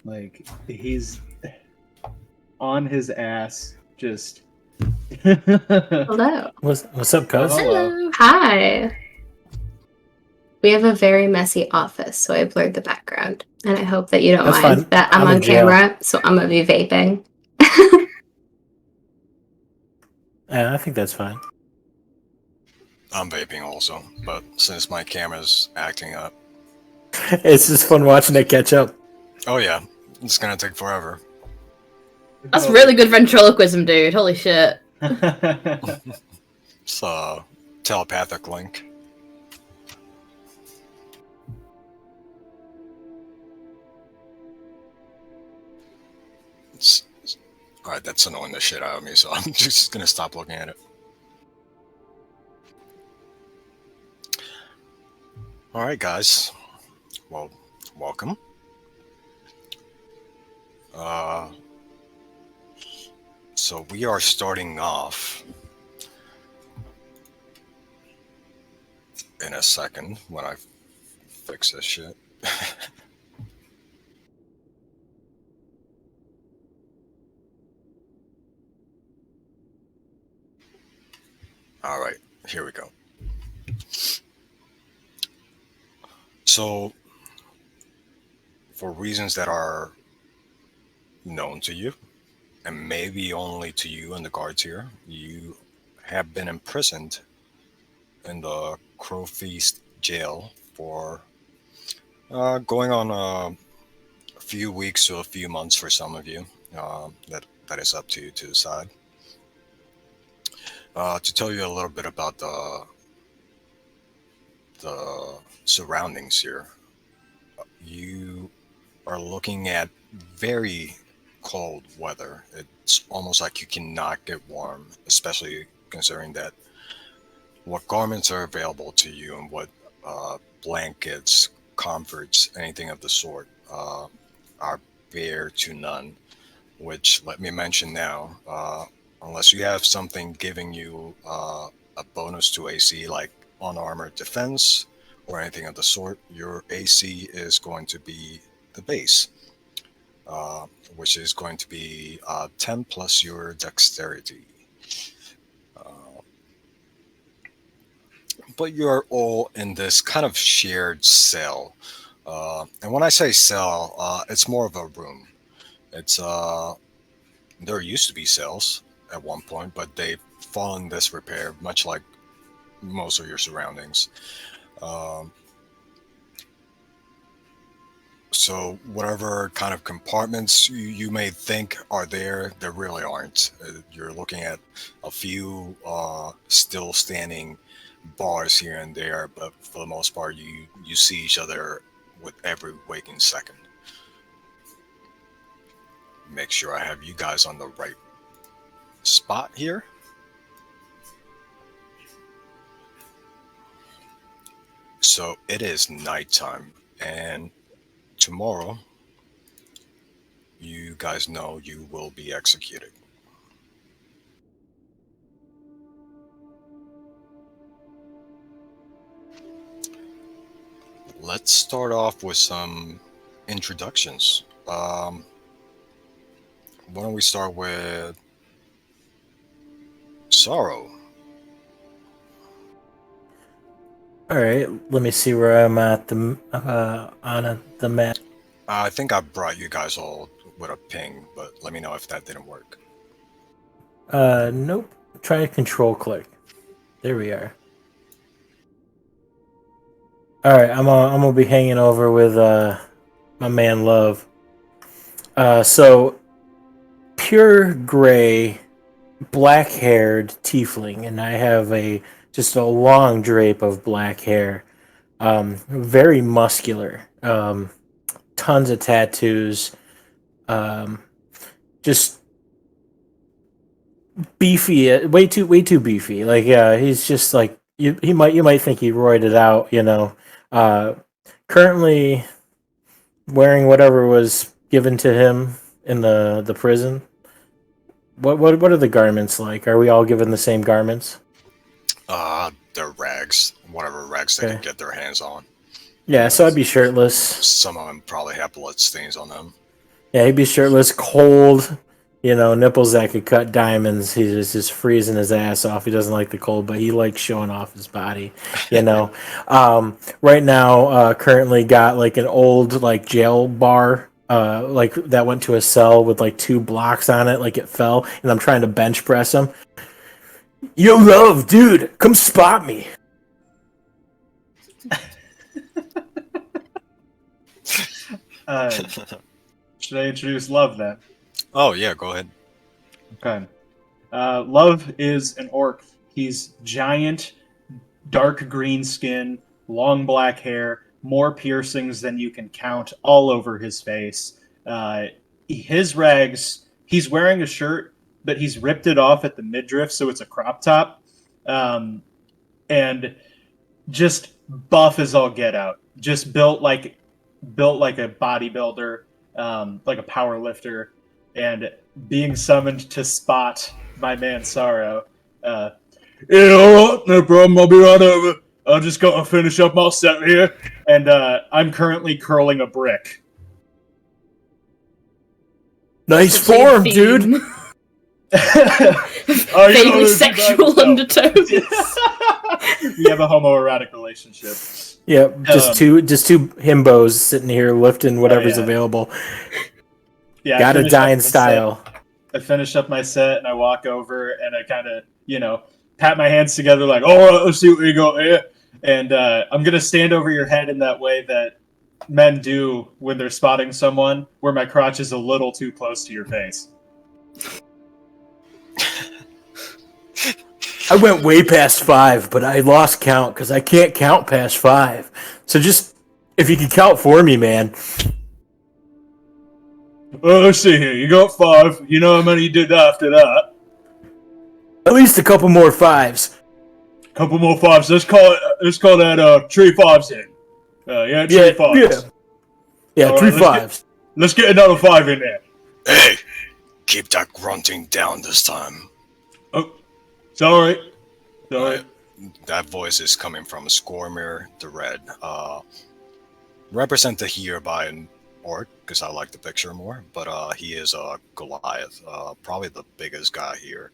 Like, he's on his ass, just. Hello. What's up, cuz? Hello. Hi. We have a very messy office, so I blurred the background. And I hope that you don't That's mind fine. that I'm I'm on in jail. camera, so I'm going to be vaping. Yeah, I think that's fine. I'm vaping also, but since my camera's acting up. It's just fun watching it catch up. Oh yeah, it's gonna take forever. That's really good ventriloquism, dude. Holy shit. It's a telepathic link. Alright, that's annoying the shit out of me, so I'm just gonna stop looking at it. Alright, guys. Well, welcome. So we are starting off in a second when I fix this shit. Alright, here we go. So, for reasons that are known to you, and maybe only to you and the guards here, you have been imprisoned in the Crow Feast jail for going on a few weeks to a few months for some of you. That is up to you to decide. To tell you a little bit about the surroundings here, you are looking at very cold weather. It's almost like you cannot get warm, especially considering that what garments are available to you and what blankets, comforts, anything of the sort are bare to none. Which, let me mention now, unless you have something giving you a bonus to AC like unarmored defense or anything of the sort, your AC is going to be the base, which is going to be 10 plus your dexterity. But you're all in this kind of shared cell. And when I say cell, it's more of a room. It's there used to be cells at one point, but they've fallen disrepair, much like most of your surroundings. So whatever kind of compartments you may think are there, there really aren't. You're looking at a few still standing bars here and there, but for the most part, you see each other with every waking second. Make sure I have you guys on the right spot here. So it is nighttime, and tomorrow, you guys know you will be executed. Let's start off with some introductions. Why don't we start with Sorrow? All right, let me see where I'm at the on the map. I think I brought you guys all with a ping, but let me know if that didn't work. Nope. Try to control click. There we are. All right, I'm gonna be hanging over with my man Love. So pure gray, black-haired tiefling, and I have just a long drape of black hair. Very muscular. Tons of tattoos. Just beefy, way too beefy. Like, yeah, he's just like you might think he roided out, you know. Currently wearing whatever was given to him in the prison. What are the garments like? Are we all given the same garments? They're rags, whatever rags they can get their hands on. Yeah, so I'd be shirtless. Some of them probably have blood stains on them. Yeah, he'd be shirtless, cold, nipples that could cut diamonds. He's just freezing his ass off. He doesn't like the cold, but he likes showing off his body, Right now, currently got like an old like jail bar, like that went to a cell with like 2 blocks on it, like it fell, and I'm trying to bench press him. Yo, love, dude, come spot me. Should I introduce Love then? Oh, yeah, go ahead. Okay. Love is an orc. He's giant, dark green skin, long black hair, more piercings than you can count all over his face. His rags, he's wearing a shirt, but he's ripped it off at the midriff, so it's a crop top. And just buff as all get out. Just built like a bodybuilder, like a power lifter, and being summoned to spot my man Sorrow. Yeah, alright, no problem, I'll be right over. I'll just go and finish up my set here. And I'm currently curling a brick. Nice form, dude. Vaguely sexual undertones. We have a homoerotic relationship. Yeah, just two himbos sitting here lifting whatever's available. Yeah, got a dying style. I finish up my set and I walk over and I kind of, pat my hands together like, all right, let's see what we got here. And I'm going to stand over your head in that way that men do when they're spotting someone, where my crotch is a little too close to your face. I went way past 5, but I lost count because I can't count past 5. So just, if you can count for me, man. Let's see here. You got 5. You know how many you did after that? At least a couple more 5s. Couple more 5s. Let's call that 3 5s in. 3 5s. Yeah, all 3 right, 5s. Let's get another 5 in there. Hey, keep that grunting down this time. Oh, sorry. Sorry. That voice is coming from Scormir the Red, represented here by an orc, because I like the picture more, but he is a Goliath, probably the biggest guy here.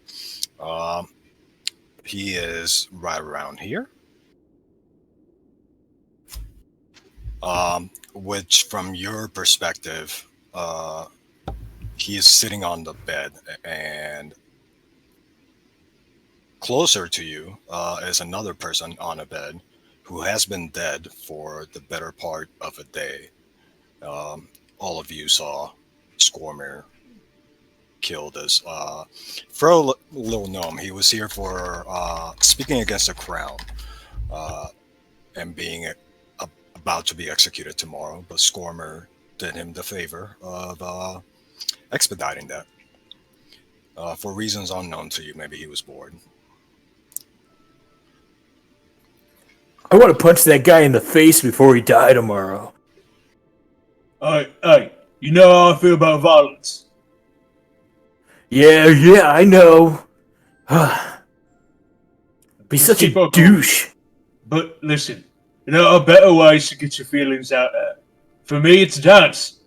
He is right around here. Which, from your perspective, he is sitting on the bed, and closer to you is another person on a bed who has been dead for the better part of a day. All of you saw Scormir killed as Fro Little Gnome. He was here for speaking against the crown and being about to be executed tomorrow, but Scormir did him the favor of expediting that. For reasons unknown to you, maybe he was bored. I want to punch that guy in the face before he die tomorrow. Hey, you know how I feel about violence. Yeah, I know. Be such a douche. But listen, there are better ways to get your feelings out there. For me, it's dance.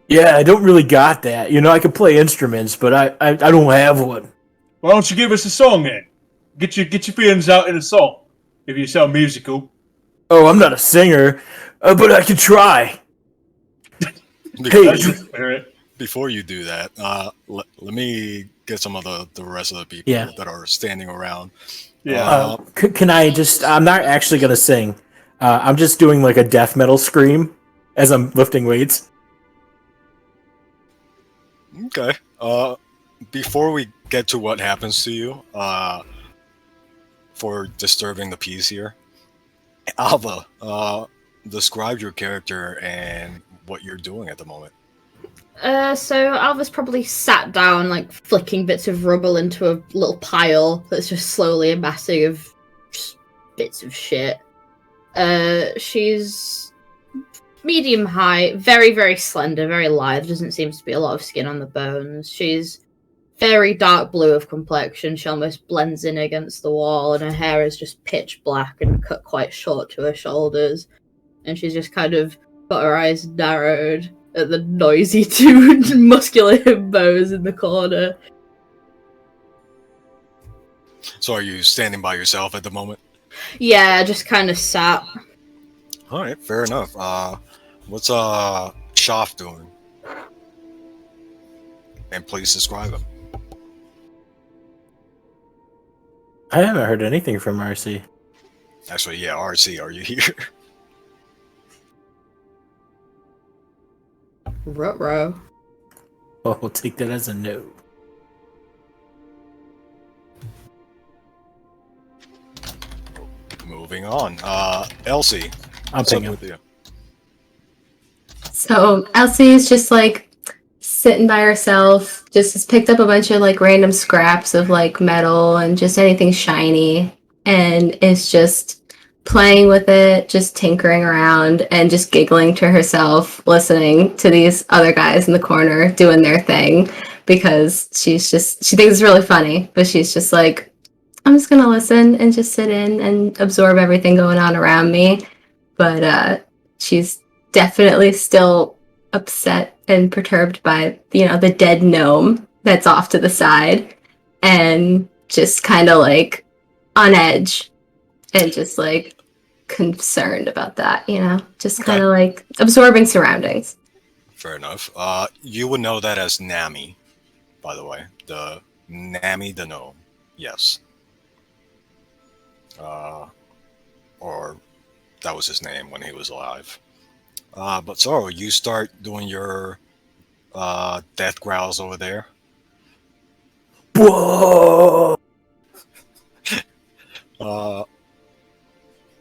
Yeah, I don't really got that. I can play instruments, but I don't have one. Why don't you give us a song then? Get your feelings out in a song. If you sound musical. Oh, I'm not a singer, but I can try. Before you do that, let me get some of the rest of the people that are standing around. Yeah. Can I just? I'm not actually gonna sing. I'm just doing like a death metal scream as I'm lifting weights. Okay. Before we get to what happens to you, for disturbing the peace here, Alva, describe your character and what you're doing at the moment. So Alva's probably sat down, like flicking bits of rubble into a little pile that's just slowly amassing of just bits of shit. She's medium height, very, very slender, very lithe. Doesn't seem to be a lot of skin on the bones. She's very dark blue of complexion. She almost blends in against the wall, and her hair is just pitch black and cut quite short to her shoulders. And she's just kind of got her eyes narrowed at the noisy two muscular himbos in the corner. So are you standing by yourself at the moment? Yeah, just kind of sat. All right, fair enough. What's Shoff doing? And please describe him. I haven't heard anything from RC. Actually, yeah, RC, are you here? Ruh-roh. Well, we'll take that as a no. Moving on. Elsie, I'm what's up pinging. with you? So Elsie's just like sitting by herself, just has picked up a bunch of like random scraps of like metal and just anything shiny, and is just playing with it, just tinkering around and just giggling to herself, listening to these other guys in the corner doing their thing because she thinks it's really funny, but she's just like, I'm just gonna listen and just sit in and absorb everything going on around me. But she's definitely still upset and perturbed by, the dead gnome that's off to the side, and just kind of like on edge and just like concerned about that, just kind of like absorbing surroundings. Fair enough. You would know that as Nami, by the way. The Nami the gnome. Yes. Or that was his name when he was alive. But so you start doing your death growls over there. Whoa!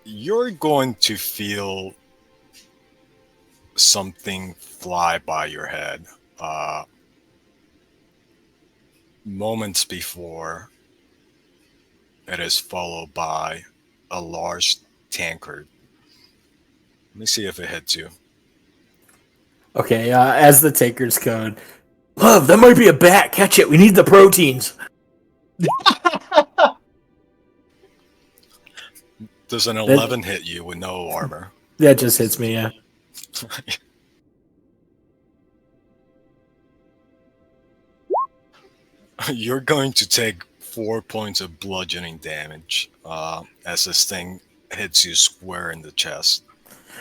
You're going to feel something fly by your head. Moments before, it is followed by a large tankard. Let me see if it hits you. Okay, as the taker's code. Love, that might be a bat. Catch it. We need the proteins. Does an 11 hit you with no armor? That just hits me, yeah. You're going to take 4 points of bludgeoning damage as this thing hits you square in the chest.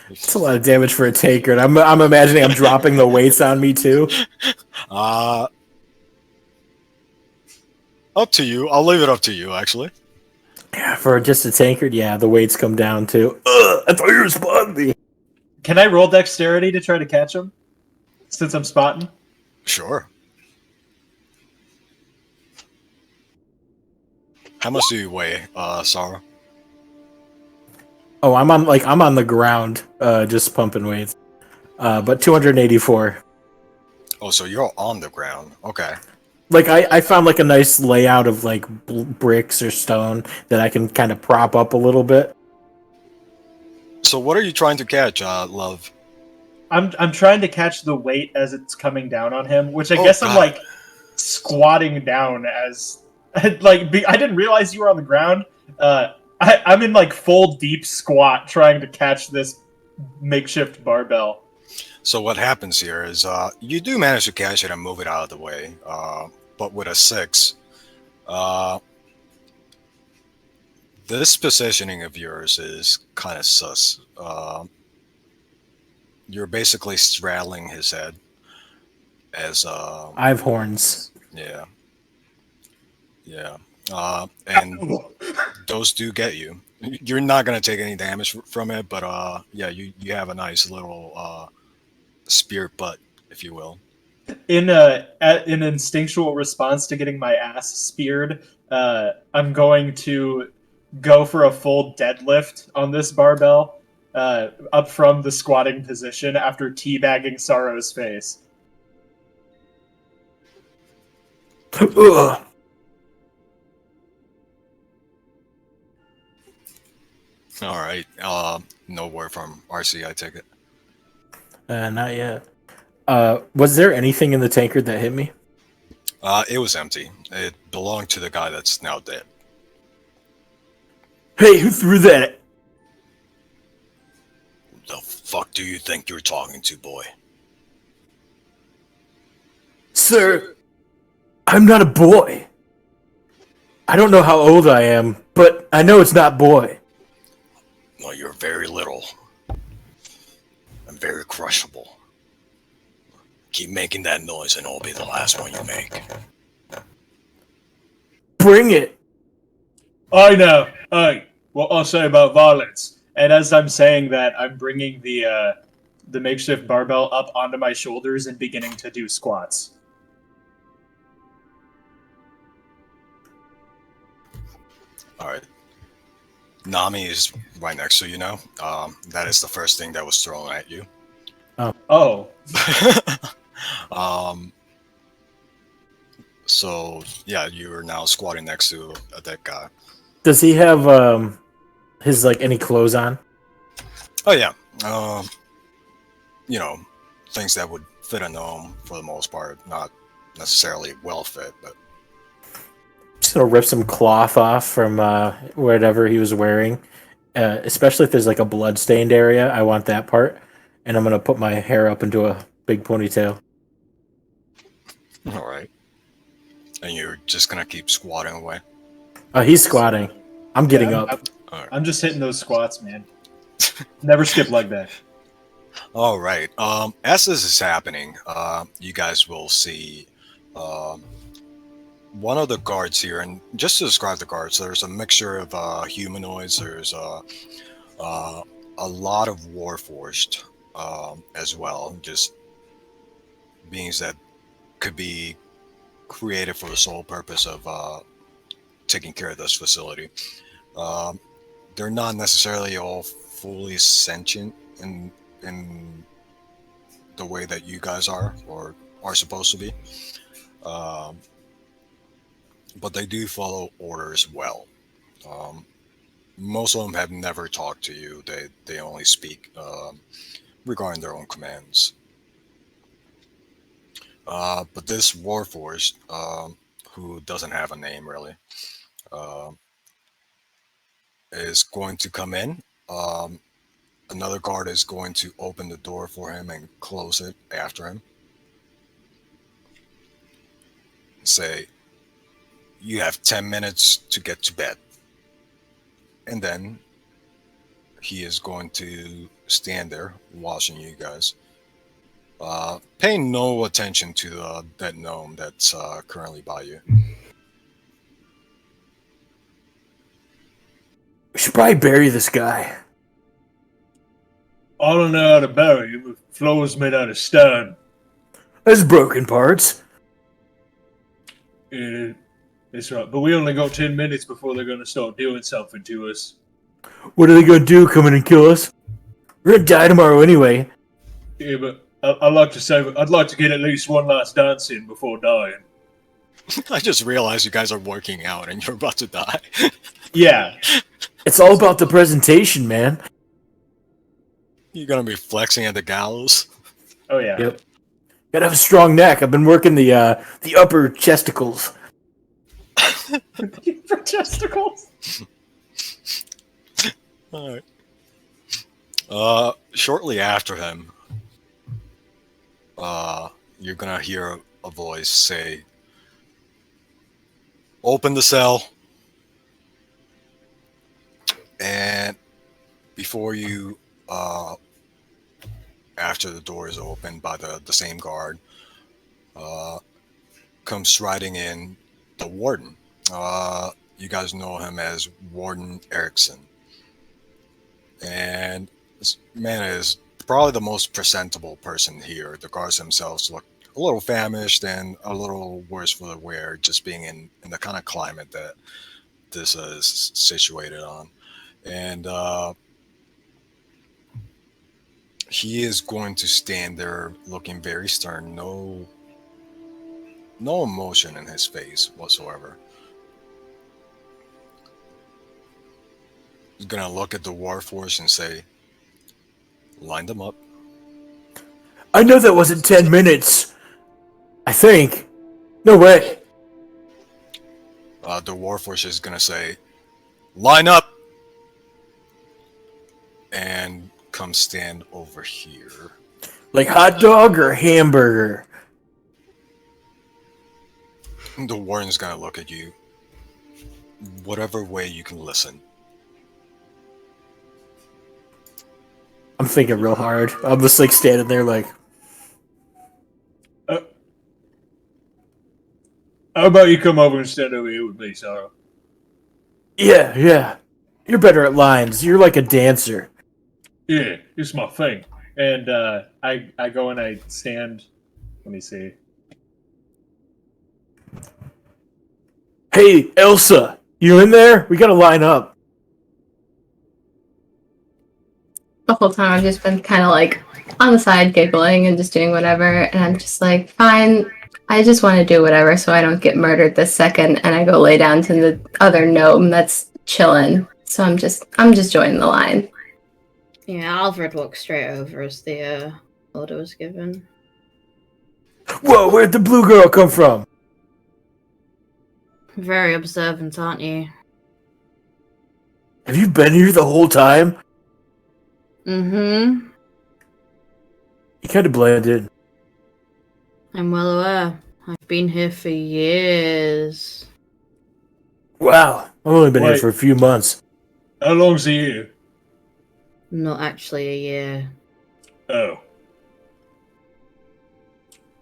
It's a lot of damage for a taker. I'm imagining I'm dropping the weights on me too. Up to you. I'll leave it up to you, actually. Yeah, for just a tankard, yeah, the weights come down too. I thought you were spotting me. Can I roll dexterity to try to catch him? Since I'm spotting? Sure. How much do you weigh, Sarah? Oh, I'm on the ground, just pumping weights. But 284. Oh, so you're on the ground. Okay. Like I found like a nice layout of like bricks or stone that I can kind of prop up a little bit. So what are you trying to catch, Love? I'm trying to catch the weight as it's coming down on him, which I Oh, guess God. I'm like squatting down as I didn't realize you were on the ground. I'm in like full deep squat trying to catch this makeshift barbell. So what happens here is you do manage to catch it and move it out of the way, but with a 6, this positioning of yours is kind of sus. You're basically straddling his head as I have horns. yeah. And those do get you. You're not gonna take any damage from it, but yeah, you have a nice little spear butt, if you will. In an instinctual response to getting my ass speared, I'm going to go for a full deadlift on this barbell, up from the squatting position after teabagging Sorrow's face. Ugh. All right. No word from RC, I take it. Not yet. Was there anything in the tankard that hit me? It was empty. It belonged to the guy that's now dead. Hey, who threw that? The fuck do you think you're talking to, boy? Sir, I'm not a boy. I don't know how old I am, but I know it's not boy. Well, you're very little. And very crushable. Keep making that noise and it'll be the last one you make. Bring it. I know. Hey, what I'll say about violence. And as I'm saying that, I'm bringing the makeshift barbell up onto my shoulders and beginning to do squats. Alright. Nami is right next to you now. That is the first thing that was thrown at you. Oh, So, yeah, you are now squatting next to that guy. Does he have his like any clothes on? Oh, yeah. You know, things that would fit a gnome for the most part. Not necessarily well fit, but... Just gonna rip some cloth off from whatever he was wearing, especially if there's like a blood-stained area. I want that part, and I'm gonna put my hair up into a big ponytail. Alright. And you're just gonna keep squatting away? He's squatting. I'm getting yeah, up. I'm just hitting those squats, man. Never skip leg day. All right. As this is happening, you guys will see one of the guards here, and just to describe the guards, there's a mixture of humanoids. There's a lot of warforged as well, just beings that could be created for the sole purpose of taking care of this facility. They're not necessarily all fully sentient in the way that you guys are or are supposed to be, but they do follow orders well. Most of them have never talked to you. They only speak regarding their own commands. But this Warforged, who doesn't have a name really, is going to come in. Another guard is going to open the door for him and close it after him. Say, you have 10 minutes to get to bed. And then he is going to stand there watching you guys. Paying no attention to the dead gnome that's currently by you. We should probably bury this guy. I don't know how to bury him. The floor's made out of stone. There's broken parts. Yeah, that's right. But we only got 10 minutes before they're going to start doing something to us. What are they gonna do? Come in and kill us? We're gonna die tomorrow anyway. Yeah, but I'd like to get at least one last dance in before dying. I just realized you guys are working out and you're about to die. Yeah. It's all about the presentation, man. You're gonna be flexing at the gallows. Oh, yeah. Yep. Gotta have a strong neck. I've been working the upper chesticles. For testicles? All right. Shortly after him, you're gonna hear a voice say, "Open the cell." And before you, after the door is opened by the same guard, comes striding in the warden. You guys know him as Warden Erickson. And this man is probably the most presentable person here. The guards themselves look a little famished and a little worse for the wear, just being in the kind of climate that this is situated on. And he is going to stand there looking very stern, no emotion in his face whatsoever. He's gonna look at the Warforged and say, "Line them up." I know that wasn't 10 minutes. I think. No way. The Warforged is gonna say, "Line up!" and come stand over here. Like hot dog or hamburger? The warden's gonna look at you. Whatever way you can listen. I'm thinking real hard. I'm just like standing there like, How about you come over and stand over here with me, Sarah? yeah. You're better at lines. You're like a dancer. Yeah, it's my thing. And I go and I stand. Let me see. Hey, Elsa, you in there? We gotta line up. The whole time I've just been kind of like on the side giggling and just doing whatever. And I'm just like, fine, I just want to do whatever so I don't get murdered this second. And I go lay down to the other gnome that's chilling. So I'm just joining the line. Yeah, Alfred walks straight over as the order was given. Whoa, where'd the blue girl come from? Very observant, aren't you? Have you been here the whole time? Mm-hmm. You kind of blended. I'm well aware. I've been here for years. Wow, I've only been here Wait. for a few months. How long's he here? Not actually a year. Oh.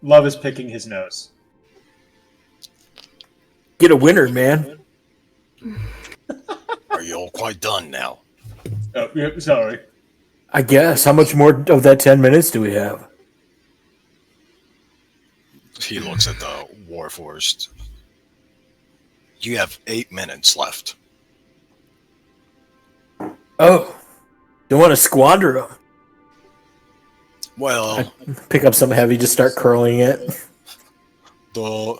Love is picking his nose. Get a winner, man. Are you all quite done now? Oh, yeah, sorry. I guess. How much more of that 10 minutes do we have? He looks at the Warforged. You have 8 minutes left. Oh, don't want to squander them. Well, Pick up something heavy, just start curling it. let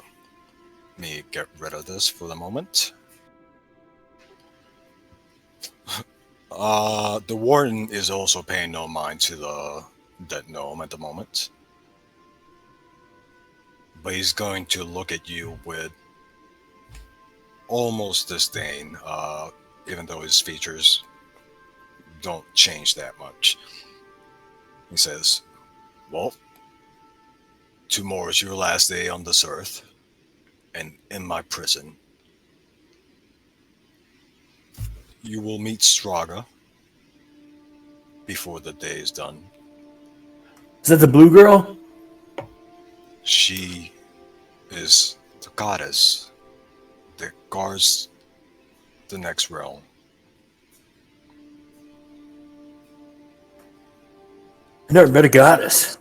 me get rid of this for the moment. The warden is also paying no mind to the dead gnome at the moment. But he's going to look at you with almost disdain, even though his features don't change that much. He says, well, tomorrow is your last day on this earth, and in my prison. You will meet Straga before the day is done. Is that the blue girl? She is the goddess that guards the next realm. I never met a goddess.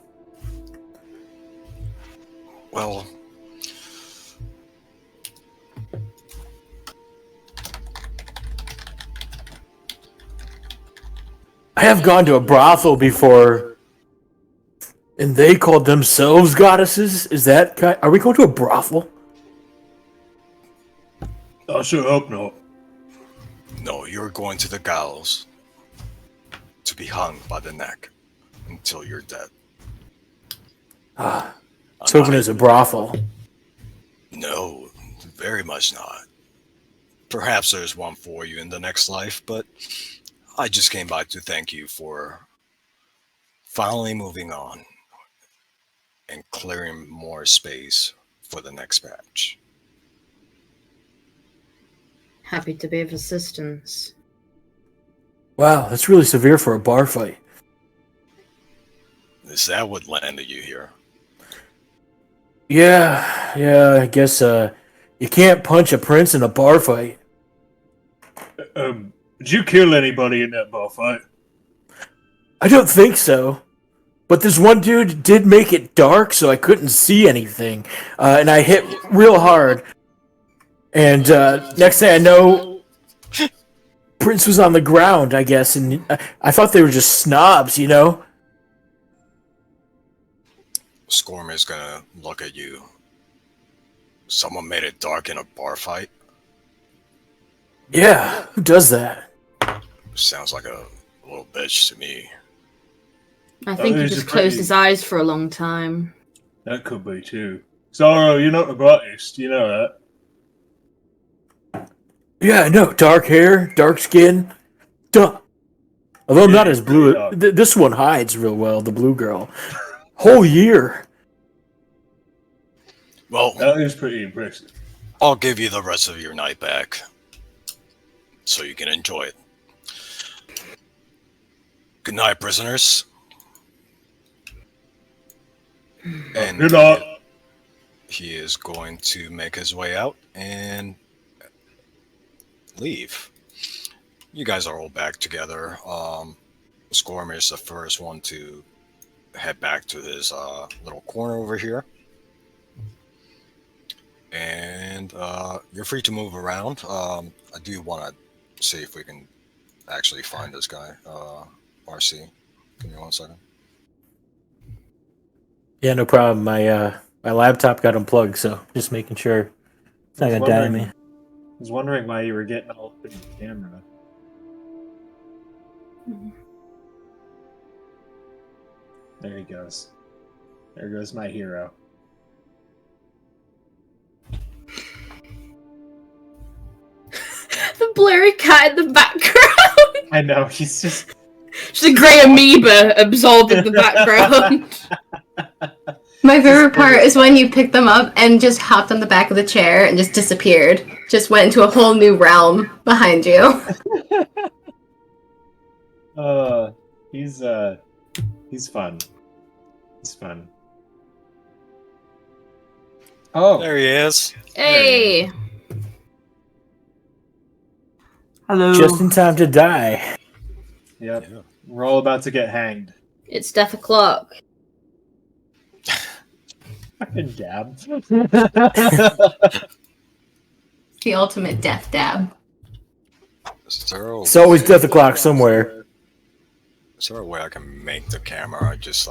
Well, I have gone to a brothel before, and they called themselves goddesses. Is that... Are we going to a brothel? I sure hope not. no, you're going to the gallows to be hung by the neck until you're dead. I was hoping it was a brothel. No, very much not. Perhaps there's one for you in the next life, but I just came by to thank you for finally moving on and clearing more space for the next batch. Happy to be of assistance. Wow, that's really severe for a bar fight. Is that what landed you here? Yeah, I guess you can't punch a prince in a bar fight. Did you kill anybody in that bar fight? I don't think so. But this one dude did make it dark, so I couldn't see anything. And I hit real hard. And next thing I know, Prince was on the ground, I guess. And I thought they were just snobs, you know? Scorm is gonna look at you. Someone made it dark in a bar fight? Yeah, who does that? Sounds like a little bitch to me. I think he he's just a closed pretty- his eyes for a long time. That could be too. Sorrow, you're not the brightest, you know that. Yeah, I know. Dark hair, dark skin. Duh. Although I'm not Yeah, as blue. pretty This one hides real well, the blue girl. Whole year. Well, That is pretty impressive. I'll give you the rest of your night back, so you can enjoy it. Good night, prisoners. And Good night. he is going to make his way out and leave. You guys are all back together. Squirm is the first one to head back to his little corner over here. And you're free to move around. I do want to see if we can actually find this guy. RC, give me 1 second. Yeah, no problem. My laptop got unplugged, so just making sure it's not gonna die on me. I was wondering why you were getting all up in the camera. There he goes. There goes my hero. The blurry cat in the background. I know, he's just... Just a grey amoeba absorbing the background. My favorite part is when you picked them up and just hopped on the back of the chair and just disappeared. Just went into a whole new realm behind you. He's fun. He's fun. Oh, There he is. Hey. Hello. Just in time to die. yep. Yeah. We're all about to get hanged. It's death o'clock. Fucking dab. The ultimate death dab. It's always death o'clock somewhere. Is there a way I can make the camera just,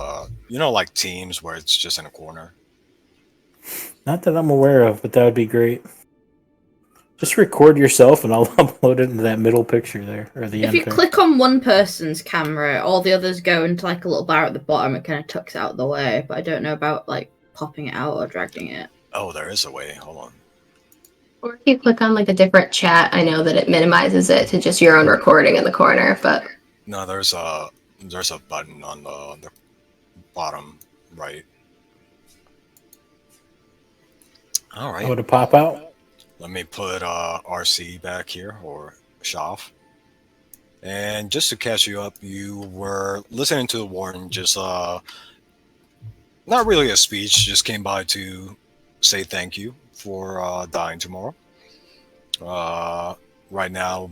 like Teams where it's just in a corner? Not that I'm aware of, but that would be great. Just record yourself and I'll upload it into that middle picture there, or the If end you there. click on one person's camera, all the others go into like a little bar at the bottom. It kind of tucks out of the way, but I don't know about like popping it out or dragging it. Oh, there is a way. Hold on. Or if you click on like a different chat, I know that it minimizes it to just your own recording in the corner, but No, there's a button on the bottom right. All right. Oh, to pop out? Let me put RC back here, or Shaf. And just to catch you up, you were listening to the warden, just not really a speech, just came by to say thank you for dying tomorrow. Right now,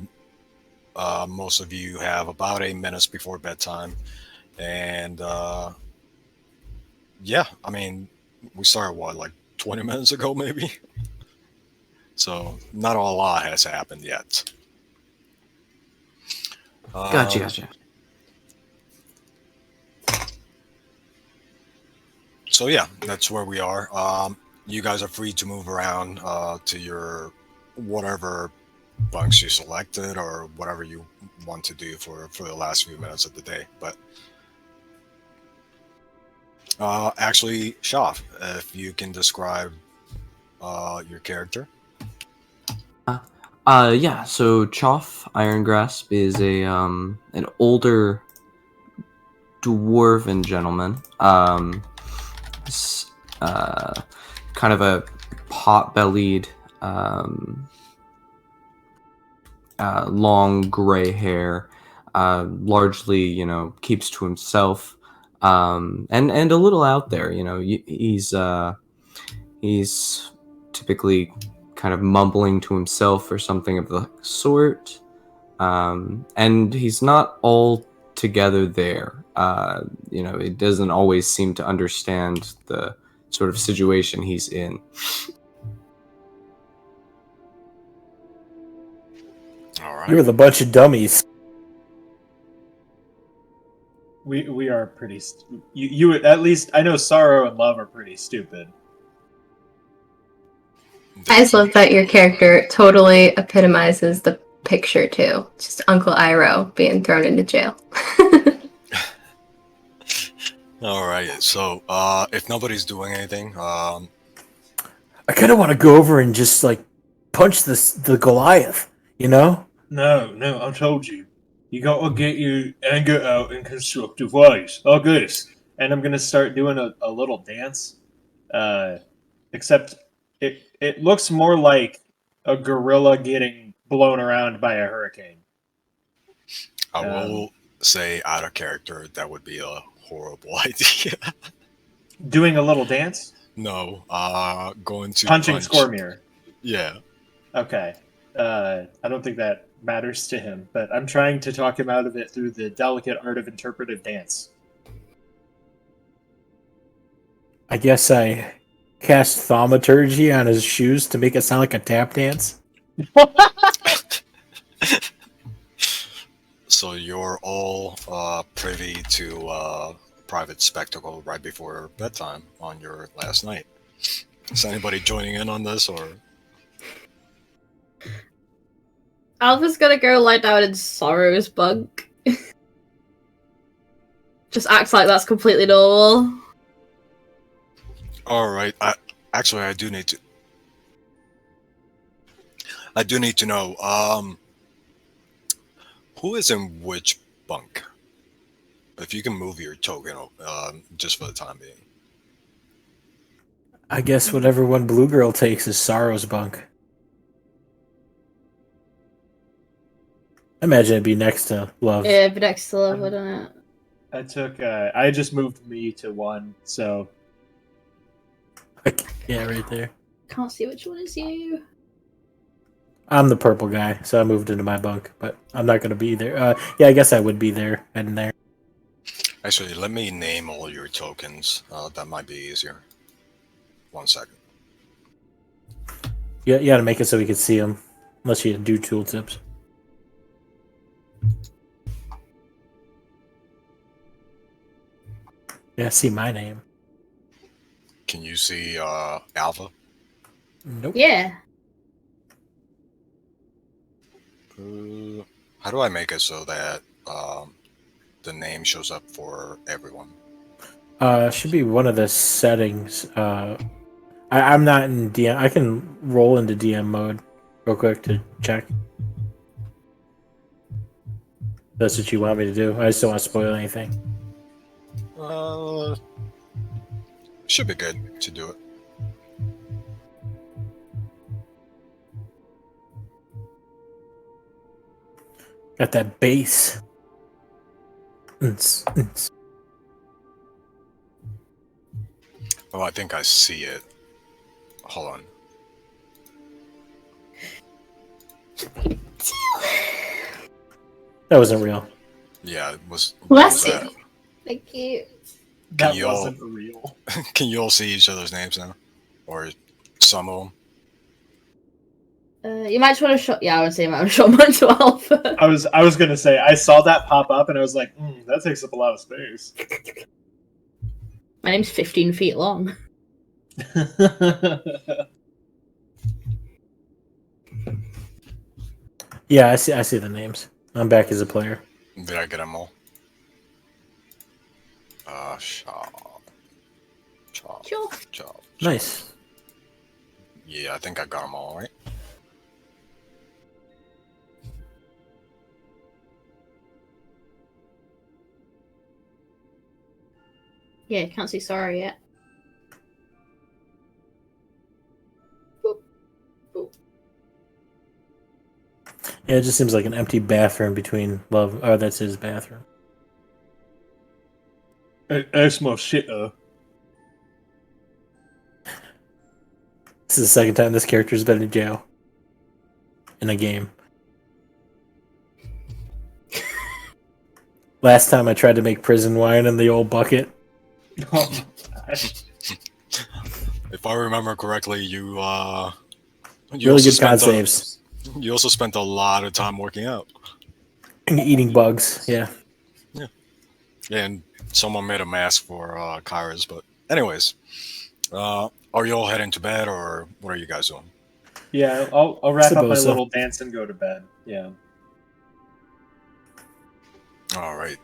most of you have about 8 minutes before bedtime. And yeah, I mean, we started like 20 minutes ago, maybe? So not a lot has happened yet. Gotcha. So yeah, that's where we are. You guys are free to move around to your whatever bunks you selected or whatever you want to do for the last few minutes of the day. But actually, Shaf, if you can describe your character. Yeah, so Choff Irongrasp is an older dwarven gentleman. Kind of a pot-bellied, long gray hair, largely, keeps to himself, and a little out there. He's typically kind of mumbling to himself or something of the sort, and he's not altogether there. It doesn't always seem to understand the sort of situation he's in. All right. You're with a bunch of dummies. We are pretty... You at least... I know Sorrow and Love are pretty stupid. I just love that your character totally epitomizes the picture too. Just Uncle Iroh being thrown into jail. All right. So if nobody's doing anything, I kind of want to go over and just like punch the Goliath, No, I told you. You gotta get your anger out in constructive ways. Like this. And I'm gonna start doing a little dance. Except It looks more like a gorilla getting blown around by a hurricane. I will say, out of character, that would be a horrible idea. Doing a little dance, No, going to punching punch. Scormier. Yeah. Okay. I don't think that matters to him, but I'm trying to talk him out of it through the delicate art of interpretive dance. I guess I cast thaumaturgy on his shoes to make it sound like a tap dance. So you're all privy to private spectacle right before bedtime on your last night. Is anybody joining in on this, or? Alpha's gonna go lie down in Sorrow's bunk. Just acts like that's completely normal. All right. Actually, I do need to know. Who is in which bunk? If you can move your token, just for the time being. I guess whatever one blue girl takes is Sorrow's bunk. I imagine it'd be next to Love. Yeah, but next to Love, wouldn't it? I just moved me to 1, so Yeah, right there. Can't see which one is you. I'm the purple guy, so I moved into my bunk, but I'm not going to be there. Yeah, I guess I would be there and there. Actually, let me name all your tokens. That might be easier. 1 second. Yeah, you got to make it so we can see them, unless you do tooltips. Yeah, see my name. Can you see Alpha? Nope. Yeah. How do I make it so that the name shows up for everyone? Should be one of the settings. I'm not in DM. I can roll into DM mode real quick to check. That's what you want me to do. I just don't want to spoil anything. Should be good to do it. Got that bass. Oh, I think I see it. Hold on. That wasn't real. Yeah, it was. Bless what was you. Thank you. that you all- wasn't real. that? Can you all see each other's names now, or some of them? You might just want to show. Yeah, I would say you might want to show mine to Alpha. I was gonna say I saw that pop up and I was like, that takes up a lot of space. My name's 15 feet long. Yeah, I see the names. I'm back as a player. Did I get them all? Chop. Sure. Chop. Nice. Yeah, I think I got them all, right? Yeah, can't see Sorrow yet. Boop. Boop. Yeah, it just seems like an empty bathroom between Love. Oh, that's his bathroom. I smell shit. This is the second time this character's been in jail. In a game. Last time I tried to make prison wine in the old bucket. Oh my gosh. If I remember correctly, you Really also good con spent saves. You also spent a lot of time working out. And eating bugs, yeah. Yeah, and someone made a mask for Kyra's, but anyways, are you all heading to bed, or what are you guys doing? Yeah, I'll wrap up my Suppose so. little dance and go to bed. Yeah. All right.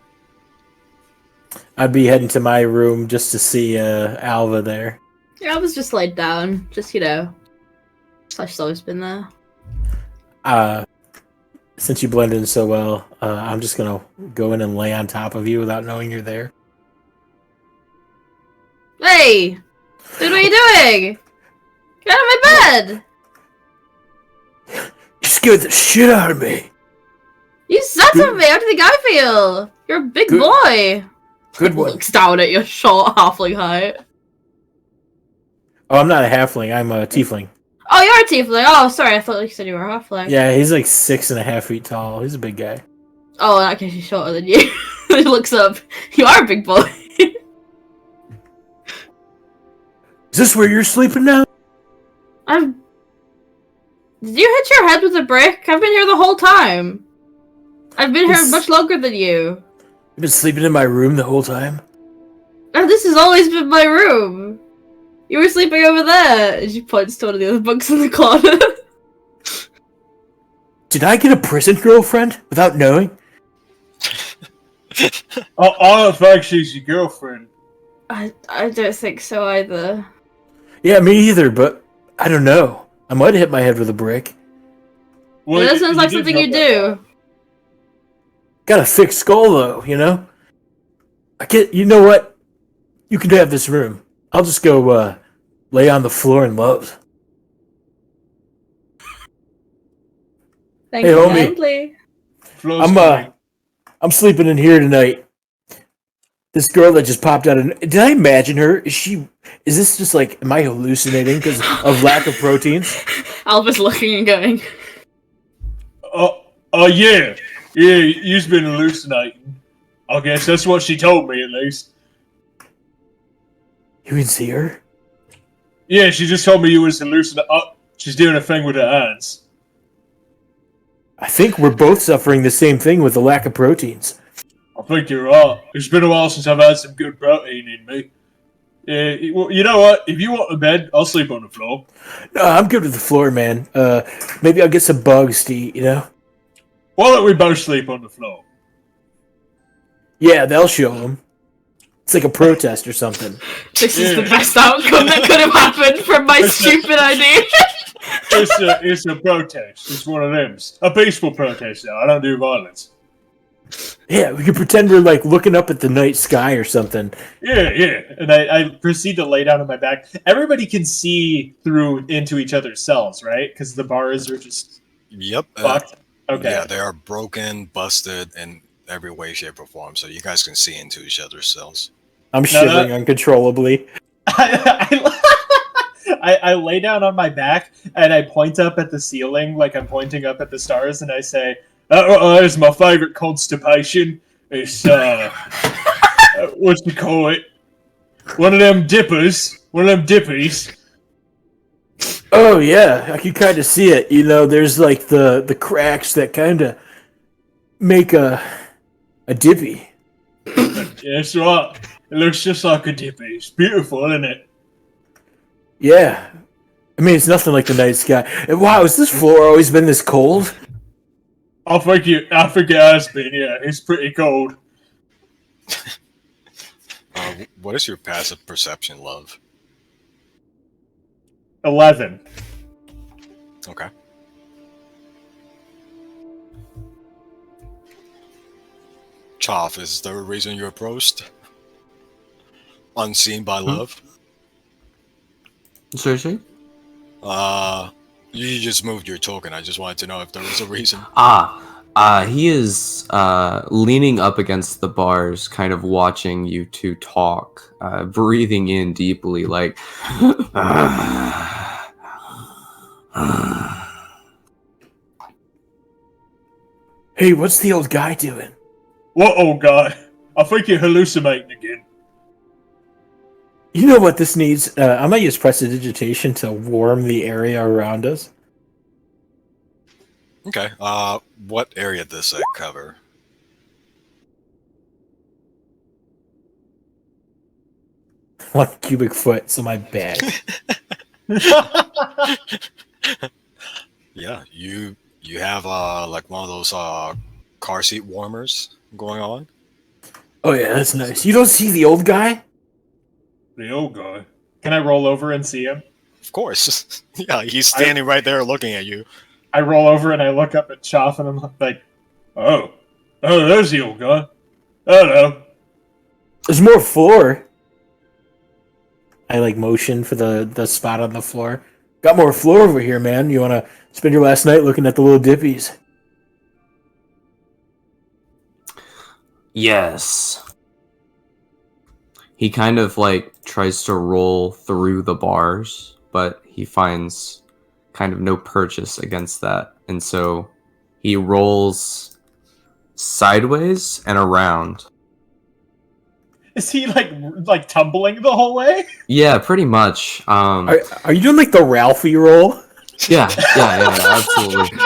I'd be heading to my room just to see Alva there. Yeah, I was just laid down. Just, you know. Slash always been there. Since you blend in so well, I'm just gonna go in and lay on top of you without knowing you're there. Hey! Dude, what are you doing? Get out of my bed! You scared the shit out of me. You sat on me! How do you think I feel? You're a big Good- boy! Good one. Looks down at your short halfling height. Oh, I'm not a halfling. I'm a tiefling. Oh, you're a tiefling. Oh, sorry. I thought you said you were a halfling. Yeah, he's like 6.5 feet tall. He's a big guy. Oh, in that case, he's shorter than you. He looks up. You are a big boy. Is this where you're sleeping now? Did you hit your head with a brick? I've been here the whole time. I've been here much longer than you. You've been sleeping in my room the whole time? And this has always been my room. You were sleeping over there. And she points to one of the other bunks in the corner. Did I get a prison girlfriend without knowing? I don't think she's your girlfriend. I don't think so either. Yeah, me either, but I don't know. I might have hit my head with a brick. Well, That sounds like did something you drop that do. Got a thick skull, though, you know? You know what? You can have this room. I'll just go, lay on the floor and love. Thank Hey, you homie. kindly. ball. I'm sleeping in here tonight. This girl that just popped out of... Did I imagine her? Is this just like... Am I hallucinating because of lack of proteins? Alva's looking and going. Yeah. Yeah, you've been hallucinating. I guess that's what she told me, at least. You can see her? Yeah, she just told me you was hallucinating. She's doing a thing with her hands. I think we're both suffering the same thing with the lack of proteins. I think you're right. It's been a while since I've had some good protein in me. Yeah, well, you know what? If you want a bed, I'll sleep on the floor. No, I'm good with the floor, man. Maybe I'll get some bugs to eat, you know? Why don't we both sleep on the floor? Yeah, they'll show them. It's like a protest or something. This is the Yeah. best outcome that could have happened from my stupid idea. It's a protest. It's one of them. A peaceful protest, though. I don't do violence. Yeah, we could pretend we're like looking up at the night sky or something. Yeah. And I proceed to lay down on my back. Everybody can see through into each other's cells, right? Because the bars are just Yep. fucked. Okay. Yeah, they are broken, busted in every way, shape, or form. So you guys can see into each other's cells. I'm shivering uncontrollably. I lay down on my back and I point up at the ceiling like I'm pointing up at the stars and I say, "It's my favorite constipation. It's what you call it? One of them dippers. One of them dippies." Oh yeah, I can kind of see it. You know, there's like the cracks that kind of make a dippy. Yeah, that's right. It looks just like a dippy. It's beautiful, isn't it? Yeah, I mean it's nothing like the night sky. And wow, has this floor always been this cold? I think it has been. Yeah, it's pretty cold. What is your passive perception, love? 11. Okay. Choff, is there a reason you approached? Unseen by love? Seriously? You just moved your token. I just wanted to know if there was a reason. He is leaning up against the bars, kind of watching you two talk, breathing in deeply, like. Hey, what's the old guy doing? What old guy? I think you're hallucinating again. You know what this needs? I might use prestidigitation to warm the area around us. Okay. What area does it cover? 1 cubic foot, so my bad. Yeah, you have like one of those car seat warmers going on. Oh yeah, that's nice. You don't see the old guy? The old guy. Can I roll over and see him? Of course. Yeah, he's standing right there looking at you. I roll over and I look up at Choff and I'm like, oh, there's the old guy. Hello. There's more floor. I like motion for the spot on the floor. Got more floor over here, man. You want to spend your last night looking at the little dippies? Yes. He kind of like tries to roll through the bars, but he finds kind of no purchase against that. And so he rolls sideways and around. Is he like tumbling the whole way? Yeah, pretty much. Are you doing like the Ralphie roll? Yeah, absolutely.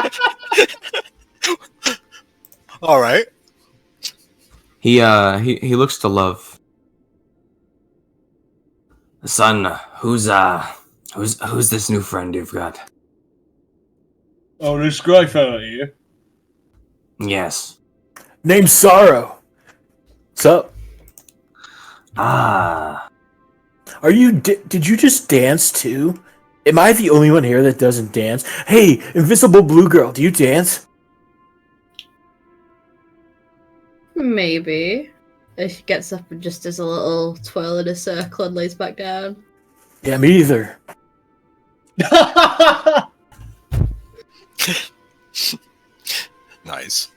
All right. He looks to Love. Son, who's this new friend you've got? Oh, this guy fella here. Yes. Name's Sorrow. What's up? Ah. Are you? Did you just dance too? Am I the only one here that doesn't dance? Hey, Invisible Blue Girl, do you dance? Maybe. She gets up and just does a little twirl in a circle and lays back down. Yeah, me either. Nice.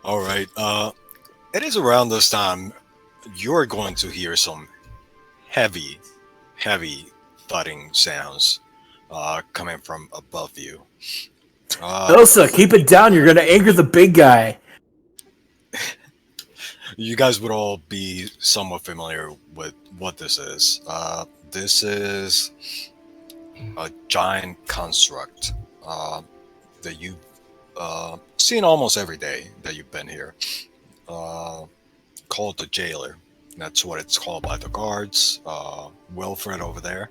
All right. It is around this time you're going to hear some heavy thudding sounds coming from above you. Elsa, keep it down. You're gonna anger the big guy. You guys would all be somewhat familiar with what this is. This is a giant construct that you've seen almost every day that you've been here. Called the Jailer. That's what it's called by the guards. Wilfred over there.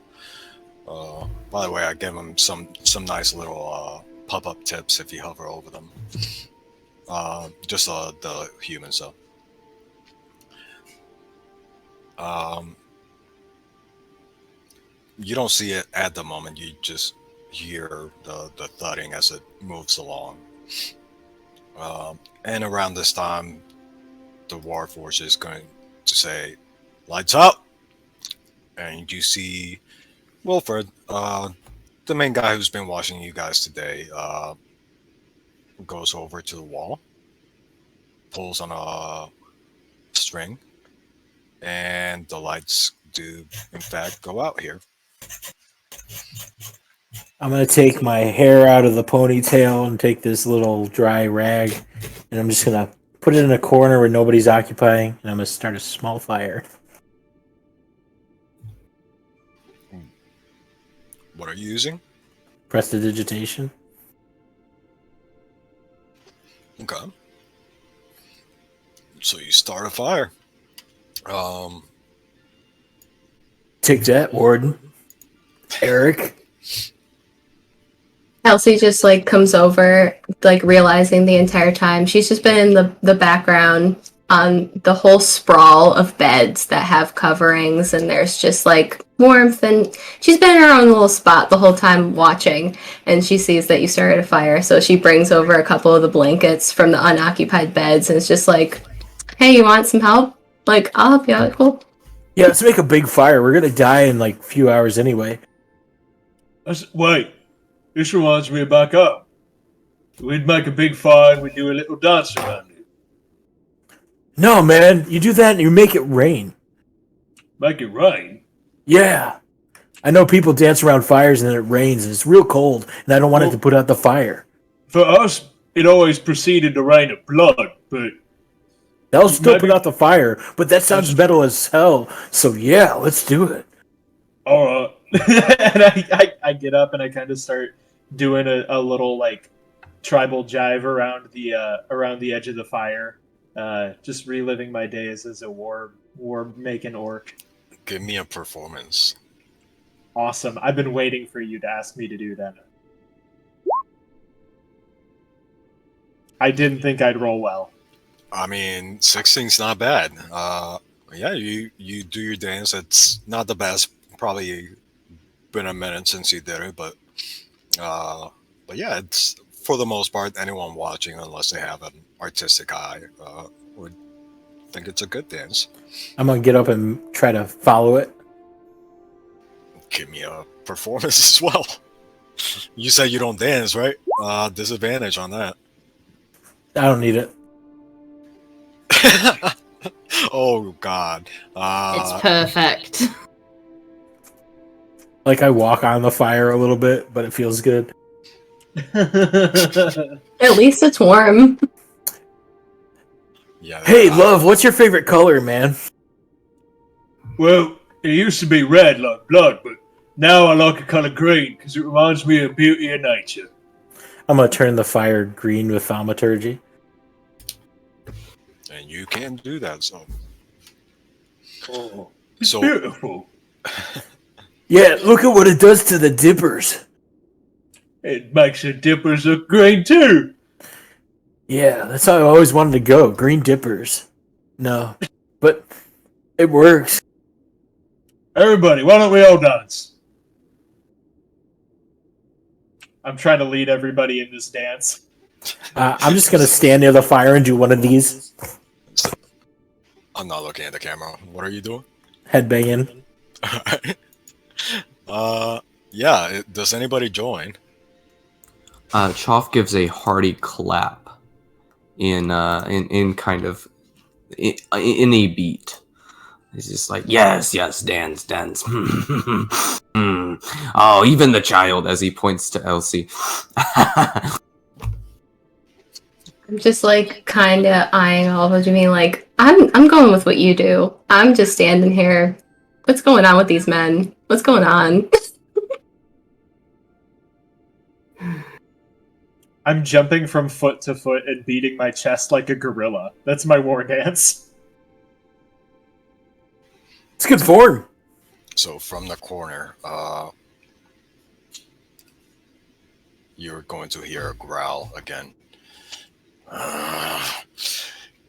By the way, I give him some nice little pop-up tips if you hover over them. Just the human stuff. You don't see it at the moment. You just hear the thudding as it moves along. And around this time, the Warforged is going to say, "Lights up!" And you see Wilfred, the main guy who's been watching you guys today, goes over to the wall, pulls on a string, and the lights do, in fact, go out here. I'm gonna take my hair out of the ponytail and take this little dry rag, and I'm just gonna put it in a corner where nobody's occupying, and I'm gonna start a small fire. What are you using? Prestidigitation. Okay. So you start a fire. Take that, Warden. Eric. Elsie just like comes over, like realizing the entire time she's just been in the background on the whole sprawl of beds that have coverings, and there's just like warmth, and she's been in her own little spot the whole time watching, and she sees that you started a fire, so she brings over a couple of the blankets from the unoccupied beds, and it's just like, hey, you want some help? Like, I'll help you out. Cool. Yeah, let's make a big fire. We're gonna die in like a few hours anyway. Wait, this reminds me of back up. We'd make a big fire and we'd do a little dance around it. No, man, you do that and you make it rain. Make it rain? Yeah. I know people dance around fires and then it rains and it's real cold, and I don't want it to put out the fire. For us, it always preceded a rain of blood, but... That'll still put out the fire, but that sounds metal as hell, so yeah, let's do it. Alright. And I get up and I kind of start doing a little, like, tribal jive around the edge of the fire. Just reliving my days as a war-making orc. Give me a performance. Awesome. I've been waiting for you to ask me to do that. I didn't think I'd roll well. I mean, 16's not bad. Yeah, you do your dance. It's not the best. Probably been a minute since you did it, but yeah, it's for the most part, anyone watching, unless they have an artistic eye, would think it's a good dance. I'm gonna get up and try to follow it. give me a performance as well. You said you don't dance, right? Disadvantage on that. I don't need it. Oh God. It's perfect. Like I walk on the fire a little bit, but it feels good. At least it's warm. Yeah. Hey, love, what's your favorite color, man? Well, it used to be red like blood, but now I like the color green because it reminds me of beauty and nature. I'm gonna turn the fire green with thaumaturgy. And you can do that, so. Oh, it's So- beautiful. Yeah, look at what it does to the dippers. It makes the dippers look green too. Yeah, that's how I always wanted to go. Green dippers. No, but it works. Everybody, why don't we all dance? I'm trying to lead everybody in this dance. I'm just gonna stand near the fire and do one of these. I'm not looking at the camera. What are you doing? Headbanging. Yeah. Does anybody join? Choff gives a hearty clap in kind of in a beat. He's just like, yes, dance. Oh, even the child, as he points to Elsie. I'm just like kind of eyeing all of you, being like, I'm going with what you do. I'm just standing here. What's going on with these men? What's going on? I'm jumping from foot to foot and beating my chest like a gorilla. That's my war dance. It's good form. So from the corner, you're going to hear a growl again.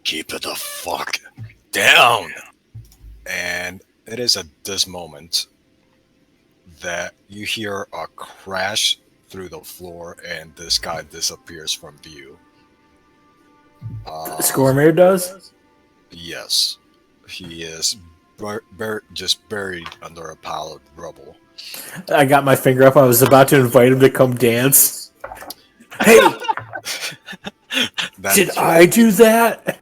Keep it the fuck down. And it is at this moment that you hear a crash through the floor and this guy disappears from view. Scormir does? Yes. He is just buried under a pile of rubble. I got my finger up. I was about to invite him to come dance. Hey, did I do that?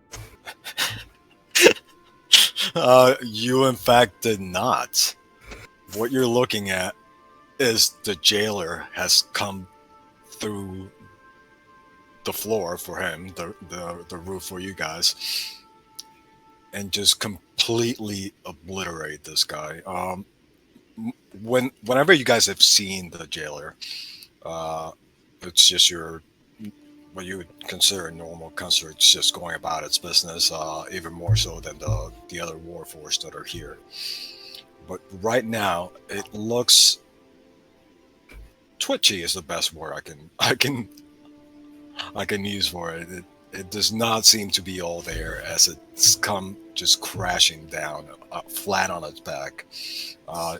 You in fact did not. What you're looking at is the jailer has come through the floor for him, the roof for you guys, and just completely obliterate this guy. Whenever you guys have seen the jailer, it's just what you would consider a normal concert. It's just going about its business, even more so than the other warforged that are here. But right now, it looks twitchy is the best word I can use for it. It does not seem to be all there as it's come just crashing down flat on its back.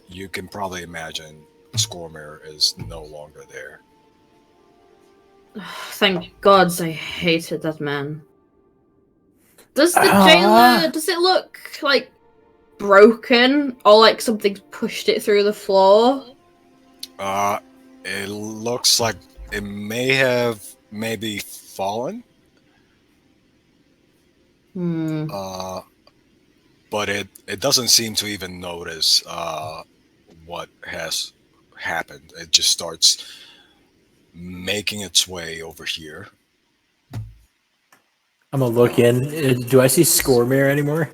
You can probably imagine Scormir is no longer there. Thank gods I hated that man. Does the jailer, does it look like broken or like something's pushed it through the floor? It looks like it may have maybe fallen. But it doesn't seem to even notice what has happened. It just starts making its way over here. I'm gonna look in. Do I see Scormir anymore?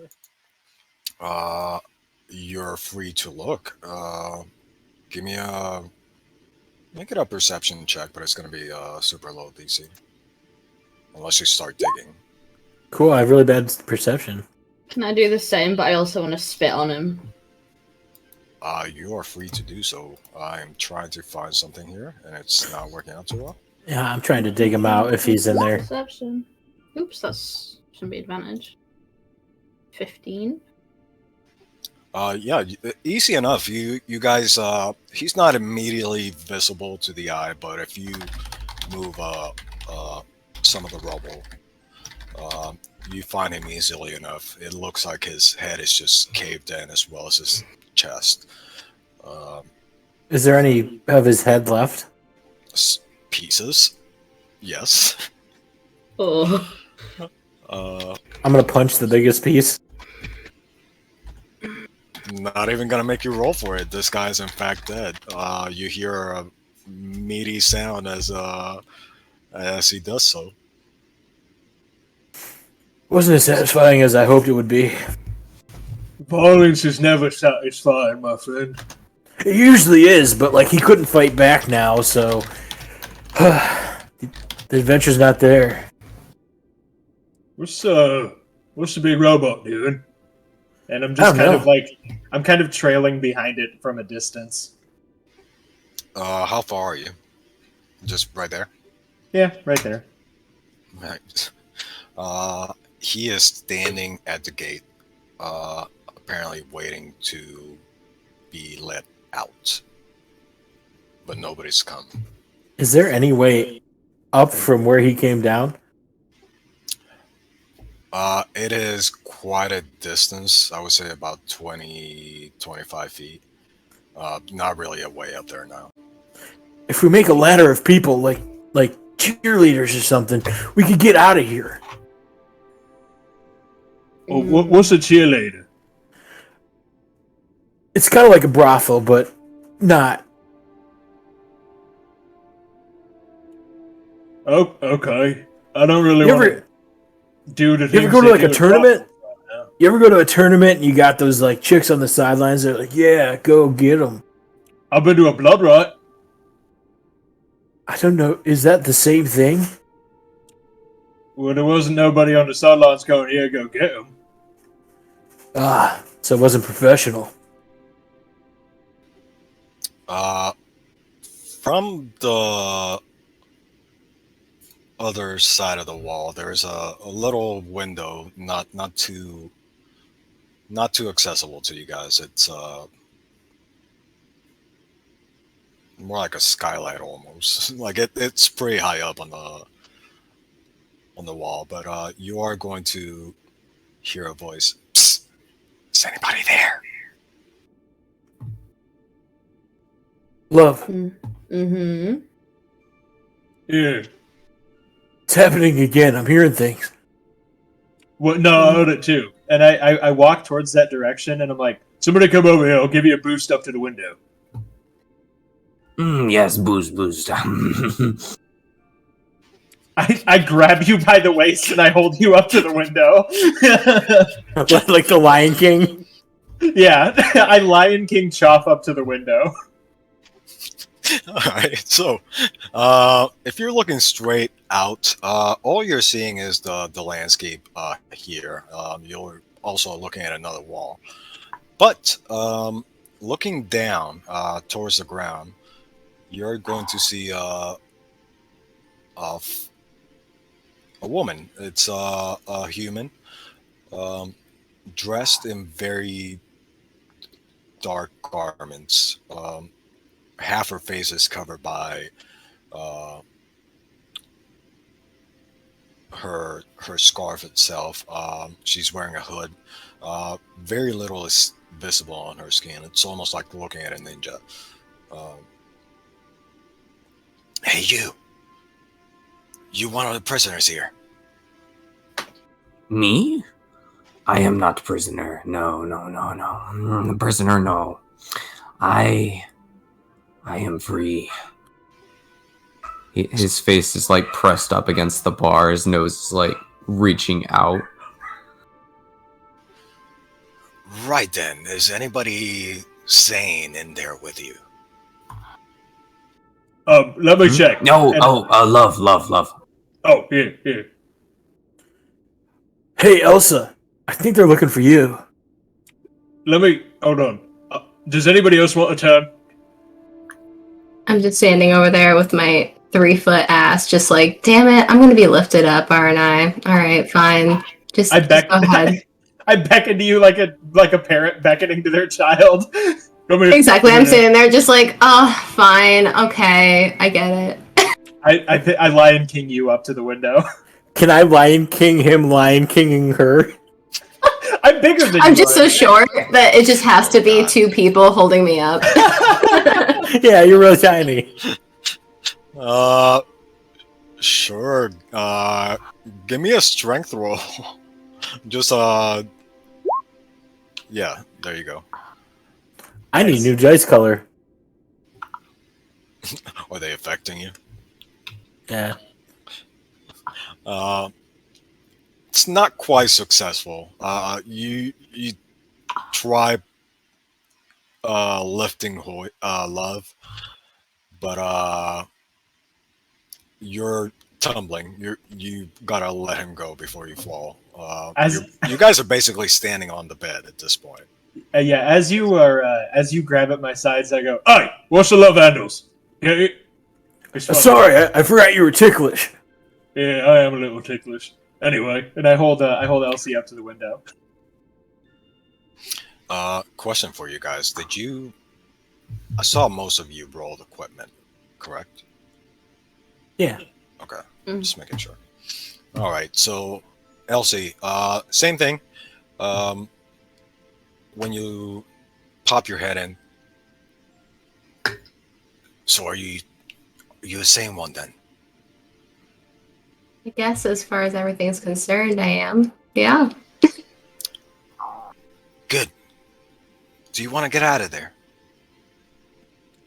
You're free to look. Make it a perception check, but it's gonna be super low DC. Unless you start digging. Cool, I have really bad perception. Can I do the same, but I also want to spit on him? You are free to do so. I'm trying to find something here, and it's not working out too well. Yeah, I'm trying to dig him out if he's in there. Perception. Oops, that's shouldn't be advantage. 15. Yeah, easy enough. You guys, he's not immediately visible to the eye, but if you move some of the rubble, you find him easily enough. It looks like his head is just caved in as well as his chest. Is there any of his head left? Pieces. Yes. Oh. I'm gonna punch the biggest piece. Not even gonna make you roll for it. This guy's in fact dead. You hear a meaty sound as he does so. Wasn't as satisfying as I hoped it would be. Violence is never satisfying, my friend. It usually is, but like he couldn't fight back now, so the adventure's not there. What's the big robot doing? And I'm just I'm kind of trailing behind it from a distance. How far are you? Just right there? Yeah, right there. Right. He is standing at the gate, apparently waiting to be let out. But nobody's come. Is there any way up from where he came down? It is quite a distance. I would say about 20, 25 feet. Not really a way up there now. If we make a ladder of people, like cheerleaders or something, we could get out of here. Well, what's a cheerleader? It's kind of like a brothel, but not. Oh, okay. I don't really want to do the things. You ever go to like they a do at tournament? brothels right now. You ever go to a tournament and you got those like chicks on the sidelines? They're like, "Yeah, go get them." I've been to a blood rot. I don't know. Is that the same thing? Well, there wasn't nobody on the sidelines going, "Yeah, go get him." So it wasn't professional. From the other side of the wall, there's a little window, not too accessible to you guys. It's more like a skylight almost. Like it's pretty high up on the wall, but you are going to hear a voice. Psst, is anybody there? Love, Mm-hmm. Yeah. it's happening again. I'm hearing things. Well, no, I heard it too. And I walk towards that direction, and I'm like, "Somebody come over here. I'll give you a boost up to the window." Yes, boost. I grab you by the waist and I hold you up to the window. Like the Lion King. Yeah, I Lion King chop up to the window. Alright, so if you're looking straight out, all you're seeing is the landscape here. You're also looking at another wall. But looking down towards the ground, you're going to see a woman. It's a human, dressed in very dark garments. Half her face is covered by her scarf itself. She's wearing a hood. Very little is visible on her skin. It's almost like looking at a ninja. Hey, you! You one of the prisoners here? Me? I am not prisoner. No. Prisoner, no. I am free. His face is like pressed up against the bar. His nose is like reaching out. Right then. Is anybody sane in there with you? Let me check. No, love. Oh, here. Hey, Elsa. I think they're looking for you. Hold on. Does anybody else want a turn? I'm just standing over there with my 3-foot ass, just like, damn it, I'm gonna be lifted up, aren't I? All right, fine. Just go ahead. I beckon to you like a parent beckoning to their child. Come here. Exactly. I'm sitting there, just like, oh, fine, okay, I get it. I Lion King you up to the window. Can I Lion King him, Lion Kinging her? I'm bigger than you. I'm just so short that it just has to be 2 people holding me up. Yeah, you're really tiny. Sure. Give me a strength roll. Just yeah, there you go. I need new dice color. Are they affecting you? Yeah. It's not quite successful. You try lifting love, but you're tumbling. You gotta let him go before you fall. You guys are basically standing on the bed at this point. Yeah, as you grab at my sides, I go, "Hey, what's the love handles?" Yeah, Sorry, I forgot you were ticklish. Yeah, I am a little ticklish. Anyway, and I hold Elsie up to the window. Question for you guys: I saw most of you roll the equipment, correct? Yeah. Okay, just making sure. All right, so Elsie, same thing. When you pop your head in, so are you the same one then? I guess as far as everything's concerned, I am. Yeah. Good. Do you want to get out of there?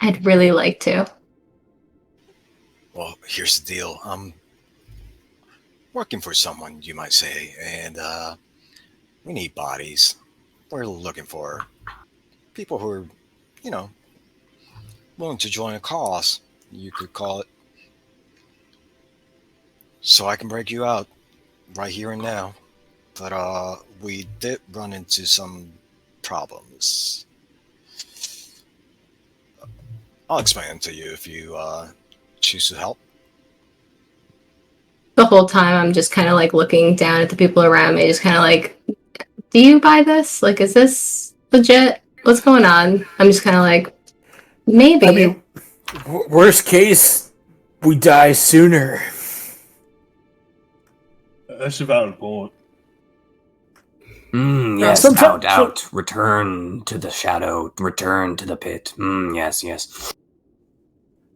I'd really like to. Well, here's the deal. I'm working for someone, you might say, and we need bodies. We're looking for people who are, willing to join a cause, you could call it. So I can break you out right here and now. But we did run into some problems. I'll explain them to you if you choose to help. The whole time I'm just kind of like looking down at the people around me, just kind of like, do you buy this? Like, is this legit? What's going on? I'm just kind of like, maybe. I mean, worst case, we die sooner. That's a valid point. Yes, Sometimes- out. Return to the shadow. Return to the pit. Yes.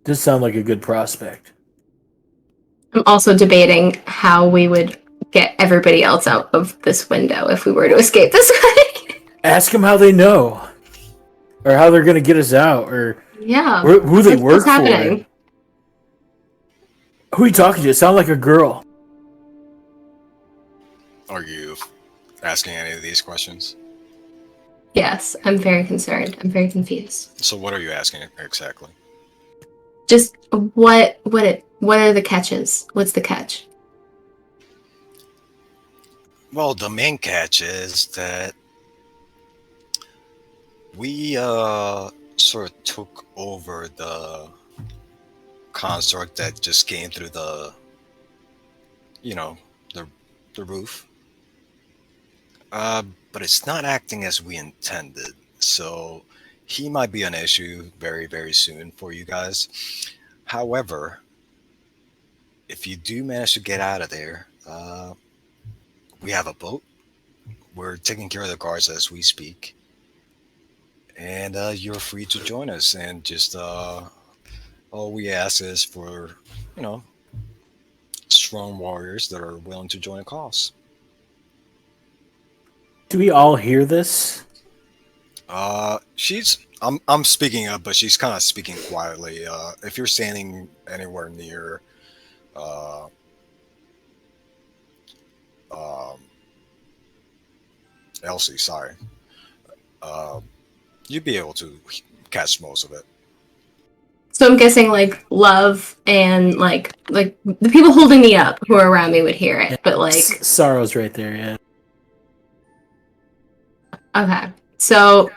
Does sound like a good prospect. I'm also debating how we would get everybody else out of this window if we were to escape this way. Ask them how they know, or how they're gonna get us out, or Yeah. who they What's work happening? for. Who are you talking to? It sound like a girl. Are you asking any of these questions? Yes, I'm very concerned. I'm very confused. So what are you asking exactly? Just what are the catches? What's the catch? Well, the main catch is that we sort of took over the construct that just came through the roof. But it's not acting as we intended. So he might be an issue very, very soon for you guys. However, if you do manage to get out of there, we have a boat. We're taking care of the guards as we speak. And you're free to join us. And just all we ask is for, strong warriors that are willing to join a cause. Do we all hear this? I'm speaking up, but she's kind of speaking quietly. If you're standing anywhere near Elsie, sorry, you'd be able to catch most of it. So I'm guessing like Love and like the people holding me up who are around me would hear it, but like Sorrow's right there. Yeah. okay. So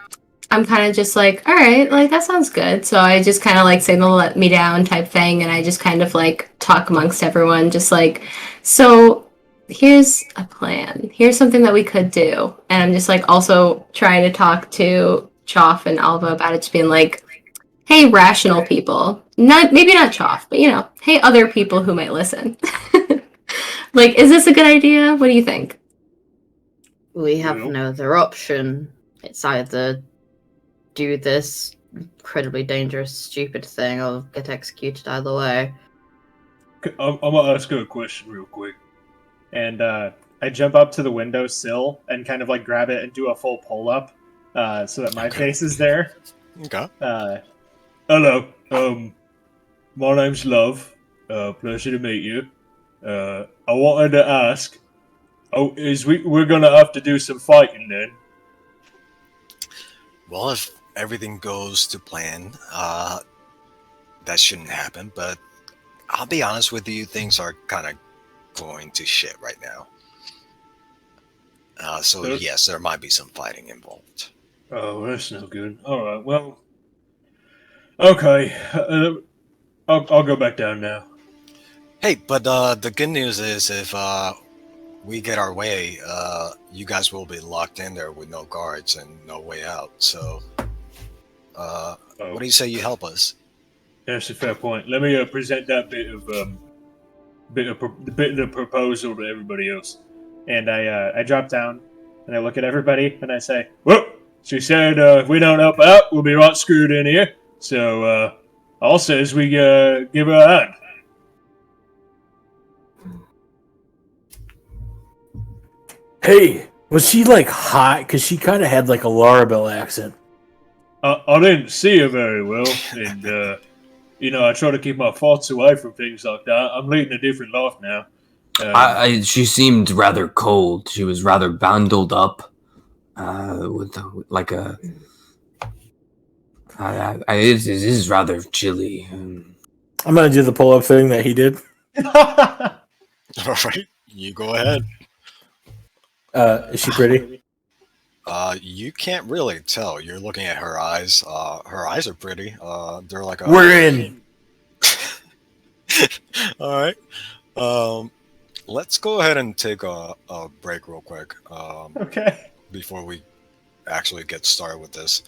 I'm kind of just like, all right, like that sounds good. So I just kind of like signal let me down type thing, and I just kind of like talk amongst everyone, just like, so here's a plan. Here's something that we could do, and I'm just like also trying to talk to Choff and Alva about it, just being like, hey, rational people, maybe not Choff, but hey, other people who might listen. Like, is this a good idea? What do you think? We have no other option. It's either do this incredibly dangerous, stupid thing. I'll get executed either way. I'm gonna ask you a question real quick. And I jump up to the windowsill and kind of like grab it and do a full pull up, so that my face is there. Okay. Hello. My name's Love. Pleasure to meet you. I wanted to ask. Oh, we're gonna have to do some fighting then? Well, if everything goes to plan, that shouldn't happen. But I'll be honest with you, things are kind of going to shit right now. So Good. yes, there might be some fighting involved. Oh, that's no good. All right. Well. Okay. I'll go back down now. Hey, but the good news is if we get our way, you guys will be locked in there with no guards and no way out. So, what do you say you help us? That's a fair point. Let me present that bit of the proposal to everybody else. And I drop down and I look at everybody and I say, "Well, she said if we don't help out, we'll be right screwed in here. So all says we give her a hand." Hey, was she like hot? Because she kind of had like a Laravel accent. I didn't see her very well, and I try to keep my thoughts away from things like that. I'm leading a different life now. She seemed rather cold. She was rather bundled up, with like a. It is rather chilly. I'm gonna do the pull up thing that he did. All right, you go ahead. Is she pretty? You can't really tell. You're looking at her eyes. Her eyes are pretty. They're like a. We're in. All right. Let's go ahead and take a break real quick. Okay. Before we actually get started with this.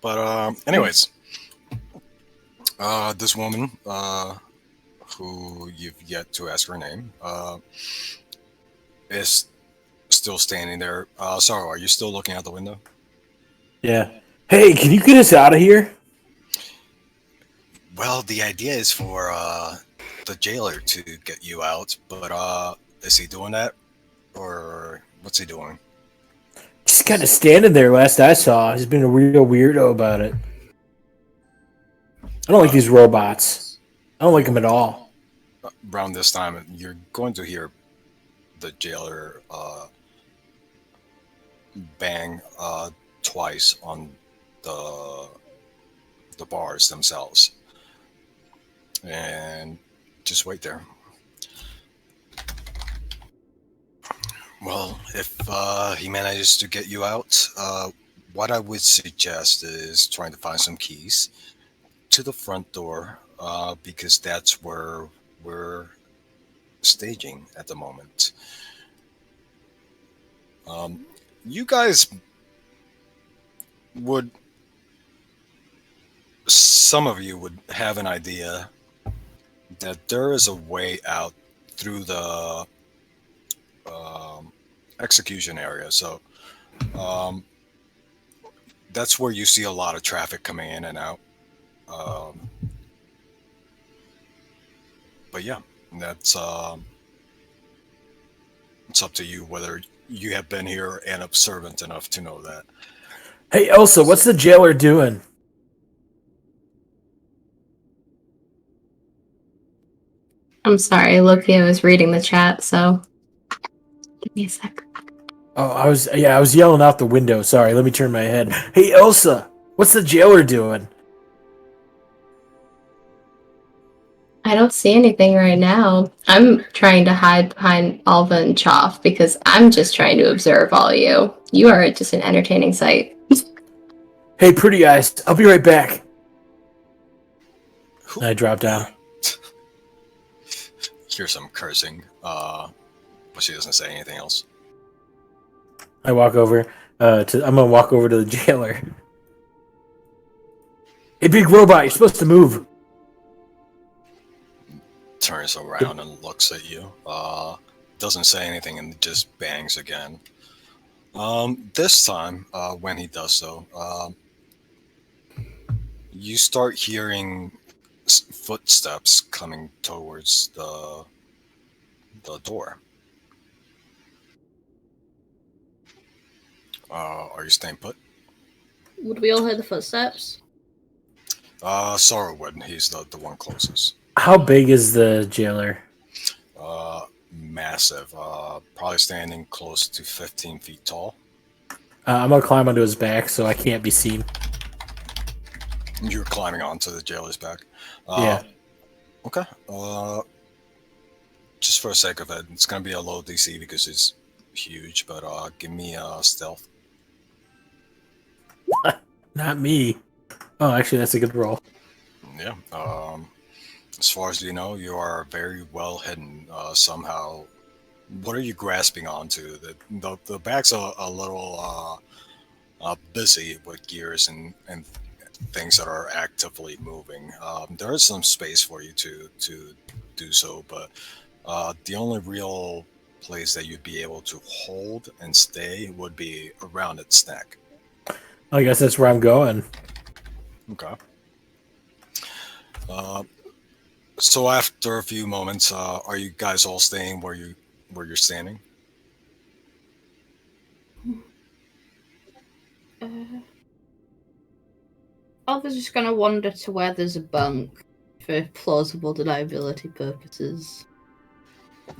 But anyways, this woman, who you've yet to ask her name, is still standing there. Sorrow, are you still looking out the window? Yeah. Hey, can you get us out of here? Well, the idea is for the jailer to get you out, but is he doing that, or what's he doing? Just kind of standing there. Last I saw, he's been a real weirdo about it. I don't like these robots. I don't like them at all. Around this time, you're going to hear the jailer bang twice on the the bars themselves, and just wait there. Well, if he manages to get you out, what I would suggest is trying to find some keys to the front door, because that's where we're staging at the moment. You guys would, some of you would have an idea that there is a way out through the execution area. So that's where you see a lot of traffic coming in and out. But yeah, that's it's up to you whether you have been here and observant enough to know that. Hey, Elsa, what's the jailer doing? I'm sorry, Loki, I was reading the chat, so give me a sec. Oh, I was yelling out the window. Sorry, let me turn my head. Hey, Elsa, what's the jailer doing? I don't see anything right now. I'm trying to hide behind Alva and Choff because I'm just trying to observe all you. You are just an entertaining sight. Hey, pretty eyes, I'll be right back. And I drop down. Hear some cursing, but she doesn't say anything else. I walk over I'm gonna walk over to the jailer. Hey, big robot, you're supposed to move. Turns around and looks at you. Doesn't say anything and just bangs again. This time, when he does so, you start hearing footsteps coming towards the door. Are you staying put? Would we all hear the footsteps? Sorrowwood, he's the one closest. How big is the jailer? Massive. Probably standing close to 15 feet tall. I'm gonna climb onto his back so I can't be seen. You're climbing onto the jailer's back. Yeah. Okay. Just for the sake of it, it's gonna be a low DC because it's huge. But give me stealth. Not me. Oh, actually, that's a good roll. Yeah. As far as you know, you are very well hidden somehow. What are you grasping onto? The bag's a little busy with gears and things that are actively moving. There is some space for you to do so, but the only real place that you'd be able to hold and stay would be around its neck. I guess that's where I'm going. Okay. So after a few moments, are you guys all staying where you're standing? Alva's just gonna wander to where there's a bunk for plausible deniability purposes.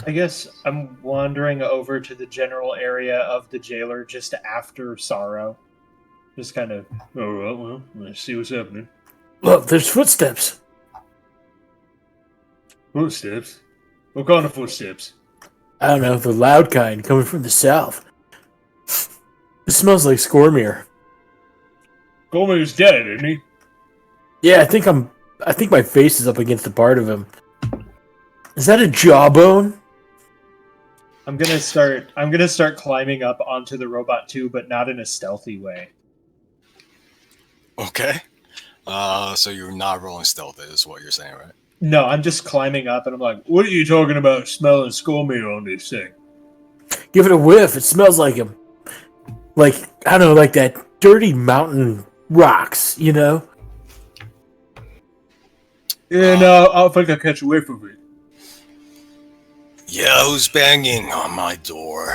I guess I'm wandering over to the general area of the jailer just after Sorrow. Just kind of, all right, well, let's see what's happening. Look, there's footsteps. Footsteps? What kind of footsteps? I don't know, the loud kind coming from the south. It smells like Scormier. Gomer's dead, isn't he? Yeah, I think my face is up against a part of him. Is that a jawbone? I'm gonna start climbing up onto the robot too, but not in a stealthy way. Okay. So you're not rolling stealth, is what you're saying, right? No, I'm just climbing up and I'm like, what are you talking about smelling Scormier on this thing? Give it a whiff. It smells like him. Like, I don't know, like that dirty mountain rocks, you know? Yeah, no, I think I'll catch a whiff of it. Yeah, who's banging on my door?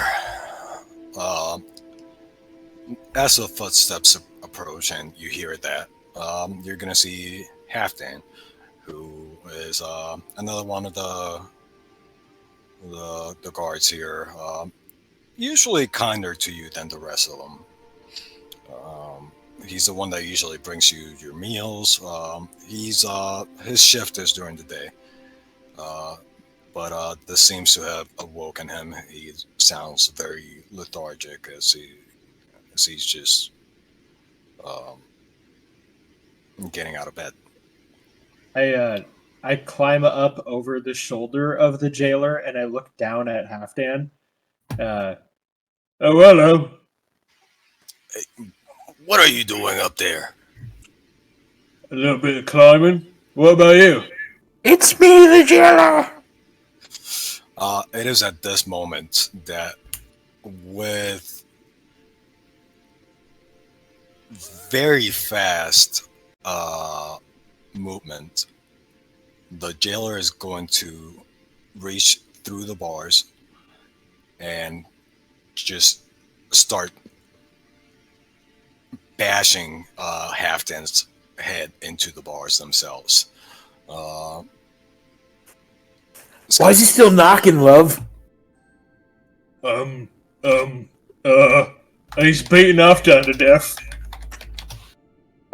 As the footsteps approach and you hear that, you're gonna see Halfdan, who is another one of the guards here. Usually kinder to you than the rest of them. He's the one that usually brings you your meals. His shift is during the day, but this seems to have awoken him. He sounds very lethargic as he's just um, getting out of bed. I climb up over the shoulder of the jailer and I look down at Halfdan. Oh, hello. What are you doing up there? A little bit of climbing. What about you? It's me, the jailer. It is at this moment that, with very fast movement, the jailer is going to reach through the bars and just start bashing Halfdan's head into the bars themselves. Why is he still knocking, love? He's beating Halfdan to death.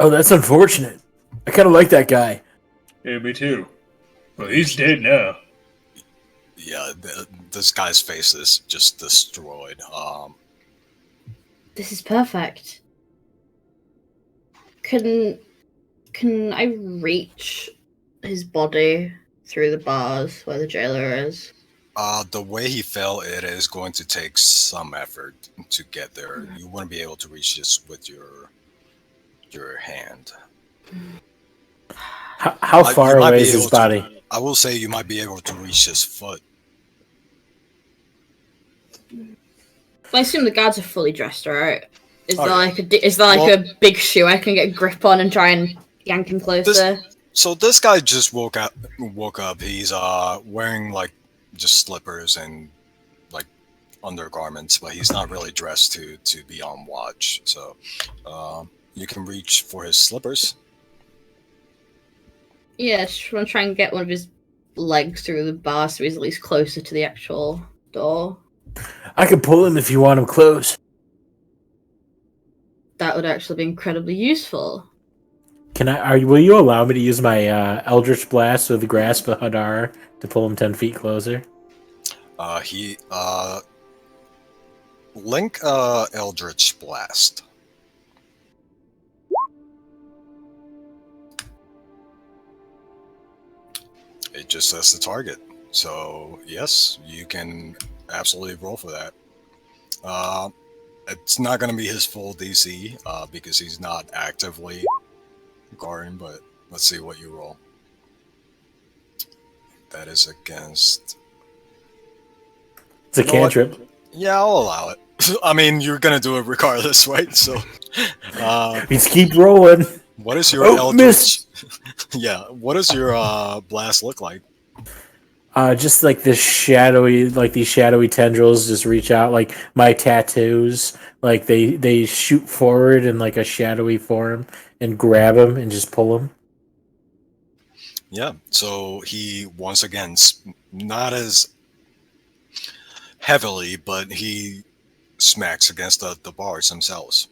Oh, that's unfortunate. I kind of like that guy. Yeah, me too. Well, he's dead now. Yeah, this guy's face is just destroyed. This is perfect. Can I reach his body through the bars where the jailer is? The way he fell, it is going to take some effort to get there. You wouldn't be able to reach this with your hand. How far away is his body? I will say you might be able to reach his foot. I assume the guards are fully dressed, right? Is Oh, there like a big shoe I can get a grip on and try and yank him closer? So this guy just woke up. He's wearing like just slippers and like undergarments, but he's not really dressed to be on watch. So you can reach for his slippers. Yeah, just want to try and get one of his legs through the bar so he's at least closer to the actual door. I can pull him if you want him close. That would actually be incredibly useful. Will you allow me to use my Eldritch Blast with the Grasp of Hadar to pull him 10 feet closer? Link Eldritch Blast. It just says the target. So yes, you can absolutely roll for that. It's not going to be his full DC because he's not actively guarding, but let's see what you roll. That is against... It's a cantrip. Yeah, I'll allow it. I mean, you're going to do it regardless, right? So, Let's keep rolling. what is your Eldritch... Miss. Yeah, what does your blast look like? Just like these shadowy tendrils just reach out, like my tattoos. Like they shoot forward in like a shadowy form and grab him and just pull him. Yeah, so he once again, not as heavily, but he smacks against the bars themselves.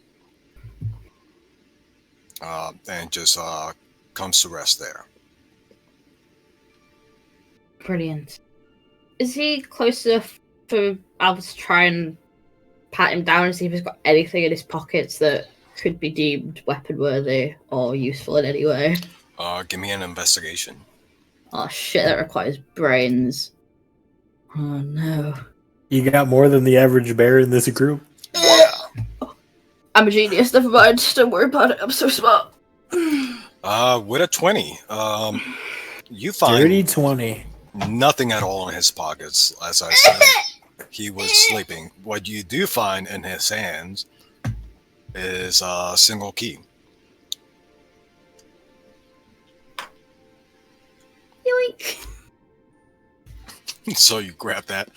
And just comes to rest there. Brilliant. Is he close enough for Albert to try and pat him down and see if he's got anything in his pockets that could be deemed weapon worthy or useful in any way? Give me an investigation. Oh shit, that requires brains. Oh no. You got more than the average bear in this group. Yeah. I'm a genius, never mind. Don't worry about it, I'm so smart. With a 20, you find Dirty 20. nothing at all in his pockets. As I said, he was sleeping. What you do find in his hands is a single key. Yoink. So you grab that.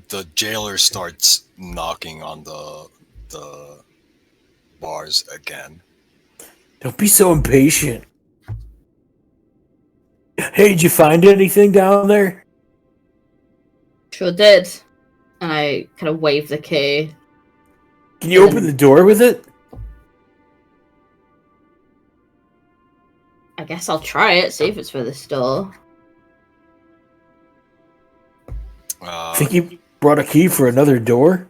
The jailer starts knocking on the bars again. Don't be so impatient. Hey, did you find anything down there? Sure did. And I kind of wave the key. Can you open the door with it? I guess I'll try it, see if it's for this door. Think you brought a key for another door?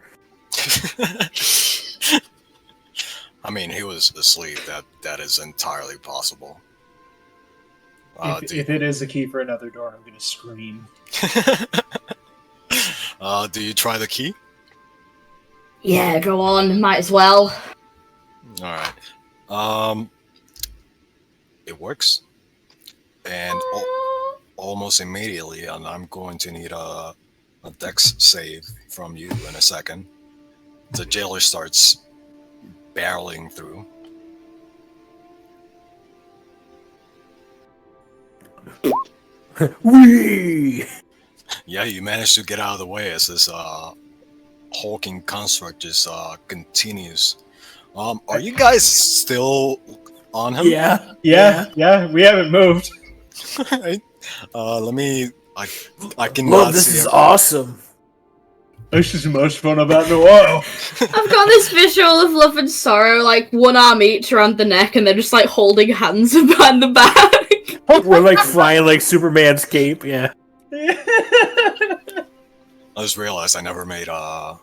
I mean, he was asleep. That is entirely possible. If it is a key for another door, I'm gonna scream. Do you try the key? Yeah, go on, might as well. All right. It works, and almost immediately, and I'm going to need a dex save from you in a second. The jailer starts barreling through. Whee! Yeah, you managed to get out of the way as this hulking construct just continues. Are you guys still on him? Yeah. We haven't moved. Right. Let me. I can. Love, this is awesome. This is the most fun I've had in a while. I've got this visual of love and sorrow, like one arm each around the neck, and they're just like holding hands behind the back. We're like flying like Superman's cape, yeah. I just realized I never made the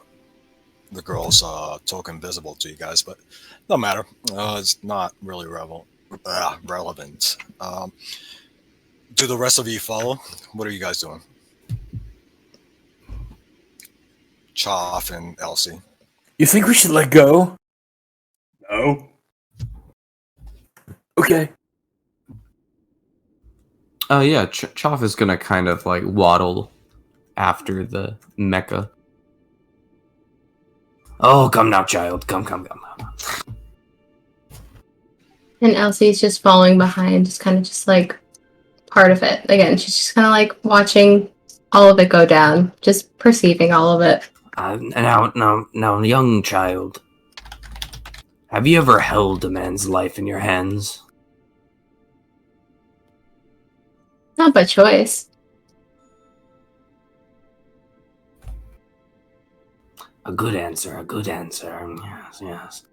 girl's token visible to you guys, but no matter. It's not really relevant. Do the rest of you follow? What are you guys doing? Choff and Elsie. You think we should let go? No. Okay. Yeah, Choff is gonna kind of like waddle after the mecha. Oh, come now, child. Come. And Elsie's just following behind, just kind of just like part of it. Again, she's just kind of like watching all of it go down, just perceiving all of it. Now, young child. Have you ever held a man's life in your hands? Not by choice. A good answer. Yes.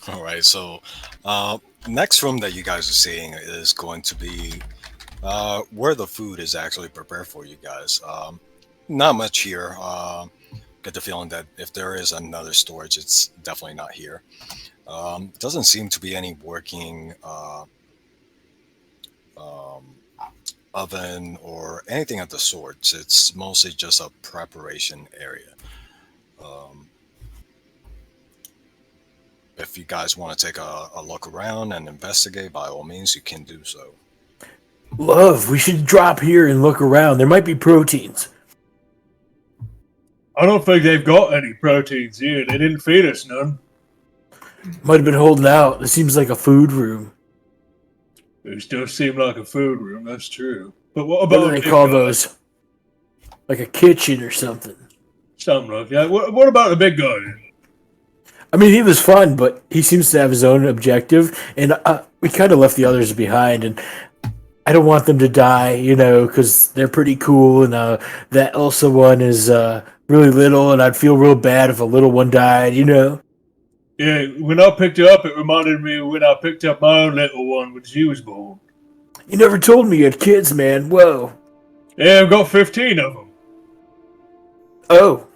All right, so next room that you guys are seeing is going to be where the food is actually prepared for you guys. Not much here. Get the feeling that if there is another storage, it's definitely not here. Doesn't seem to be any working oven or anything of the sorts. It's mostly just a preparation area. If you guys want to take a look around and investigate, by all means, you can do so. Love, we should drop here and look around. There might be proteins. I don't think they've got any proteins here. They didn't feed us none. Might have been holding out. It seems like a food room. It does seem like a food room, that's true. But what What about do they call those? Like a kitchen or something. Something like that. What about the big guy then? I mean, he was fun, but he seems to have his own objective, and we kind of left the others behind, and I don't want them to die, you know, because they're pretty cool, and that Elsa one is really little, and I'd feel real bad if a little one died, you know? Yeah, when I picked her up, it reminded me of when I picked up my own little one when she was born. You never told me you had kids, man. Whoa. Yeah, I've got 15 of them. Oh.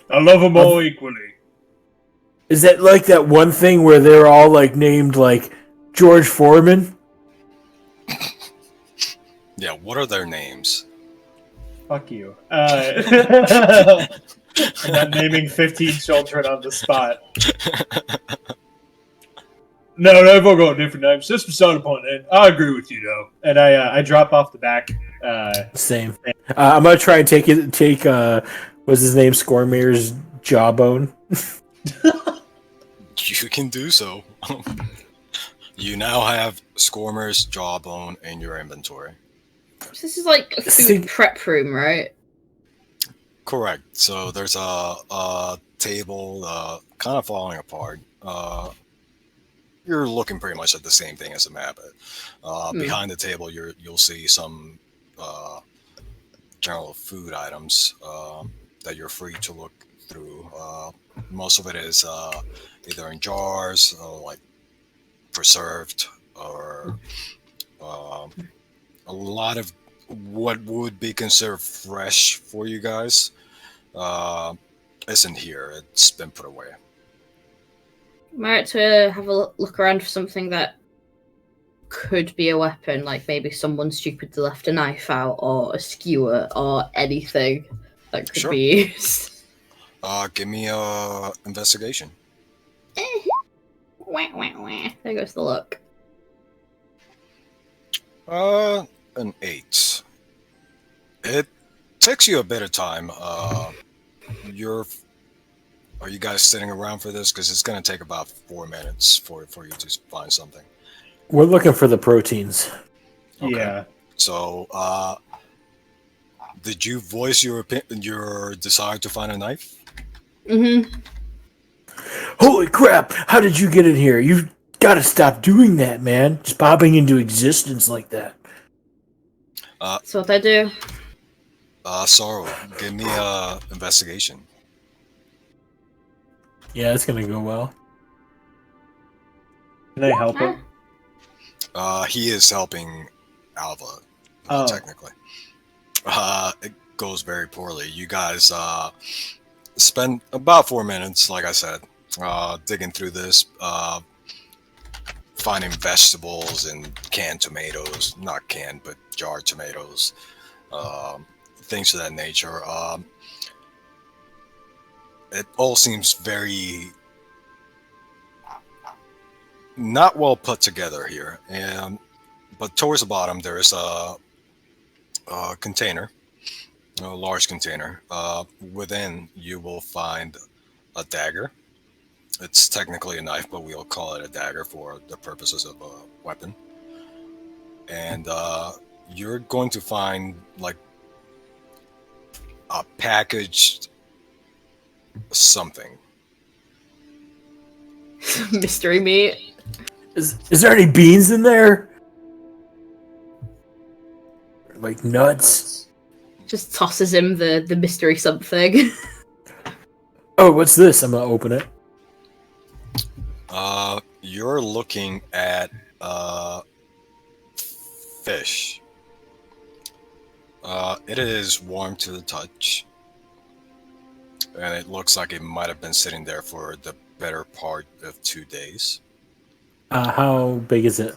I love them all equally. Is that like that one thing where they're all like named like George Foreman? Yeah, what are their names? Fuck you. I'm not naming 15 children on the spot. No, they've all got different names. Just beside the point. And I agree with you, though. And I drop off the back. Same. I'm gonna try and take what's his name, Scormir's jawbone. You can do so. You now have Scormer's jawbone in your inventory. This is like a food prep room, right? Correct. So there's a table kind of falling apart. You're looking pretty much at the same thing as the map. Behind the table, you'll see some general food items that you're free to look through. Most of it is either in jars or like preserved, or a lot of what would be considered fresh for you guys isn't here. It's been put away. Am I right to have a look around for something that could be a weapon, like maybe someone stupidly left a knife out, or a skewer, or anything that could Sure. be used? Give me a investigation. Wah, wah, wah. There goes the luck. An 8. It takes you a bit of time. Are you guys sitting around for this? Because it's going to take about 4 minutes for you to find something. We're looking for the proteins. Okay. Yeah. So, did you voice your desire to find a knife? Mm-hmm. Holy crap! How did you get in here? You've got to stop doing that, man. Just popping into existence like that. That's what I do. Sorrow, give me a investigation. Yeah, it's gonna go well. Can I help him? He is helping Alva, Oh. technically. It goes very poorly. You guys spend about 4 minutes, like I said, digging through this, finding vegetables and canned tomatoes, not canned, but jarred tomatoes, things of that nature. It all seems very not well put together here. But towards the bottom, there is a container, a large container. Within, you will find a dagger. It's technically a knife, but we'll call it a dagger for the purposes of a weapon. And you're going to find like a packaged something. Mystery meat. Is there any beans in there? Like nuts? Just tosses him the mystery something. Oh, what's this? I'm gonna open it. You're looking at fish. It is warm to the touch, and it looks like it might have been sitting there for the better part of 2 days. How big is it?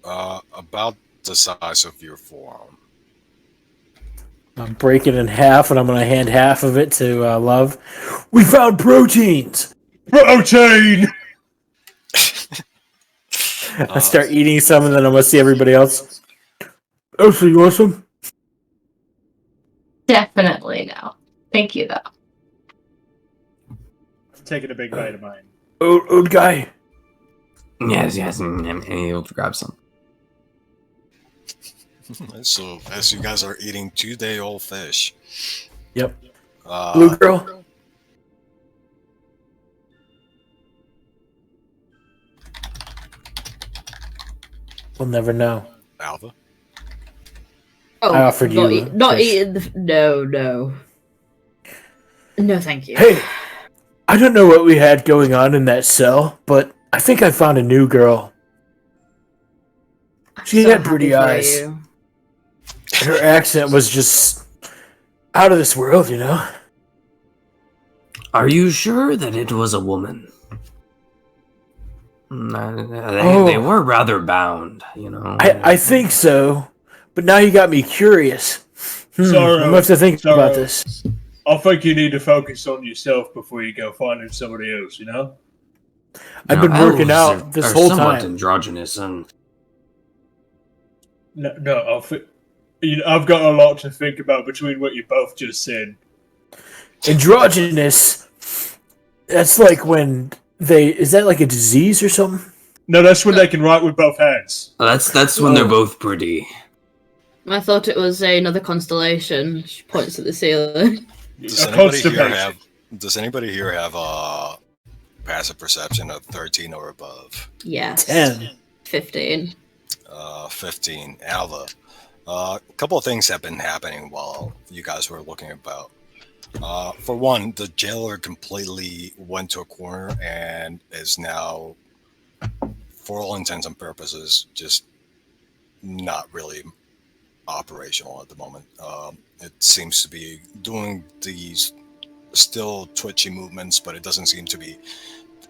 About the size of your forearm. I'm breaking it in half, and I'm gonna hand half of it to Love. We found proteins. Protein! I start eating some, and then I'm gonna see everybody else. Oh, so you want some? Definitely no. Thank you, though. I'm taking a big bite of mine. Old guy. Yes, and he'll grab some. So, as you guys are eating 2-day-old fish, Yep. Blue girl. We'll never know. Alva, Oh, I offered not you not fish. eating the... No. No, thank you. Hey, I don't know what we had going on in that cell, but I think I found a new girl. I'm She so had pretty happy for eyes. you. Her accent was just out of this world, you know? Are you sure that it was a woman? Oh. They were rather bound, you know. I think so, but now you got me curious. Sorry, I'm gonna have to think sorry. about this. I think you need to focus on yourself before you go finding somebody else, you know? I've been working elves out this are whole somewhat time. androgynous, and No, I've got a lot to think about between what you both just said. Androgynous. That's like when is that like a disease or something? No, that's when they can write with both hands. that's when they're both pretty. I thought it was another constellation. She points at the ceiling. does A anybody here constipation. have? Does anybody here have a passive perception of 13 or above? Yes. 10. 15. 15. Alva, A couple of things have been happening while you guys were looking about. For one, the jailer completely went to a corner and is now, for all intents and purposes, just not really operational at the moment. It seems to be doing these still twitchy movements, but it doesn't seem to be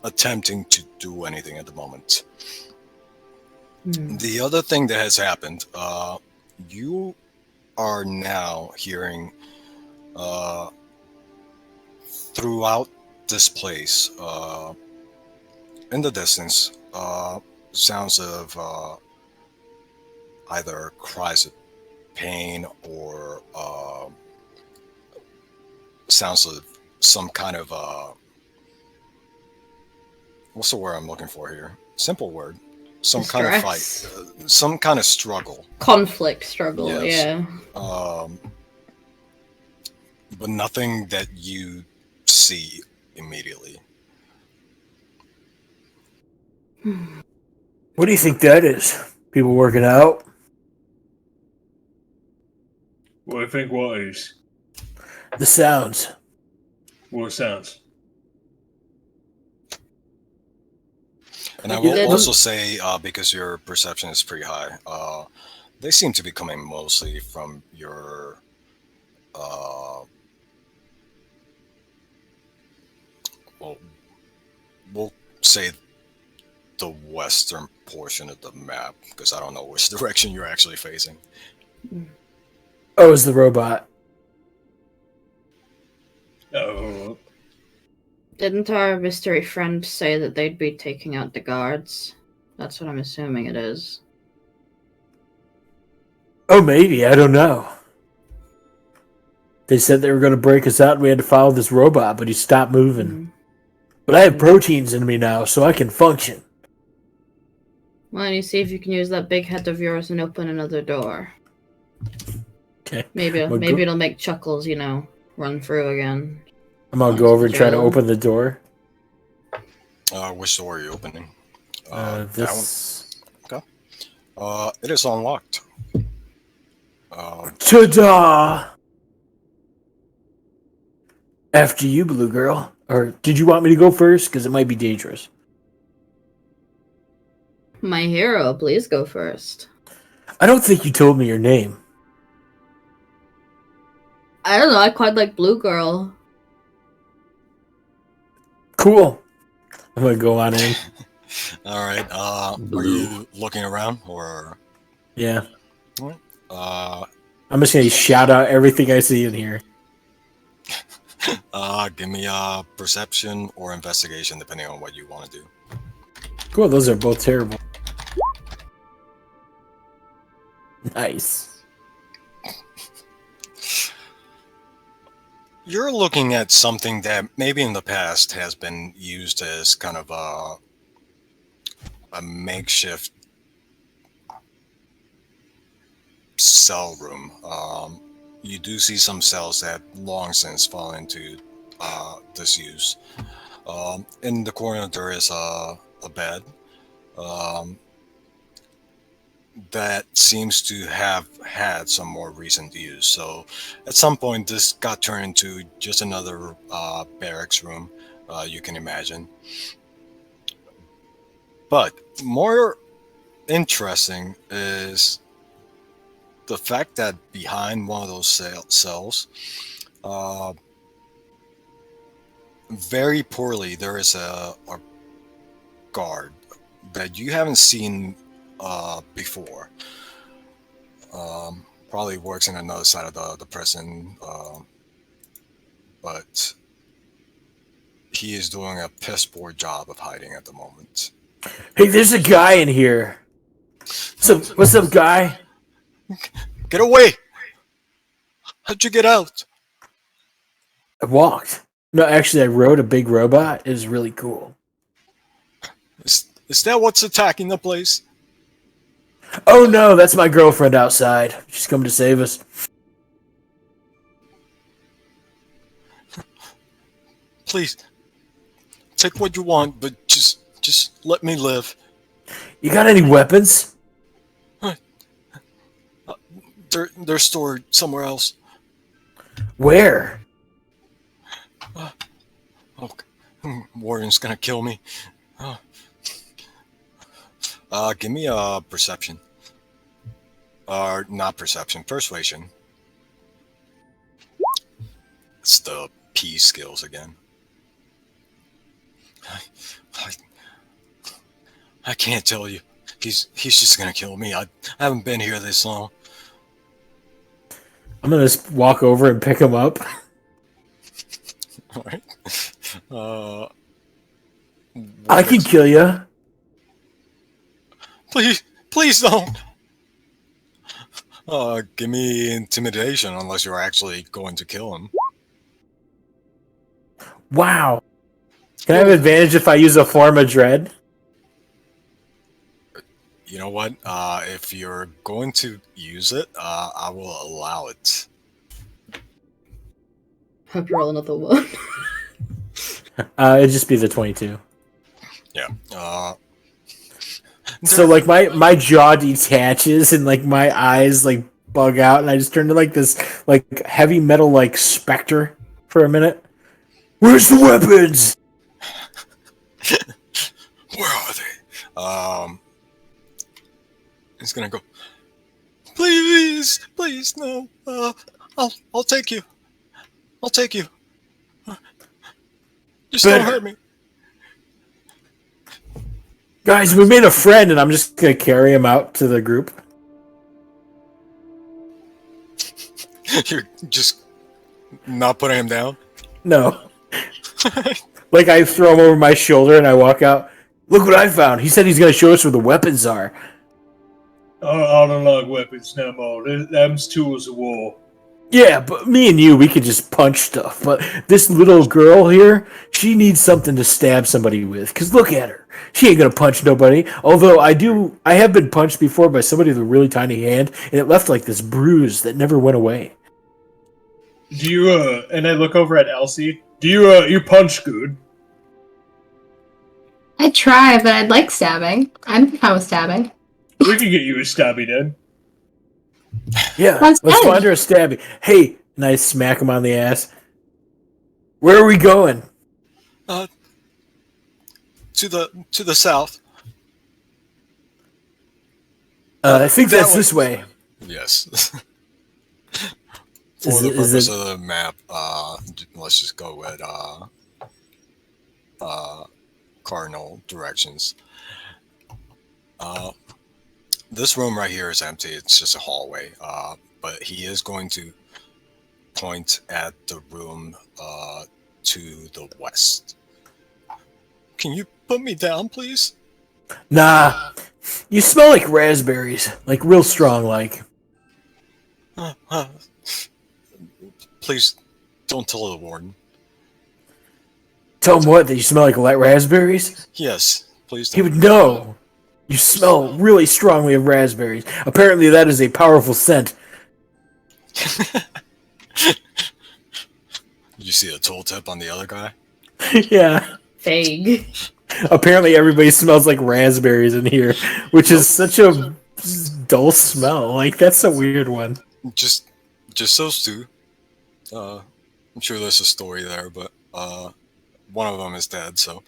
attempting to do anything at the moment. The other thing that has happened, you are now hearing throughout this place, in the distance, sounds of either cries of pain or sounds of some kind of what's the word I'm looking for here? Simple word. Some kind of fight, some kind of struggle. Conflict struggle, Yes. yeah. But nothing that you see immediately. What do you think that is? People working out? What do you think? What is? The sounds. What sounds? And I will also say, because your perception is pretty high, they seem to be coming mostly from your well, we'll say the western portion of the map, because I don't know which direction you're actually facing. Oh, it's the robot. Oh, Didn't our mystery friend say that they'd be taking out the guards? That's what I'm assuming it is. Oh, maybe. I don't know. They said they were going to break us out and we had to follow this robot, but he stopped moving. But I have proteins in me now, so I can function. Why don't you see if you can use that big head of yours and open another door? Okay. Maybe it'll make Chuckles, run through again. I'm going to go over and try to open the door. Which door are you opening? This. That one? Okay. It is unlocked. Ta-da! After you, Blue Girl. Or did you want me to go first? Because it might be dangerous. My hero, please go first. I don't think you told me your name. I don't know, I quite like Blue Girl. Cool. I'm going to go on in. All right. Are you looking around or? Yeah. Uh, I'm just going to shout out everything I see in here. Give me a perception or investigation, depending on what you want to do. Cool, those are both terrible. Nice. You're looking at something that maybe in the past has been used as kind of a makeshift cell room. You do see some cells that long since fall into disuse. In the corner there is a bed that seems to have had some more recent use. So at some point this got turned into just another barracks room, you can imagine. But more interesting is the fact that behind one of those cells, very poorly, there is a guard that you haven't seen before. Probably works in another side of the prison, but he is doing a piss poor job of hiding at the moment. Hey, there's a guy in here. What's up, guy? Get away! How'd you get out? I walked. No, actually, I rode a big robot. It was really cool. Is that what's attacking the place? Oh no, that's my girlfriend outside. She's come to save us. Please, take what you want, but just let me live. You got any weapons? They're stored somewhere else. Where? Oh, Warden's gonna kill me. Give me a perception. Not perception, persuasion. It's the P skills again. I can't tell you. He's just gonna kill me. I haven't been here this long. I'm gonna just walk over and pick him up. All right. I can kill you. Please don't. Give me intimidation unless you're actually going to kill him. Wow. Can I have advantage if I use a form of dread? You know what? If you're going to use it, I will allow it. Hope you roll another one. It'd just be the 22. Yeah. So like my jaw detaches and like my eyes like bug out and I just turn to like this like heavy metal like specter for a minute. Where's the weapons? Where are they? He's gonna go. Please, no. I'll take you. I'll take you. Just don't hurt me. Guys, we made a friend and I'm just gonna carry him out to the group. You're just not putting him down? No. Like I throw him over my shoulder and I walk out. Look what I found. He said he's gonna show us where the weapons are. I don't like weapons no more. Them's tools of war. Yeah, but me and you, we could just punch stuff. But this little girl here, she needs something to stab somebody with. Because look at her. She ain't going to punch nobody. Although I have been punched before by somebody with a really tiny hand, and it left like this bruise that never went away. Do you, and I look over at Elsie. Do you punch good? I try, but I'd like stabbing. I'm fine with stabbing. We can get you a stabby then. Yeah, Let's let's go. find her a stabby. Hey, and I smack him on the ass. Where are we going? To the south. I think that that's way. this way. Yes. For the purpose of the map, let's just go with cardinal directions. This room right here is empty. It's just a hallway. But he is going to point at the room to the west. Can you put me down, please? Nah, you smell like raspberries, like real strong, like. Please don't tell the warden. Tell him what? That you smell like raspberries? Yes, please He don't. would know. You smell really strongly of raspberries. Apparently, that is a powerful scent. Did you see a tooltip on the other guy? Yeah. Vague. Apparently, everybody smells like raspberries in here, which is such a dull smell. Like that's a weird one. Just those two. I'm sure there's a story there, but one of them is dead. So,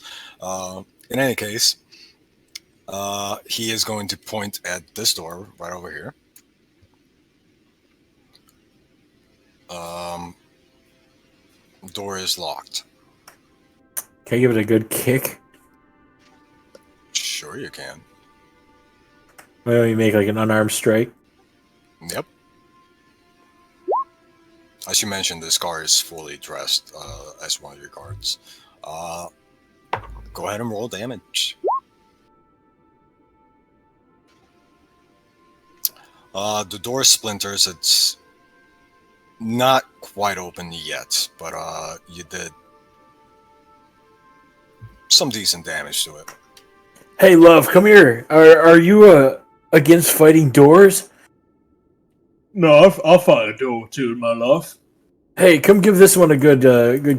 in any case, he is going to point at this door right over here. Door is locked. Can I give it a good kick? Sure, you can. Why don't you make like an unarmed strike? Yep. As you mentioned, this guard is fully dressed as one of your guards. Go ahead and roll damage. The door splinters. It's not quite open yet, but you did some decent damage to it. Hey, love, come here. Are you against fighting doors? No, I'll find a door too, my love. Hey, come give this one a good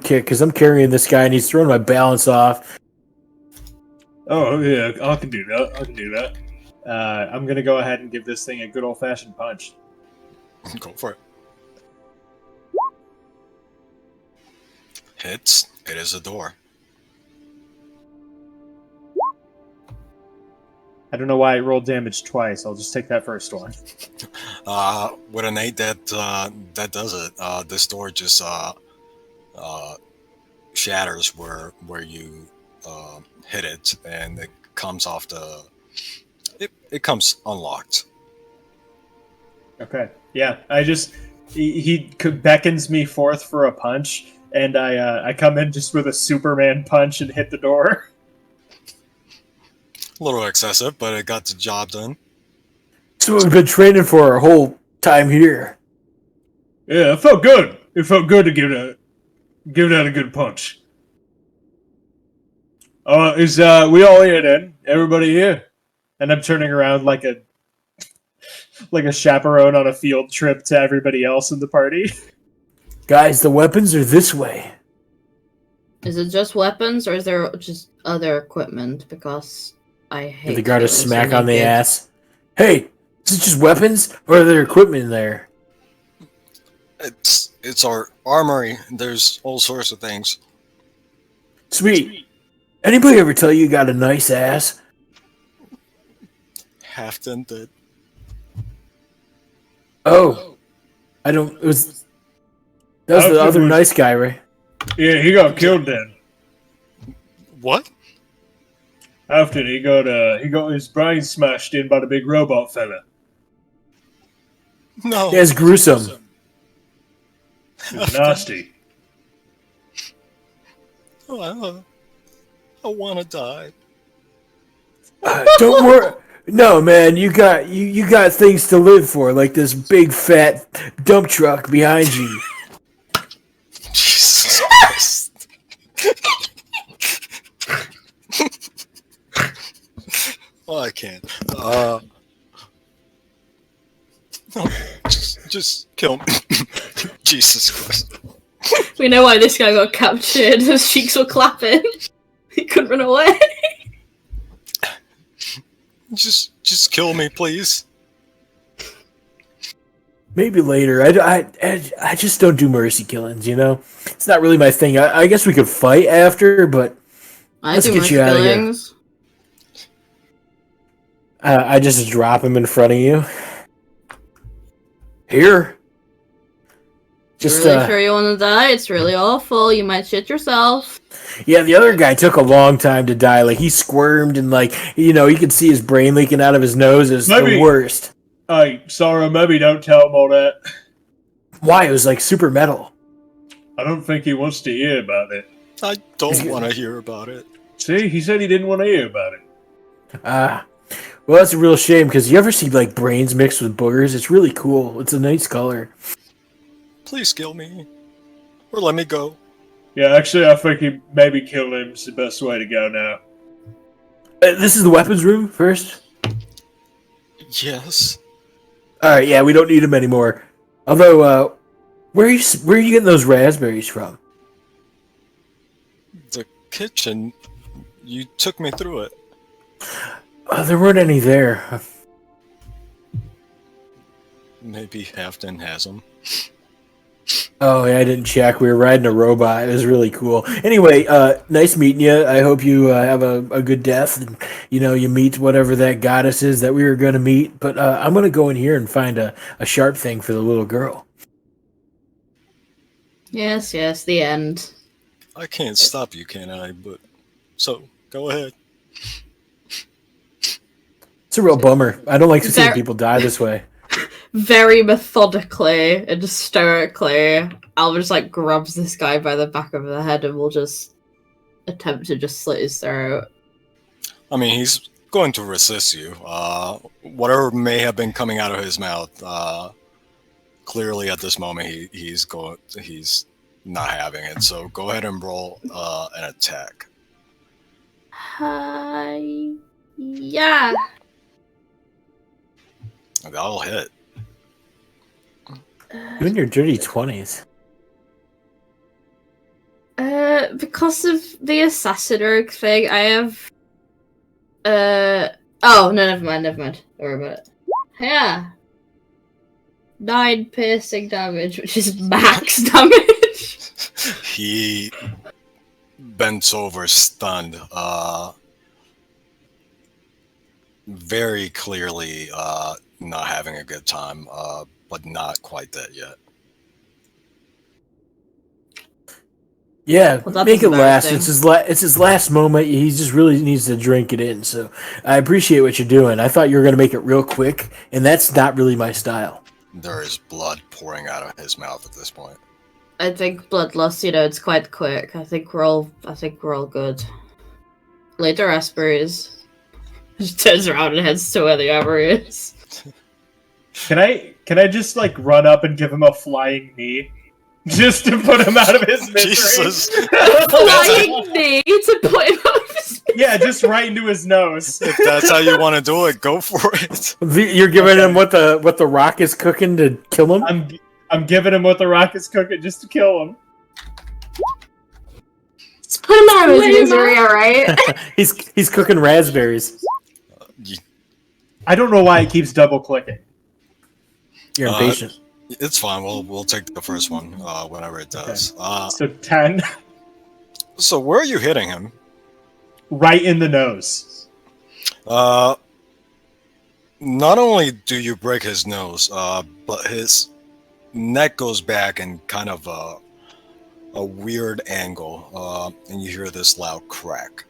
kick, because I'm carrying this guy and he's throwing my balance off. Oh yeah, I can do that. I'm gonna go ahead and give this thing a good old-fashioned punch. Go for it. Hits. It is a door. I don't know why I rolled damage twice. I'll just take that first one. With an 8, that does it. This door just shatters where you hit it, and it comes off the. It comes unlocked. Okay. Yeah. He beckons me forth for a punch, and I come in just with a Superman punch and hit the door. A little excessive, but it got the job done. So we've been training for our whole time here. Yeah, it felt good. It felt good to give that a good punch. Is we all in? Everybody here? And I'm turning around like a chaperone on a field trip to everybody else in the party. Guys, the weapons are this way. Is it just weapons, or is there just other equipment? Because I hate. Give the guard a feeling so smack on the naked. ass. Hey, is it just weapons, or are there equipment in there? It's our armory. There's all sorts of things. Sweet. Anybody ever tell you got a nice ass? Halfton did. Oh, I don't. It was. That was the other nice guy, right? Yeah, he got killed then. What? After he got his brain smashed in by the big robot fella. No. Yeah, it's gruesome. It was nasty. Oh, I want to die. Don't worry. No, man, you got things to live for, like this big fat dump truck behind you. Jesus Christ. Oh, I can't. No, just kill me. Jesus Christ. We know why this guy got captured. His cheeks were clapping. He couldn't run away. Just kill me, please. Maybe later. I just don't do mercy killings, you know? It's not really my thing. I guess we could fight after, but let's get you out of here. I just drop him in front of you. Here. Just Really sure you want to die? It's really awful. You might shit yourself. Yeah, the other guy took a long time to die. Like, he squirmed and, like, you know, you could see his brain leaking out of his nose. It's the worst. Hey, Sarah, maybe don't tell him all that. Why? It was, like, super metal. I don't think he wants to hear about it. I don't want to hear about it. See, he said he didn't want to hear about it. Well, that's a real shame, because you ever see, like, brains mixed with boogers? It's really cool. It's a nice color. Please kill me. Or let me go. Yeah, actually, I think he maybe kill him is the best way to go now. This is the weapons room first? Yes. Alright, yeah, we don't need them anymore. Although, where are you getting those raspberries from? The kitchen. You took me through it. There weren't any there. Maybe Halfton has them. Oh, yeah, I didn't check. We were riding a robot. It was really cool. Anyway, nice meeting you. I hope you have a good death and, you know, you meet whatever that goddess is that we were going to meet. But I'm going to go in here and find a sharp thing for the little girl. Yes, the end. I can't stop you, can I? But so, go ahead. It's a real bummer. I don't like to see people die this way. Very methodically and hysterically, Alva just like grabs this guy by the back of the head and will just attempt to just slit his throat. I mean, he's going to resist you. Whatever may have been coming out of his mouth, clearly at this moment he's not having it. So go ahead and roll an attack. Yeah. That'll hit. You in your dirty 20s. Because of the assassin rogue thing, I have. Oh no, never mind. Don't worry about it. Yeah. 9 piercing damage, which is max damage. He bends over, stunned. Very clearly not having a good time, but not quite dead yet. Yeah, Well, that make was it last. embarrassing. It's his last moment. He just really needs to drink it in. So I appreciate what you're doing. I thought you were going to make it real quick, and that's not really my style. There is blood pouring out of his mouth at this point. I think bloodlust, it's quite quick. I think we're all good. Later, Esper is just turns around and heads to where the armor is. Can I just like run up and give him a flying knee? Just to put him out of his misery. Jesus. Flying knee to put him out of his Yeah, just right into his nose. If that's how you want to do it, go for it. You're giving him what the rock is cooking to kill him? I'm giving him what the rock is cooking just to kill him. Just put him out of his misery, alright? He's cooking raspberries. I don't know why it keeps double clicking. You're impatient. It's fine. We'll take the first one whenever it does. So 10, So where are you hitting him? right in the nose. Not only do you break his nose, but his neck goes back in kind of a weird angle, and you hear this loud crack.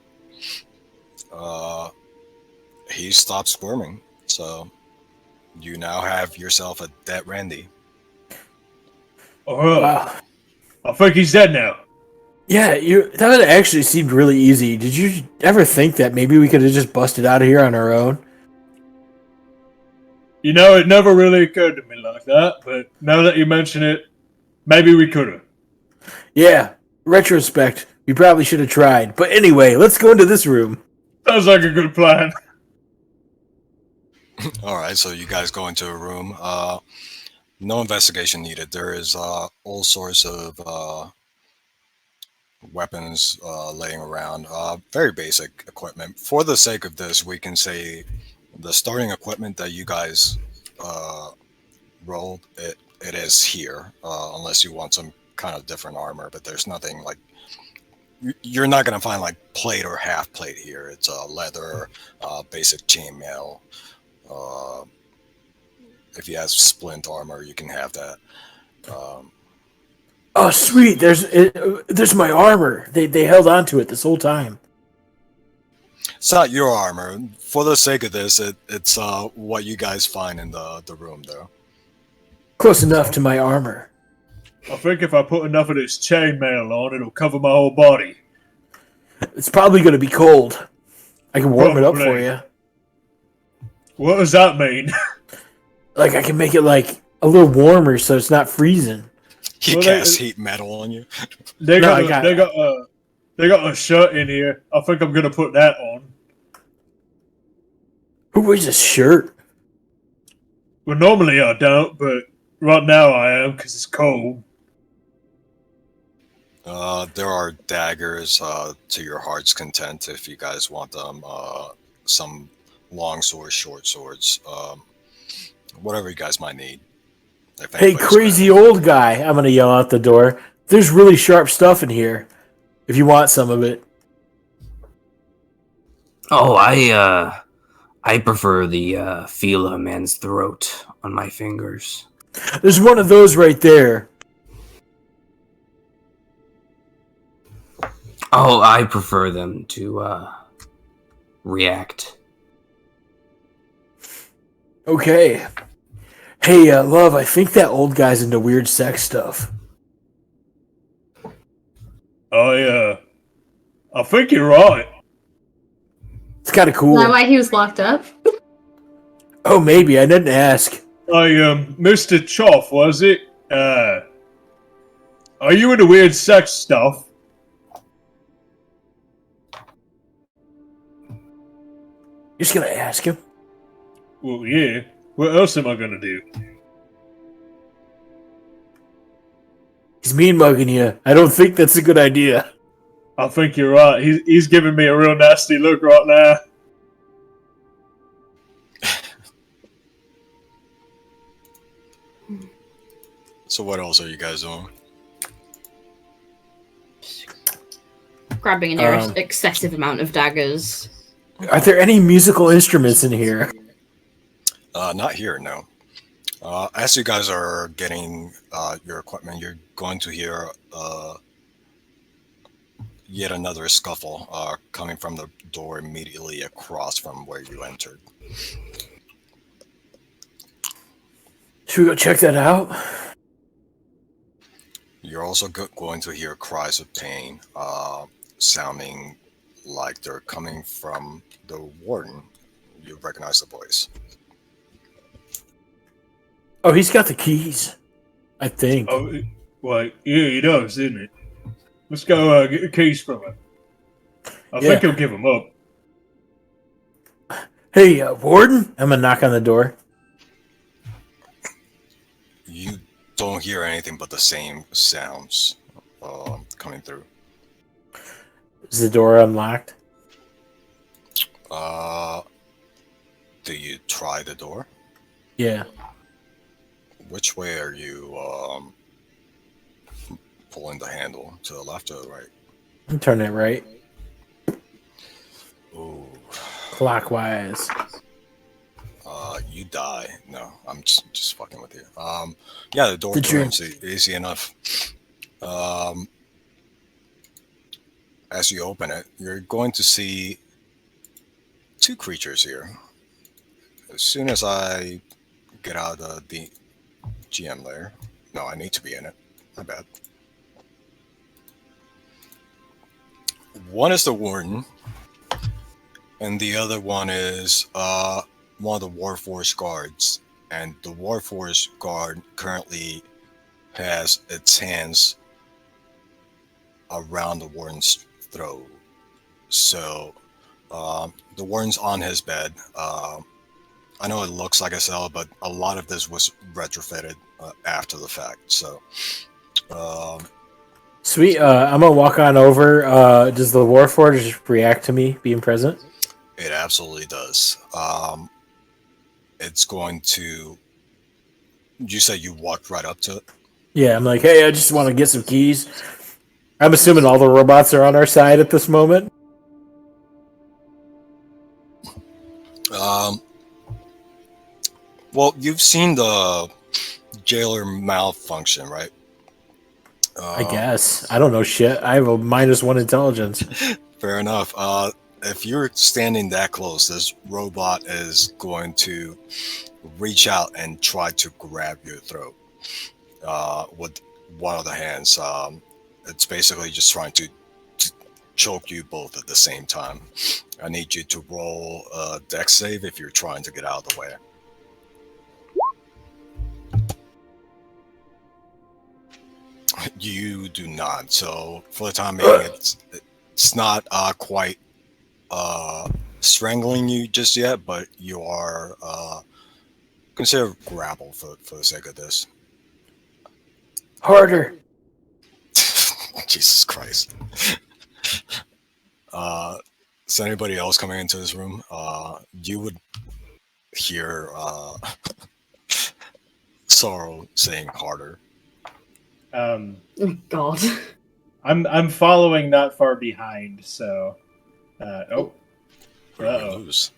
He stops squirming, so you now have yourself a dead Randy. Oh, Wow. I think he's dead now. Yeah, that actually seemed really easy. Did you ever think that maybe we could have just busted out of here on our own? You know, it never really occurred to me like that, but now that you mention it, maybe we could have. Yeah, retrospect, we probably should have tried. But anyway, let's go into this room. Sounds like a good plan. All right, so you guys go into a room. No investigation needed. There is all sorts of weapons laying around. Very basic equipment. For the sake of this, we can say the starting equipment that you guys rolled, it is here, unless you want some kind of different armor. But there's nothing like you're not going to find like plate or half plate here. It's leather, basic chainmail. If you have splint armor, you can have that. Oh, sweet! There's my armor. They held on to it this whole time. It's not your armor. For the sake of this, it's what you guys find in the room, though. Close enough to my armor. I think if I put enough of this chainmail on, it'll cover my whole body. It's probably going to be cold. I can warm it up for Probably. you. What does that mean? Like, I can make it, like, a little warmer so it's not freezing. He Well, casts heat metal on you. They No, got a shirt in here. I think I'm gonna put that on. Who wears a shirt? Well, normally I don't, but right now I am because it's cold. There are daggers to your heart's content if you guys want them. Some long swords, short swords, whatever you guys might need. If Hey, anybody's crazy ready. old guy. I'm going to yell out the door. There's really sharp stuff in here. If you want some of it. Oh, I prefer the feel of a man's throat on my fingers. There's one of those right there. Oh, I prefer them to react. Okay. Hey, love, I think that old guy's into weird sex stuff. I think you're right. It's kind of cool. Is that why he was locked up? Oh, maybe. I didn't ask. Mr. Choff, was it? Are you into weird sex stuff? You're just going to ask him? Well, yeah. What else am I gonna do? He's mean mugging you. I don't think that's a good idea. I think you're right. He's giving me a real nasty look right now. So what else are you guys doing? Grabbing an excessive amount of daggers. Are there any musical instruments in here? Not here, no. As you guys are getting your equipment, you're going to hear yet another scuffle coming from the door immediately across from where you entered. Should we go check that out? You're also going to hear cries of pain sounding like they're coming from the warden. You recognize the voice. Oh, he's got the keys. I think. Oh, well, yeah, he does, isn't it? Let's go get the keys from him. I think he'll give them up. Hey, warden? I'm gonna knock on the door. You don't hear anything but the same sounds coming through. Is the door unlocked? Do you try the door? Yeah. Which way are you pulling the handle? To the left or the right? I'm turning it right. Ooh. Clockwise. You die. No, I'm just fucking with you. Yeah, the door turns easy enough. As you open it, you're going to see two creatures here. As soon as I get out of the GM layer. No, I need to be in it. My bad. One is the warden, and the other one is one of the Warforged guards. And the Warforged guard currently has its hands around the warden's throat. So the warden's on his bed. I know it looks like a cell, but a lot of this was retrofitted after the fact. So, sweet. I'm gonna walk on over. Does the Warforged just react to me being present? it absolutely does. It's going to. You say you walked right up to it? Yeah, I'm like, hey, I just want to get some keys. I'm assuming all the robots are on our side at this moment. Well, you've seen the jailer malfunction, right? I guess. I don't know shit. I have a -1 intelligence. Fair enough. If you're standing that close, this robot is going to reach out and try to grab your throat with one of the hands. It's basically just trying to choke you both at the same time. I need you to roll a dex save if you're trying to get out of the way. You do not. So for the time being, it's not quite strangling you just yet, but you are consider grapple for the sake of this. Harder. Jesus Christ. Is anybody else coming into this room? You would hear Sorrow saying harder. Oh God. I'm following not far behind, so Who did we lose?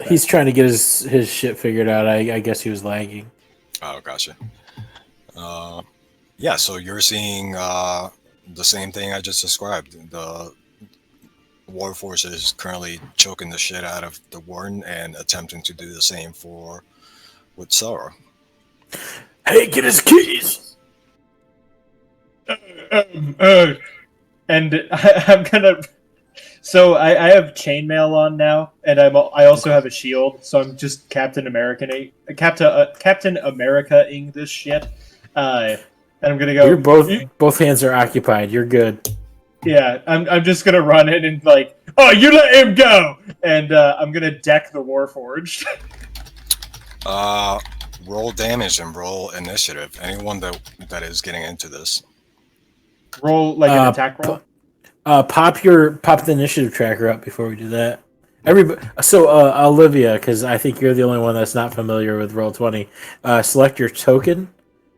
He's trying to get his shit figured out. I guess he was lagging. Oh, gotcha. Yeah, so you're seeing the same thing I just described. The Warforged is currently choking the shit out of the warden and attempting to do the same with Sarah. Hey, get his keys! And I'm gonna. So I have chainmail on now, and I also have a shield. So I'm just Captain America-ing this shit. And I'm gonna go. You're both hands are occupied. You're good. Yeah, I'm just gonna run in and like, oh, you let him go, and I'm gonna deck the Warforged. Roll damage and roll initiative. Anyone that is getting into this. Roll like an attack roll. Pop the initiative tracker up before we do that. Everybody. So, Olivia, because I think you're the only one that's not familiar with Roll20. Select your token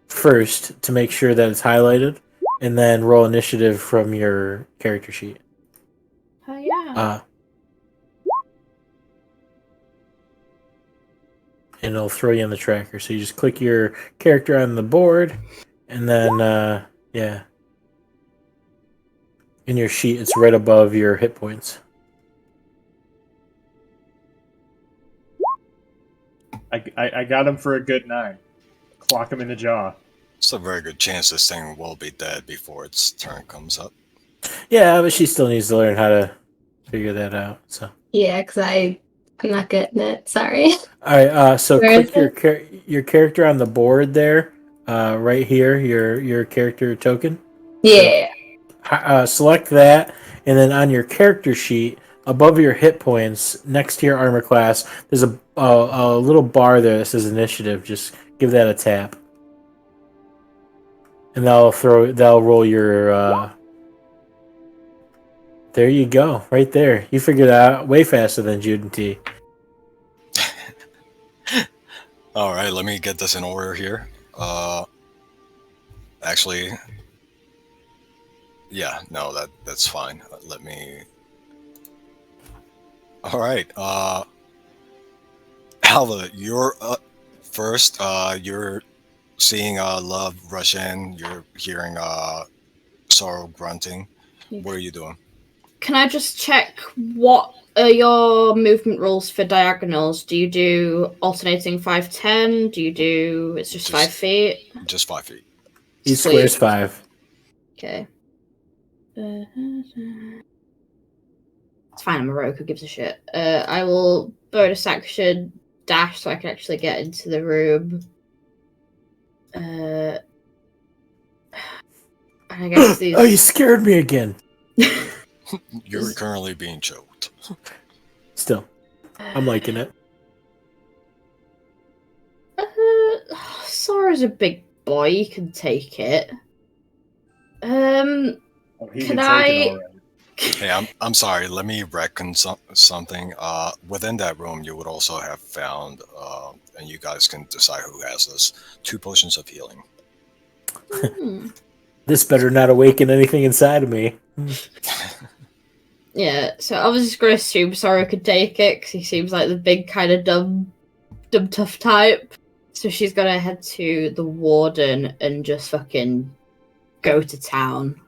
first to make sure that it's highlighted, and then roll initiative from your character sheet. Oh yeah. And it'll throw you in the tracker. So you just click your character on the board, and then in your sheet, it's right above your hit points. I got him for a good 9. Clock him in the jaw. It's a very good chance this thing will be dead before its turn comes up. Yeah, but she still needs to learn how to figure that out. So Yeah, because I'm not getting it. Sorry. all right. So Where click your character on the board there, right here. Your character token. Yeah. Select that, and then on your character sheet, above your hit points, next to your armor class, there's a little bar there that says initiative. Just give that a tap, and that'll roll your. There you go, right there. You figured it out way faster than Jude and T. All right, let me get this in order here. Actually, yeah, no, that's fine. Let me. All right, Alva, you're first. You're seeing Love rush in. You're hearing Sorrow grunting. What are you doing? Can I just check what are your movement rules for diagonals? Do you do alternating 5-10? Do you do it's just 5 feet? Just 5 feet. Each square's 5. Okay. It's fine, I'm a rogue, who gives a shit? I will bonus action dash so I can actually get into the room. I guess these... Oh, you scared me again. You're currently being choked. Still, I'm liking it. Sora's a big boy, you can take it. He Can can I... take it already. Hey, I'm sorry. Let me reckon something. Within that room, you would also have found, and you guys can decide who has this, 2 potions of healing. This better not awaken anything inside of me. Yeah, so I was just going to assume Sora could take it, because he seems like the big kind of dumb tough type. So she's going to head to the warden and just fucking go to town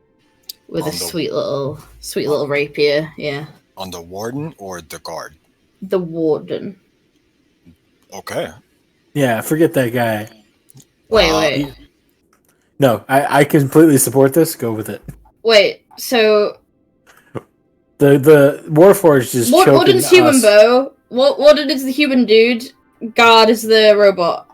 with a sweet little rapier, yeah. On the warden or the guard? The warden. Okay. Yeah, forget that guy. Wait. No, I completely support this. Go with it. Wait, so... The Warforged is choking Warden's us. human bow. Warden is the human dude. Guard is the robot.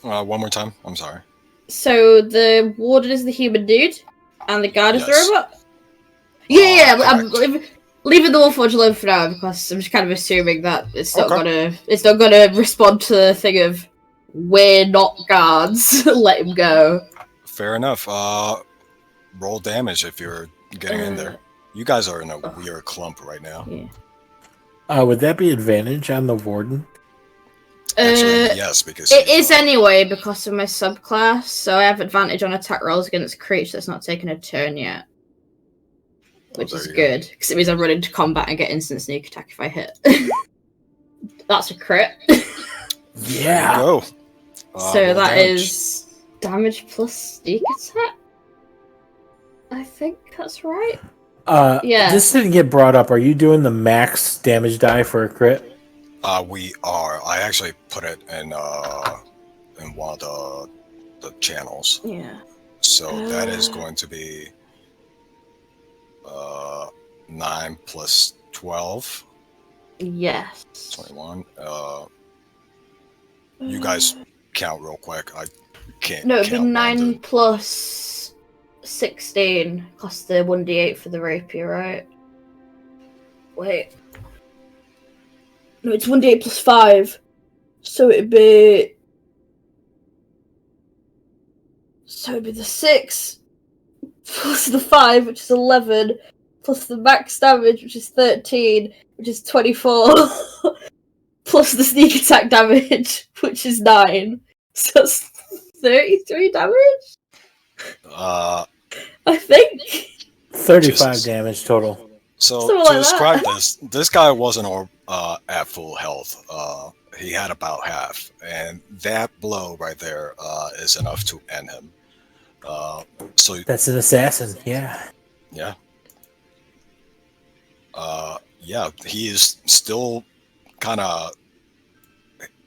One more time. I'm sorry. So the warden is the human dude, and the guard is the Yes. robot? Yeah, I'm leaving the Warforged alone for now, because I'm just kind of assuming that it's not gonna respond to the thing of we're not guards. Let him go. Fair enough. Roll damage if you're getting in there. You guys are in a weird clump right now. Yeah. Would that be advantage on the warden? Actually, yes, because it is anyway because of my subclass, so I have advantage on attack rolls against a creature that's not taken a turn yet, which is good because it means I run into combat and get instant sneak attack if I hit. That's a crit. Yeah. Go. So that is damage plus sneak attack. I think that's right. Yeah. This didn't get brought up. Are you doing the max damage die for a crit? We are. I actually put it in one of the channels. Yeah. So that is going to be 9 plus 12. Yes. 21. You guys count real quick. I can't. No, it'd be count 9 plus 16 plus the 1d8 for the rapier, right? Wait. No, it's 1d8 plus 5. So it'd be the 6 plus the 5, which is 11, plus the max damage, which is 13, which is 24, plus the sneak attack damage, which is 9. So that's 33 damage? Uh, I think. 35 Jesus. damage total. so Something to like describe that. this guy wasn't at full health. He had about half, and that blow right there is enough to end him. So That's an assassin, yeah. yeah, yeah, he is still kind of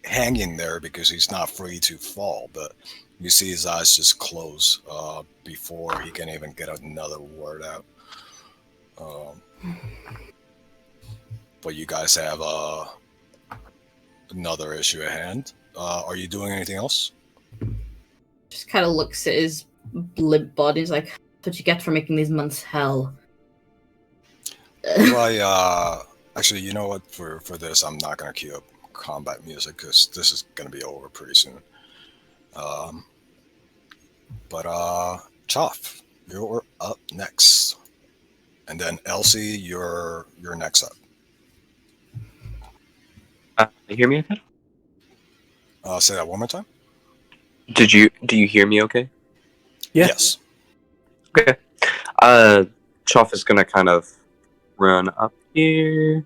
hanging there because he's not free to fall, but you see his eyes just close before he can even get another word out. But you guys have another issue at hand. Are you doing anything else? Just kind of looks at his limp body. He's like, "What you get for making these months hell?" Actually, you know what? For this, I'm not gonna queue up combat music because this is gonna be over pretty soon. But Choff, you're up next, and then Elsie, you're next up. You hear me okay? Say that one more time. Do you hear me okay? Yeah. Yes. Okay. Choff is gonna kind of run up here.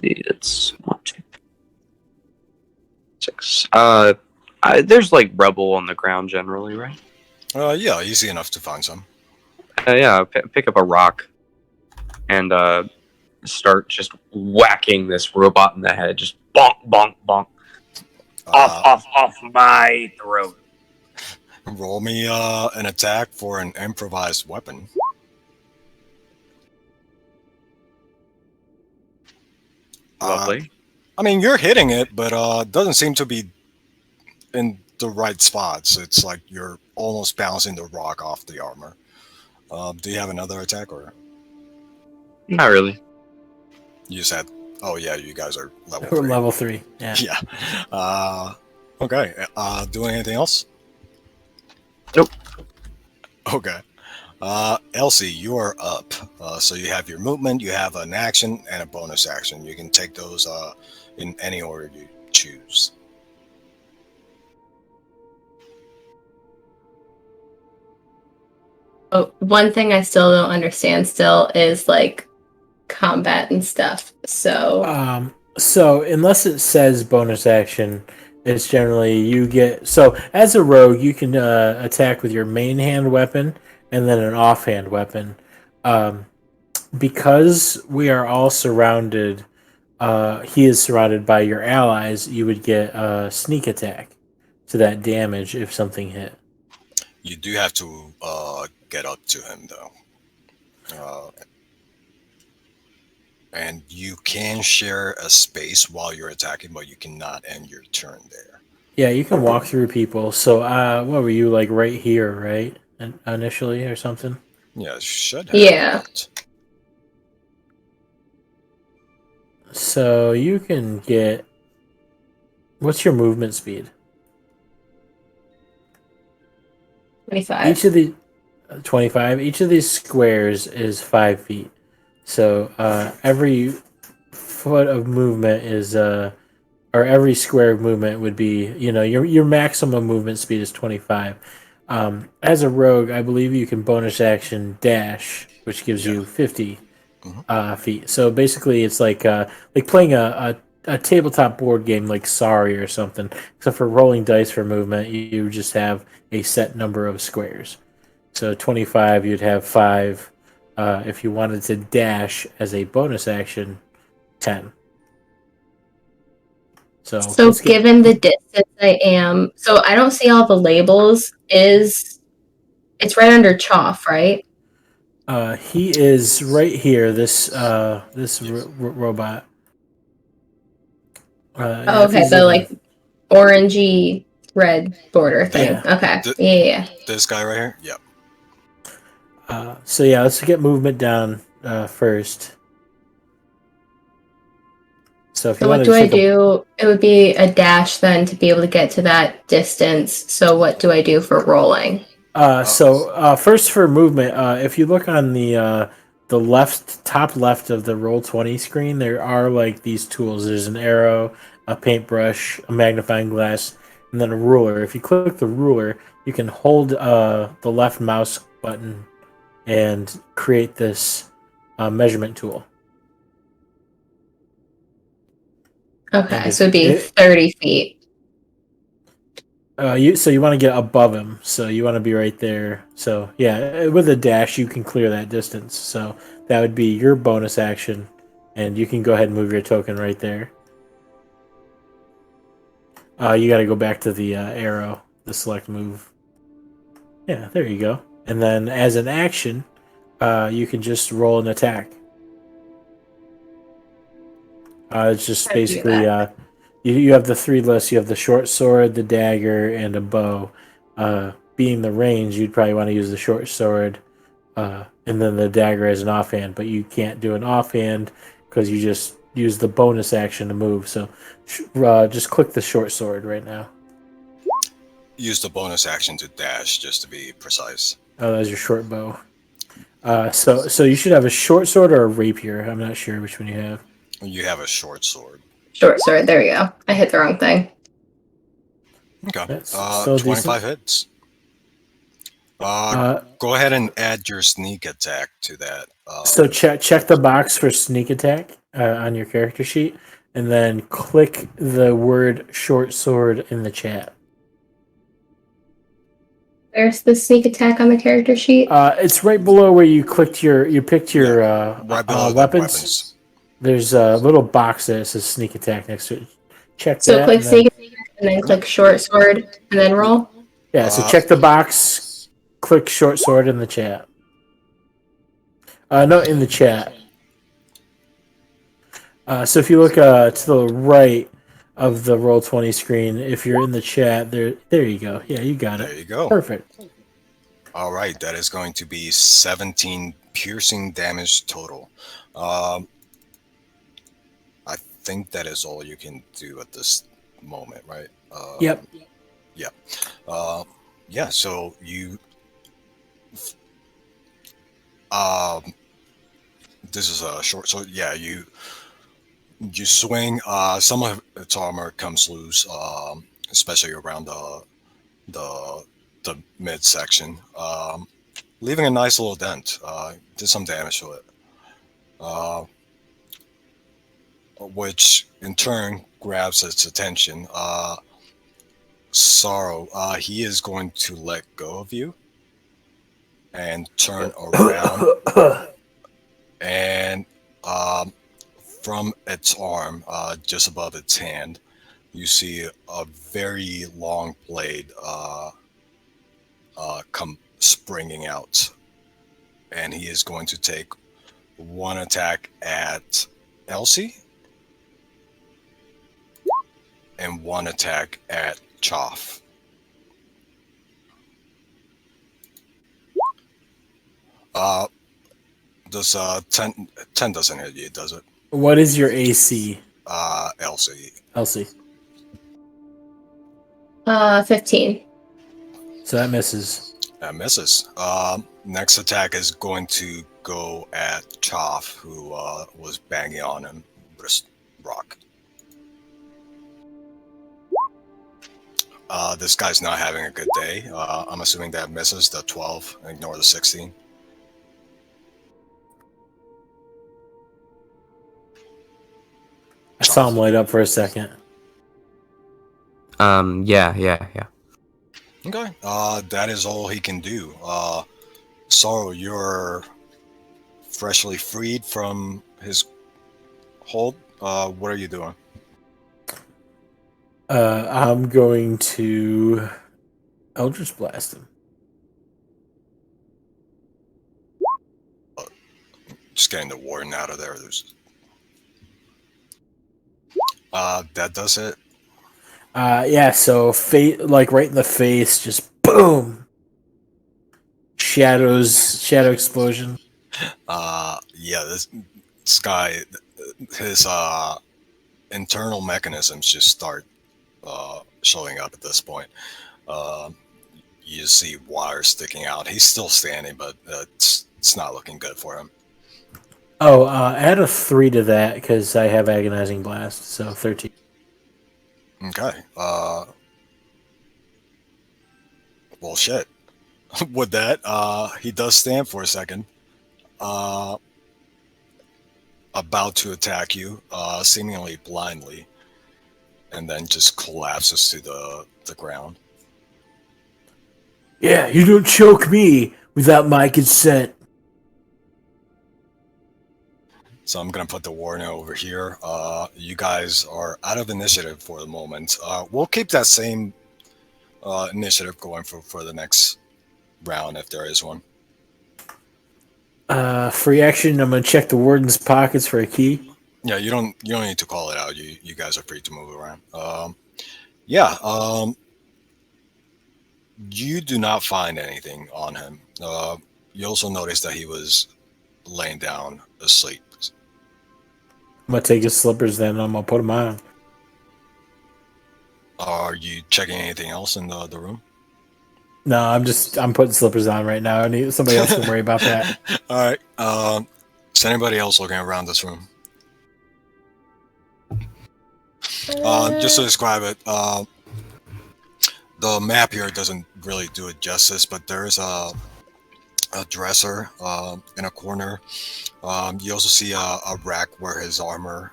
It's 1, 2, 6. There's like rubble on the ground generally, right? Yeah, easy enough to find some. Yeah. Pick up a rock and start just whacking this robot in the head. Just bonk, bonk, bonk. Off my throat. Roll me an attack for an improvised weapon. Lovely. I mean, you're hitting it, but doesn't seem to be in the right spots. It's like you're almost bouncing the rock off the armor. Do you have another attack, or Not really. you just had? Oh yeah, you guys are level We're 3. level 3, yeah. Yeah. Okay. Doing anything else? Nope. Okay. Elsie, you are up. So you have your movement, you have an action, and a bonus action. You can take those in any order you choose. Oh, one thing I still don't understand still is like combat and stuff. So So unless it says bonus action, it's generally you get. So as a rogue, you can attack with your main hand weapon and then an offhand weapon. Because we are all surrounded, he is surrounded by your allies. You would get a sneak attack to that damage if something hit. You do have to get up to him, though. And you can share a space while you're attacking, but you cannot end your turn there. Yeah, you can walk through people. So, what were you, like, right here, right? Initially or something? Yeah, it should have. Yeah. So, you can get... What's your movement speed? 25. Each of the 25. Each of these squares is 5 feet. So every foot of movement is or every square of movement would be, your maximum movement speed is 25. As a rogue, I believe you can bonus action dash, which gives you 50 feet. So basically, it's like playing a tabletop board game like Sorry or something, except for rolling dice for movement. You just have a set number of squares. So 25, you'd have 5. If you wanted to dash as a bonus action, 10. So given the distance I am, so I don't see all the labels. It's right under Choff, right? He is right here. This robot. Okay, so like orangey red border thing. Yeah. Okay, yeah. This guy right here? Yep. So yeah, let's get movement down first. So if you So what do I do? It would be a dash then to be able to get to that distance. So what do I do for rolling? So first for movement, if you look on the the top left of the Roll20 screen, there are like these tools. There's an arrow, a paintbrush, a magnifying glass, and then a ruler. If you click the ruler, you can hold the left mouse button and create this measurement tool. Okay, And so it'd be 30 feet. You want to get above him, so you want to be right there. So yeah, with a dash you can clear that distance. So that would be your bonus action, and you can go ahead and move your token right there. You got to go back to the arrow, the select move. Yeah, there you go. And then as an action, you can just roll an attack. It's just basically you have the 3 lists. You have the short sword, the dagger, and a bow. Being the range, you'd probably want to use the short sword, and then the dagger as an offhand. But you can't do an offhand because you just use the bonus action to move. So just click the short sword right now. Use the bonus action to dash, just to be precise. Oh, that's your short bow. So you should have a short sword or a rapier. I'm not sure which one you have. You have a short sword. Short sword, there we go. I hit the wrong thing. Okay. That's so 25 decent. hits. Go ahead and add your sneak attack to that. So check the box for sneak attack on your character sheet, and then click the word short sword in the chat. Where's the sneak attack on the character sheet? It's right below where you picked your right below the weapons. There's a little box that says sneak attack next to it. Check So that. click sneak attack and then click short sword and then roll? Yeah, so check the box, click short sword in the chat. No, in the chat. So if you look to the right of the Roll20 screen, if you're in the chat, there you go. Yeah, you got it. There you go. Perfect. All right, that is going to be 17 piercing damage total. I think that is all you can do at this moment, right? Yep. Yeah. Yeah. So you. This is a short. So yeah, you swing. Some of its armor comes loose, especially around the midsection, leaving a nice little dent. Did some damage to it. Which in turn grabs its attention. Sorrow, he is going to let go of you and turn around, and from its arm, just above its hand, you see a very long blade come springing out, and he is going to take one attack at Elsie and one attack at Choff. Does 10 doesn't hit you, does it? What is your AC? Elsie. 15. So that misses. That misses. Next attack is going to go at Choff, who was banging on him with a rock. This guy's not having a good day. I'm assuming that misses the 12. Ignore the 16. I saw him light up for a second. Yeah. Okay. That is all he can do. Sorrow, you're freshly freed from his hold. What are you doing? I'm going to Eldritch Blast him. Just getting the warden out of there. That does it. Yeah, so like right in the face, just boom. Shadow explosion. Yeah, this guy, his internal mechanisms just start showing up at this point. You see wires sticking out. He's still standing, but it's not looking good for him. Oh, add a 3 to that because I have agonizing blast, so 13. Okay. Well, shit. With that, he does stand for a second, about to attack you, seemingly blindly, and then just collapses to the ground. Yeah, you don't choke me without my consent. So I'm gonna put the warning over here. You guys are out of initiative for the moment. We'll keep that same initiative going for the next round if there is one. Free action. I'm gonna check the warden's pockets for a key. Yeah, you don't need to call it out. You guys are free to move around. Yeah. You do not find anything on him. You also notice that he was laying down asleep. I'm gonna take his slippers then. And I'm gonna put them on. Are you checking anything else in the room? No, I'm putting slippers on right now. I need somebody else can worry about that. All right. Is anybody else looking around this room? Just to describe it, the map here doesn't really do it justice, but there is a dresser in a corner. You also see a rack where his armor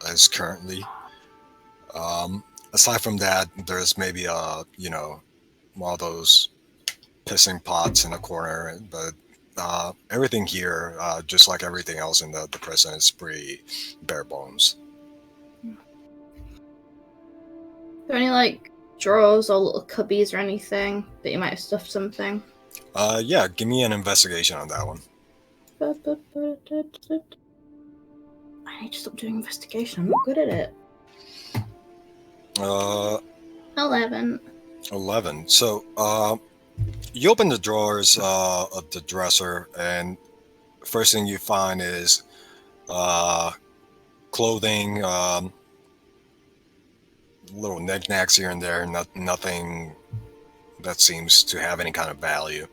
is currently. Aside from that, there's maybe one of those pissing pots in a corner, but everything here, just like everything else in the prison, is pretty bare bones. Are there any drawers or little cubbies or anything that you might have stuffed something? Yeah, give me an investigation on that one. I need to stop doing investigation. I'm not good at it. 11. 11. So, you open the drawers of the dresser, and first thing you find is clothing, little knickknacks here and there, nothing that seems to have any kind of value.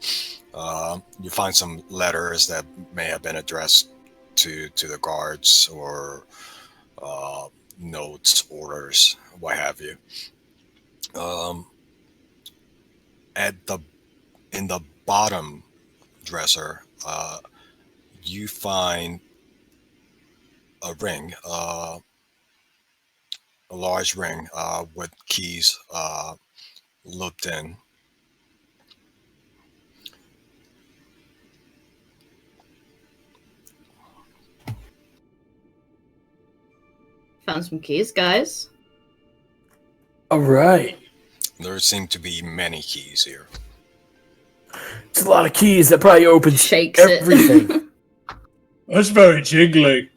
You find some letters that may have been addressed to the guards, or notes, orders, what have you. In the bottom dresser, you find a ring, a large ring with keys looped in. Found some keys, guys. All right. There seem to be many keys here. It's a lot of keys. That probably opens Shakes everything. it. That's very jiggly.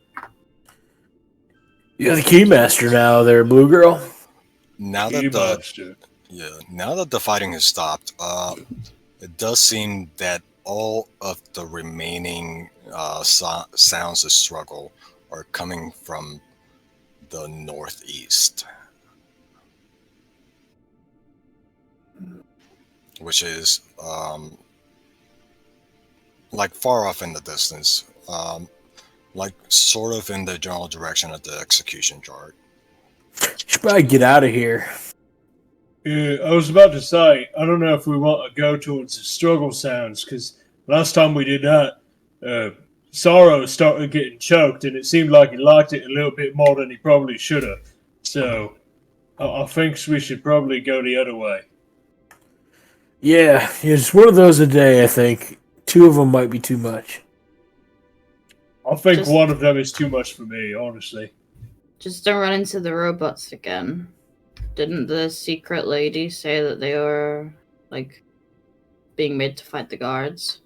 You're the key master now, there, Blue Girl. Now Key that master. now that the fighting has stopped, it does seem that all of the remaining sounds of struggle are coming from the northeast, which is far off in the distance, sort of in the general direction of the execution chart. Should probably get out of here. Yeah, I was about to say, I don't know if we want to go towards the struggle sounds, because last time we did that, Sorrow started getting choked, and it seemed like he liked it a little bit more than he probably should have. So, I think we should probably go the other way. Yeah, it's one of those a day, I think. 2 of them might be too much. I think Just- one of them is too much for me, honestly. Just don't run into the robots again. Didn't the secret lady say that they were, being made to fight the guards?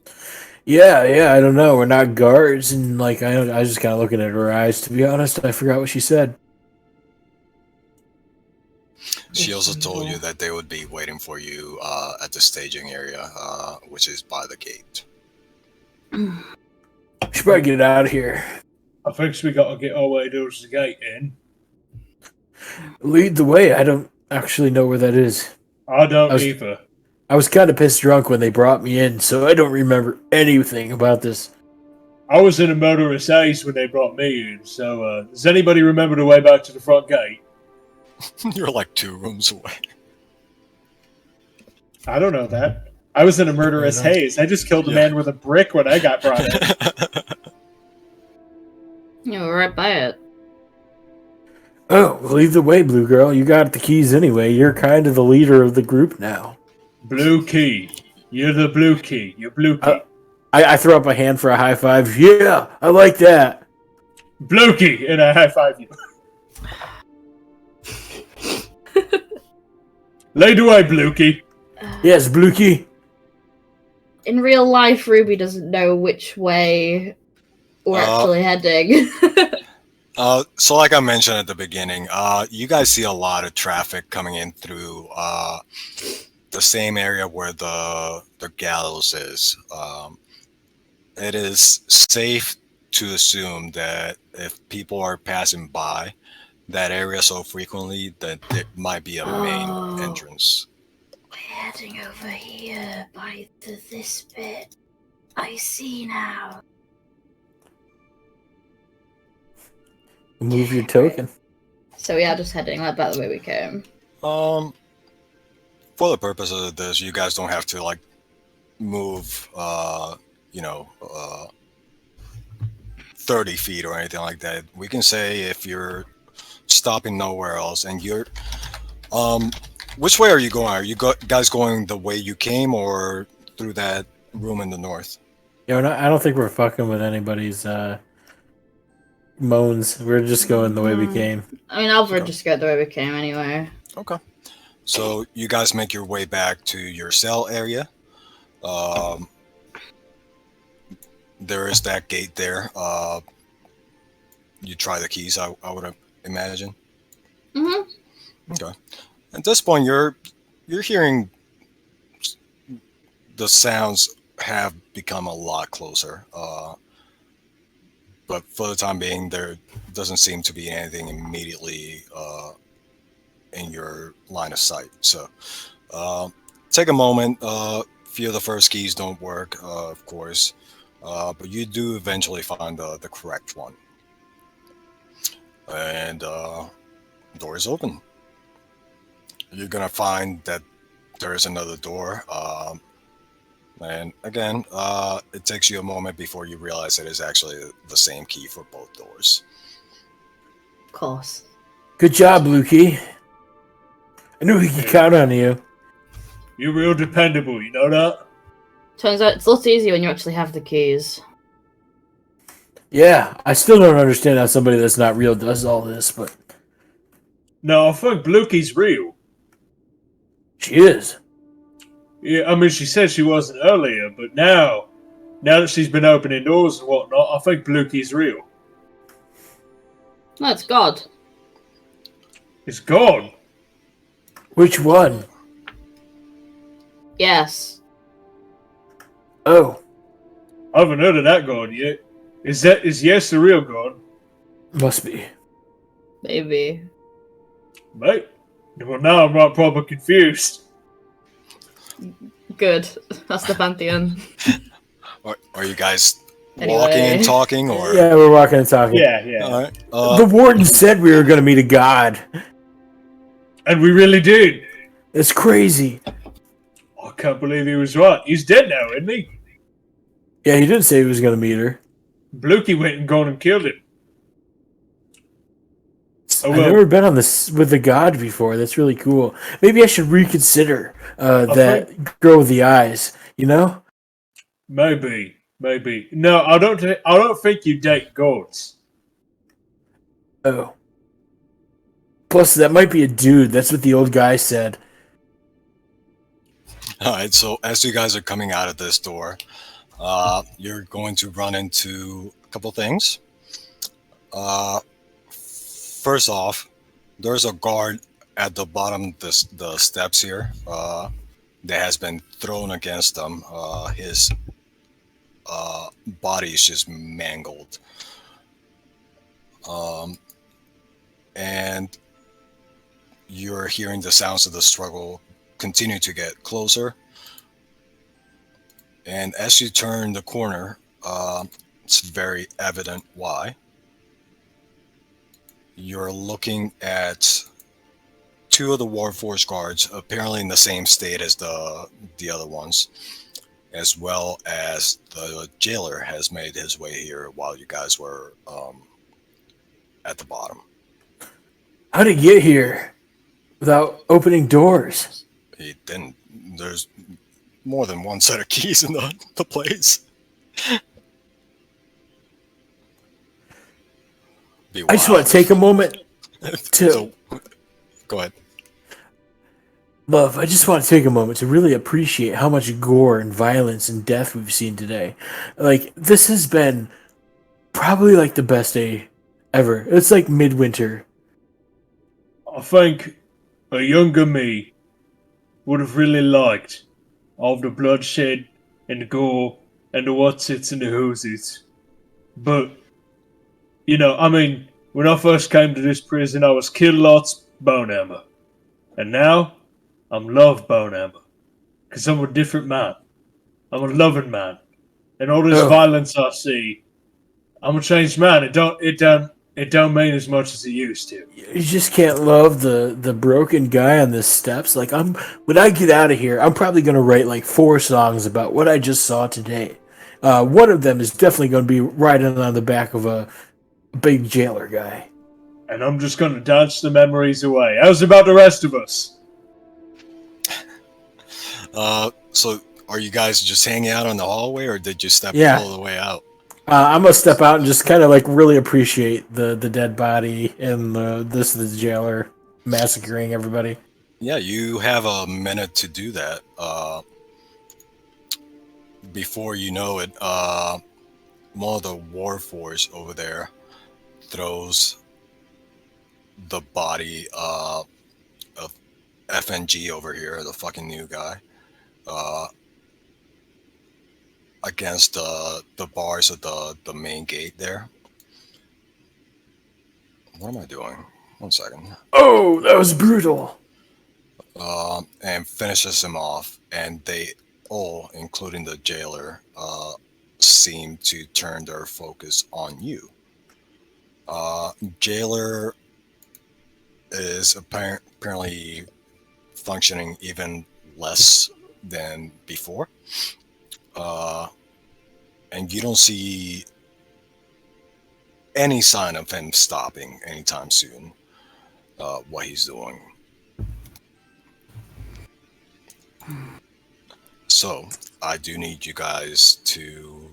Yeah, I don't know. We're not guards, and I was just kind of looking at her eyes. To be honest, I forgot what she said. She also told you that they would be waiting for you at the staging area, which is by the gate. Should probably get out of here. I think we got to get our way towards the gate in. Lead the way. I don't actually know where that is. I don't either. I was kind of pissed drunk when they brought me in, so I don't remember anything about this. I was in a murderous haze when they brought me in, so does anybody remember the way back to the front gate? You're like 2 rooms away. I don't know that. I was in a murderous haze. I just killed a man with a brick when I got brought in. Yeah, we're right by it. Oh, well, either way, Blue Girl, you got the keys anyway. You're kind of the leader of the group now. Blue key. You're the blue key. You're blue key. I throw up my hand for a high five. Yeah, I like that. Blue key, and I high five you. Lead away, Blue key. Yes, Blue Key. In real life, Ruby doesn't know which way we're actually heading. So like I mentioned at the beginning, you guys see a lot of traffic coming in through the same area where the gallows is. It is safe to assume that if people are passing by that area so frequently, that there might be a main entrance. We're heading over here by this bit. I see now. Move your token. So we are just heading like back the way we came. For the purpose of this, you guys don't have to like move, 30 feet or anything like that. We can say if you're stopping nowhere else and you're, which way are you going? Are you guys going the way you came or through that room in the north? Yeah, I don't think we're fucking with anybody's moans. We're just going the way we came. I mean, I'll just go the way we came anyway. Okay. So you guys make your way back to your cell area. There is that gate there. You try the keys, I would imagine. Mm-hmm. Okay. At this point, you're hearing the sounds have become a lot closer. But for the time being, there doesn't seem to be anything immediately in your line of sight. So take a moment. Few of the first keys don't work, of course, but you do eventually find the correct one. And door is open. You're going to find that there is another door. And again, it takes you a moment before you realize it is actually the same key for both doors. Of course. Good job, Blue Key. I knew we could count on you. You're real dependable, you know that? Turns out it's a lot easier when you actually have the keys. Yeah, I still don't understand how somebody that's not real does all this, but... No, I think Blue Key's real. She is. Yeah, I mean, she said she wasn't earlier, but now that she's been opening doors and whatnot, I think Blue Key's real. No, it's God. It's gone. Which one? Yes. Oh. I haven't heard of that god yet. Is yes the real god? Must be. Maybe. Mate. Well, now I'm not proper confused. Good. That's the pantheon. Are you guys Anyway. walking and talking, or? Yeah, we're walking and talking. Yeah. All right. The warden said we were going to meet a god. And we really did. It's crazy. I can't believe he was right. He's dead now, isn't he? Yeah, he did say he was going to meet her. Blukey went and gone and killed him. Oh, I've well. never been on this with a god before. That's really cool. Maybe I should reconsider that girl with the eyes. You know? Maybe. No, I don't think you date gods. Oh. Plus, that might be a dude. That's what the old guy said. All right. So as you guys are coming out of this door, you're going to run into a couple things. First off, there's a guard at the bottom of the steps here that has been thrown against them. His body is just mangled. And you're hearing the sounds of the struggle continue to get closer. And as you turn the corner, it's very evident why. You're looking at two of the Warforged guards, apparently in the same state as the other ones, as well as the jailer has made his way here while you guys were at the bottom. How'd he get here without opening doors? He didn't. There's more than one set of keys in the place. I just want to take a moment to... So, go ahead. Love, I just want to take a moment to really appreciate how much gore and violence and death we've seen today. Like, this has been probably like the best day ever. It's like midwinter. I think a younger me would have really liked all the bloodshed and the gore and the what's-its and the who's-its. But, you know, I mean, when I first came to this prison, I was kill lots, bone hammer. And now, I'm love bone hammer. Because I'm a different man. I'm a loving man. And all this violence I see, I'm a changed man. It don't mean as much as it used to. You just can't love the broken guy on the steps. Like, when I get out of here, I'm probably going to write like 4 songs about what I just saw today. One of them is definitely going to be riding on the back of a big jailer guy. And I'm just going to dance the memories away. How's about the rest of us? So are you guys just hanging out in the hallway, or did you step all the way out? I'm gonna step out and just kind of like really appreciate the dead body and the jailer massacring everybody. Yeah, you have a minute to do that. Before you know it, one of the Warforged over there throws the body of FNG over here, the fucking new guy, against the bars of the main gate there. What am I doing? 1 second. Oh, that was brutal. And finishes him off, and they all, including the jailer, seem to turn their focus on you. Jailer is apparently functioning even less than before. And you don't see any sign of him stopping anytime soon, what he's doing. So, I do need you guys to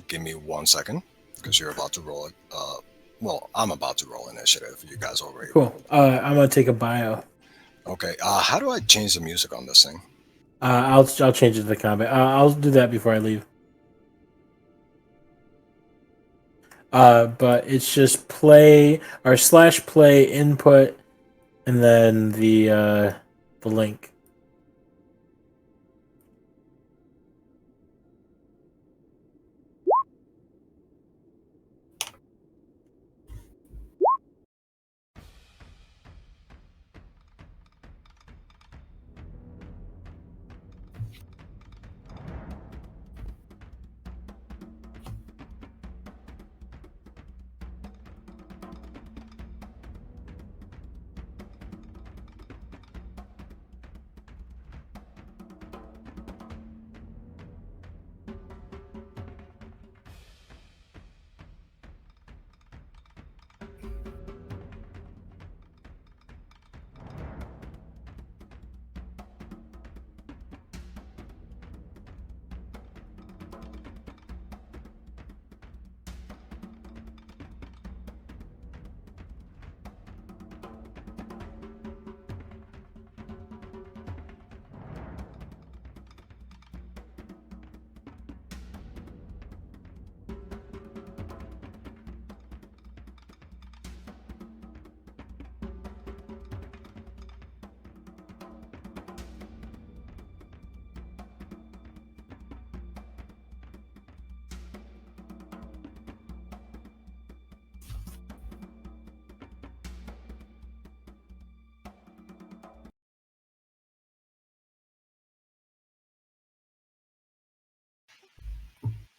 give me 1 second, because you're about to roll it. Well, I'm about to roll initiative. You guys already Cool. rolled. I'm gonna take a bio. Okay. How do I change the music on this thing? I'll change it to the combat. I'll do that before I leave. But it's just play or /play input, and then the link.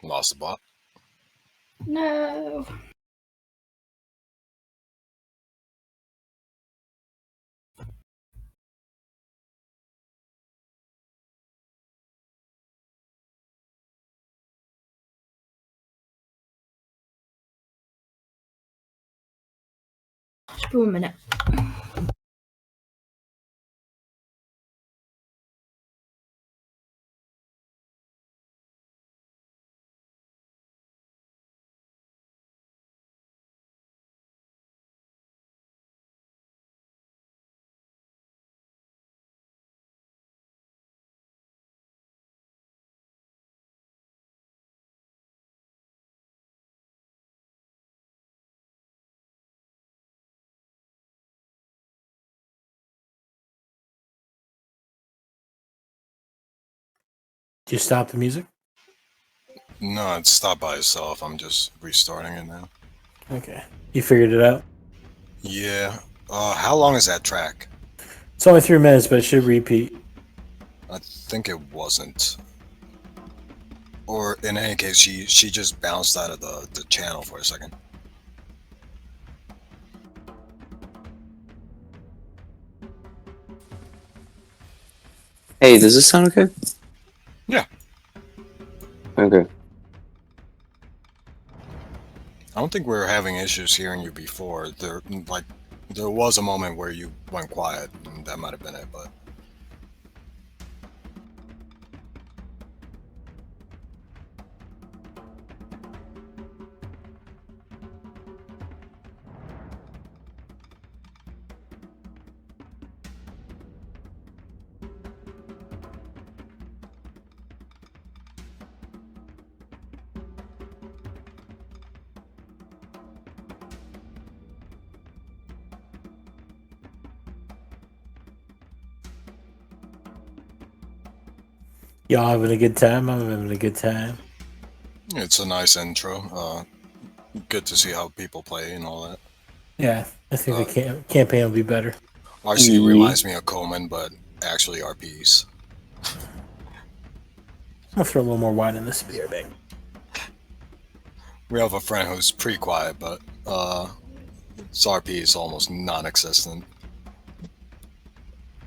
Lost the bot. No. Just 1 minute. Did you stop the music? No, it stopped by itself. I'm just restarting it now. Okay. You figured it out? Yeah. How long is that track? It's only 3 minutes, but it should repeat. I think it wasn't. Or in any case, she just bounced out of the channel for a second. Hey, does this sound okay? Yeah. Okay. I don't think we were having issues hearing you before. There was a moment where you went quiet, and that might have been it, but Y'all having a good time? I'm having a good time. it's a nice intro. Good to see how people play and all that. Yeah, I think the campaign will be better. RC reminds me of Coleman, but actually RPs. I'm gonna throw a little more wine in this beer bag. We have a friend who's pretty quiet, but his RP is almost non-existent.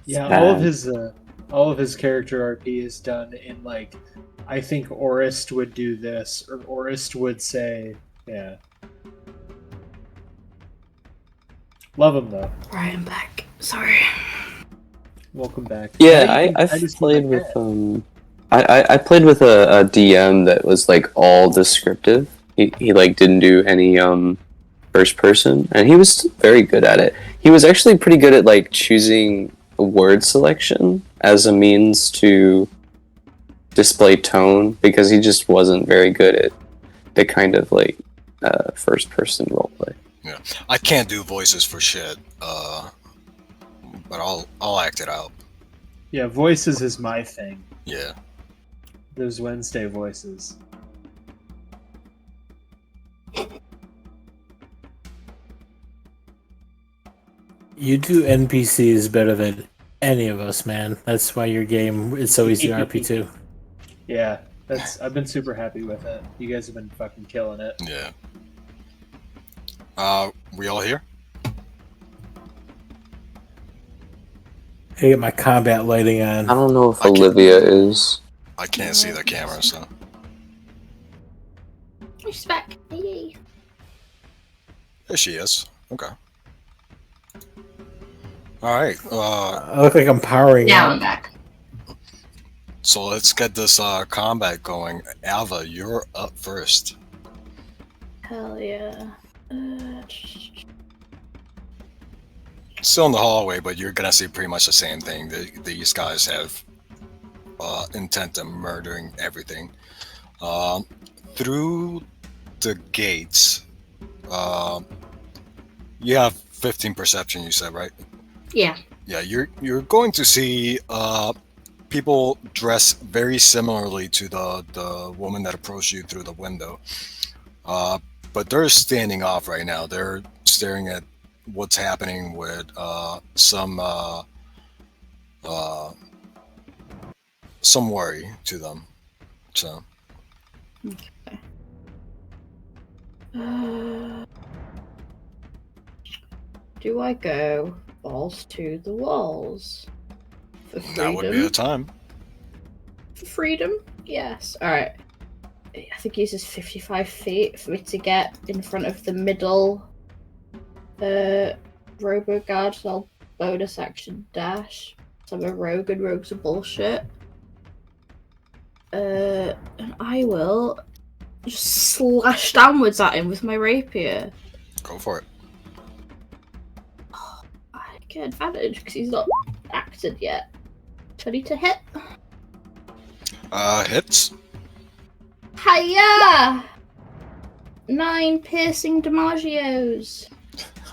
Yeah, Sad. all of his character RP is done in like, I think Orist would do this, or Orist would say, yeah. Love him though. Right, I'm back. Sorry. Welcome back. Yeah, How do you think- I've how do you see played my with cat? I played with a DM that was like all descriptive. He like didn't do any first person, and he was very good at it. He was actually pretty good at like choosing a word selection as a means to display tone, because he just wasn't very good at the kind of like first person roleplay. Yeah, I can't do voices for shit. But I'll act it out. Yeah, voices is my thing. Yeah. Those Wednesday voices. You do NPCs better than any of us, man. That's why your game is so easy to RP2. Yeah, I've been super happy with it. You guys have been fucking killing it. Yeah. We all here? I get my combat lighting on. I don't know if I can't- Olivia is. I can't see the camera, so. She's back. Yay. There she is. Okay. Alright, I look like I'm powering Now up. I'm back. so let's get this combat going. Alva, you're up first. Hell yeah. Still in the hallway, but you're gonna see pretty much the same thing. These guys have intent of murdering everything. Through the gates, you have 15 perception, you said, right? Yeah. Yeah, you're going to see people dressed very similarly to the woman that approached you through the window. But they're standing off right now. They're staring at what's happening with some worry to them. So Okay. Do I go balls to the walls? For freedom? That would be the time. For freedom? Yes. Alright. I think it uses 55 feet for me to get in front of the middle robo guard, so I'll bonus action dash. So I'm a rogue and rogues are bullshit. And I will just slash downwards at him with my rapier. Go for it. I get advantage because he's not acted yet. 20 to hit. Hits. Hiya! 9 piercing damagios.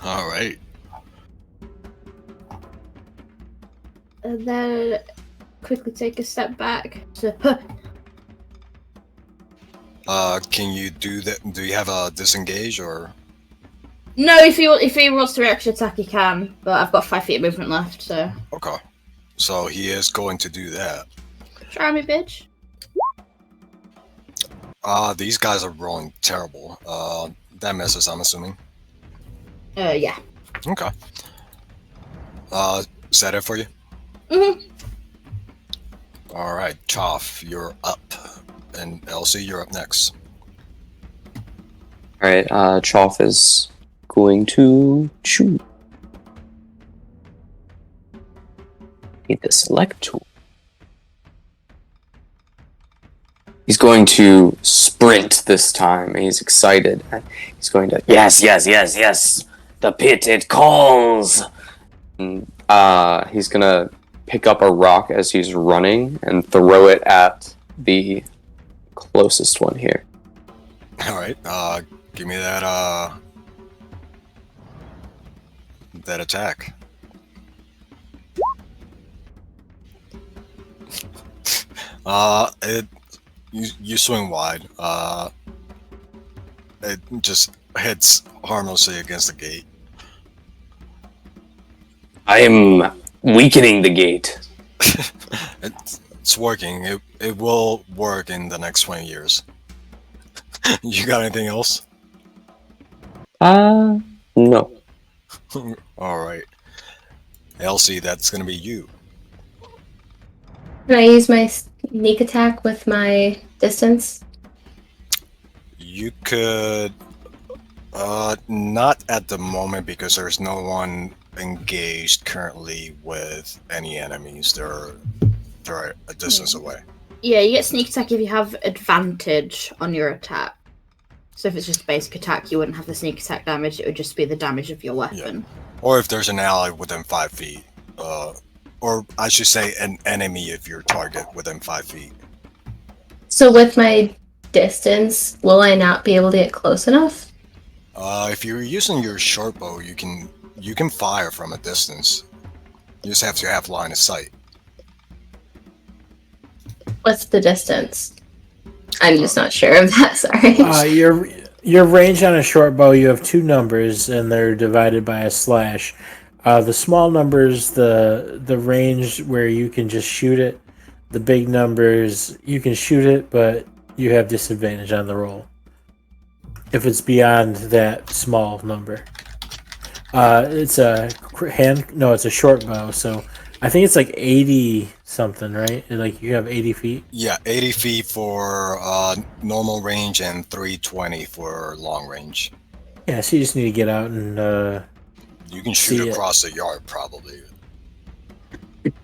All right. And then quickly take a step back. So, Can you do that? Do you have a disengage or? no, if he wants to reaction attack, he can. But I've got 5 feet of movement left, so Okay. So he is going to do that. try me, bitch. These guys are rolling terrible. That misses, I'm assuming. Yeah. Okay. Is that it for you? Mhm. All right, Choff, you're up, and Elsie, you're up next. Alright, Choff is going to shoot. Need the select tool. He's going to sprint this time. He's excited. He's going to, yes. The pit, it calls. And, he's gonna pick up a rock as he's running and throw it at the closest one here. All right, give me that attack. You swing wide. It just hits harmlessly against the gate. I am weakening the gate. It's working. It will work in the next 20 years. You got anything else? No. All right, Elsie, that's gonna be you. Can I use my sneak attack with my distance? You could, not at the moment because there's no one engaged currently with any enemies. They're a distance away. Yeah, you get sneak attack if you have advantage on your attack. So if it's just a basic attack, you wouldn't have the sneak attack damage. It would just be the damage of your weapon. Or if there's an ally within 5 feet. Or I should say an enemy if your target within 5 feet. So with my distance, will I not be able to get close enough? If you're using your short bow, you can fire from a distance. You just have to have line of sight. What's the distance? I'm just not sure of that, sorry. Your range on a short bow, you have 2 numbers, and they're divided by a slash. The small numbers, the range where you can just shoot it. The big numbers, you can shoot it, but you have disadvantage on the roll if it's beyond that small number. It's a it's a short bow, so I think it's like 80 something, right? Like you have 80 feet. Yeah, 80 feet for normal range and 320 for long range. Yeah, so you just need to get out and You can shoot across the yard, probably.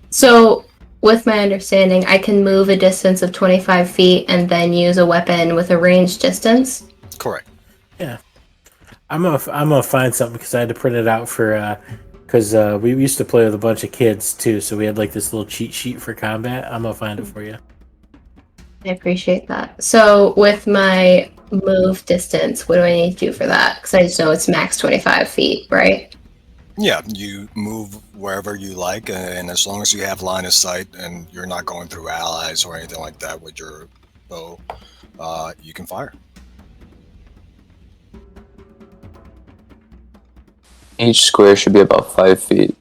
So, with my understanding, I can move a distance of 25 feet and then use a weapon with a ranged distance? Correct. Yeah. I'm gonna find something because I had to print it out for because we used to play with a bunch of kids too, so we had like this little cheat sheet for combat. I'm gonna find it for you. I appreciate that. So with my move distance, what do I need to do for that? Because I just know it's max 25 feet, right? Yeah, you move wherever you like, and as long as you have line of sight and you're not going through allies or anything like that with your bow, you can fire. Each square should be about 5 feet.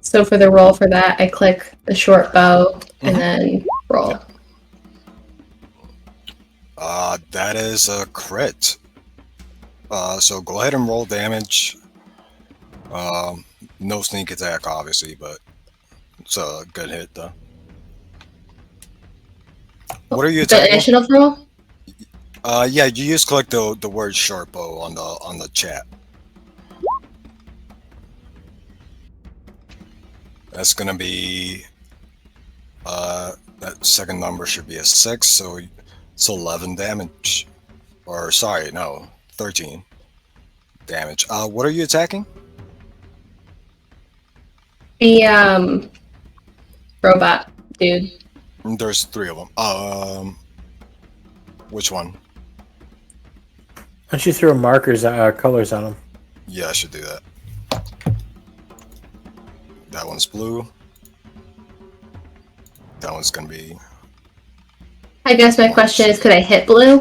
So for the roll for that, I click the short bow and then roll. Yep. That is a crit. So go ahead and roll damage. No sneak attack, obviously, but it's a good hit, though. What are you The attacking? initiative roll? Yeah, you just click the word short bow on the chat. That's gonna be that second number should be a 6, so it's 11 damage. Or sorry, no, 13 damage. What are you attacking? The robot dude. There's 3 of them. Which one? Why don't you throw markers, colors on them? Yeah, I should do that. That one's blue. That one's gonna be. I guess my question is, could I hit blue?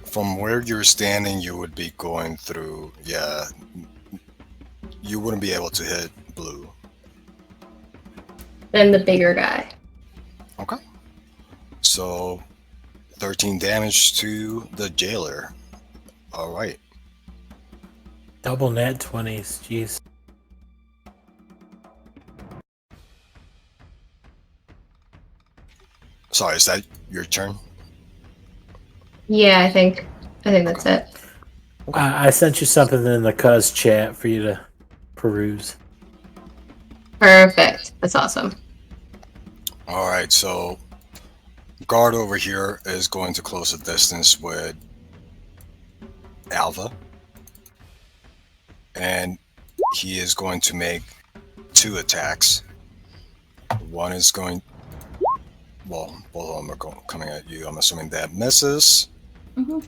From where you're standing, you would be going through. Yeah, you wouldn't be able to hit blue. Then the bigger guy. Okay. So, 13 damage to the jailer. All right. Double nat 20s, jeez. Sorry, is that your turn? Yeah, I think that's it. I sent you something in the cuz chat for you to peruse. Perfect. That's awesome. All right, so guard over here is going to close the distance with Alva, and he is going to make 2 attacks. One is going. Well, both of them are coming at you. I'm assuming that misses. Mhm.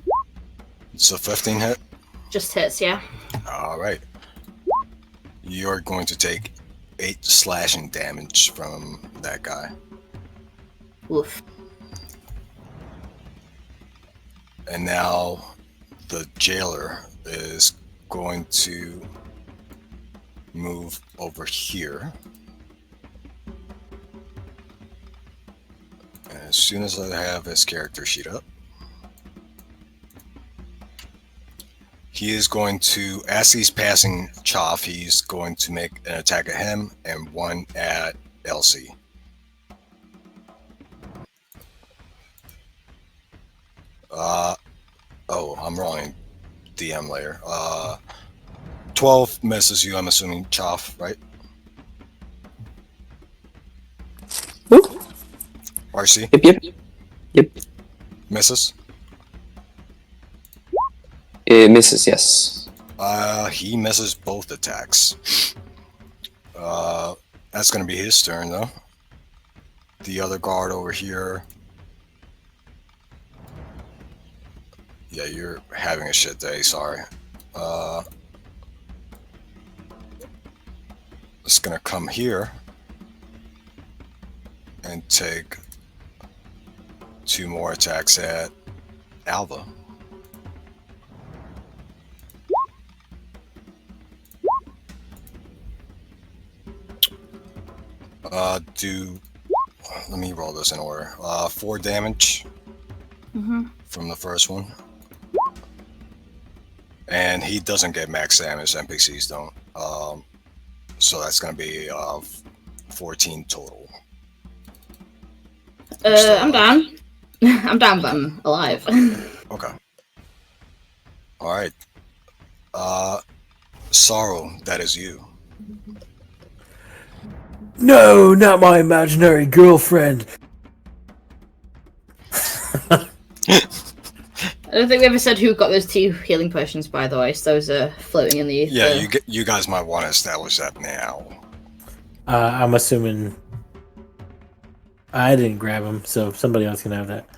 It's a 15 hit. Just hits, yeah. All right. You're going to take 8 slashing damage from that guy. Oof. And now the jailer is going to move over here. And as soon as I have his character sheet up, he is going to, as he's passing Choff, he's going to make an attack at him and one at Elsie. Oh, I'm rolling DM layer. 12 misses you, I'm assuming Choff, right? Whoop. RC? Yep. Misses? It misses, yes. He misses both attacks. That's gonna be his turn, though. The other guard over here. Yeah, you're having a shit day, sorry. It's gonna come here and take 2 more attacks at Alva. Let me roll this in order. 4 damage from the first one. And he doesn't get max damage, NPCs don't. So that's gonna be 14 total. I'm down. I'm down, but I'm alive. Okay. Alright. Sorrow, that is you. No, not my imaginary girlfriend. I don't think we ever said who got those 2 healing potions, by the way, so those are floating in the ether. Yeah, you guys might want to establish that now. I'm assuming I didn't grab them, so somebody else can have that.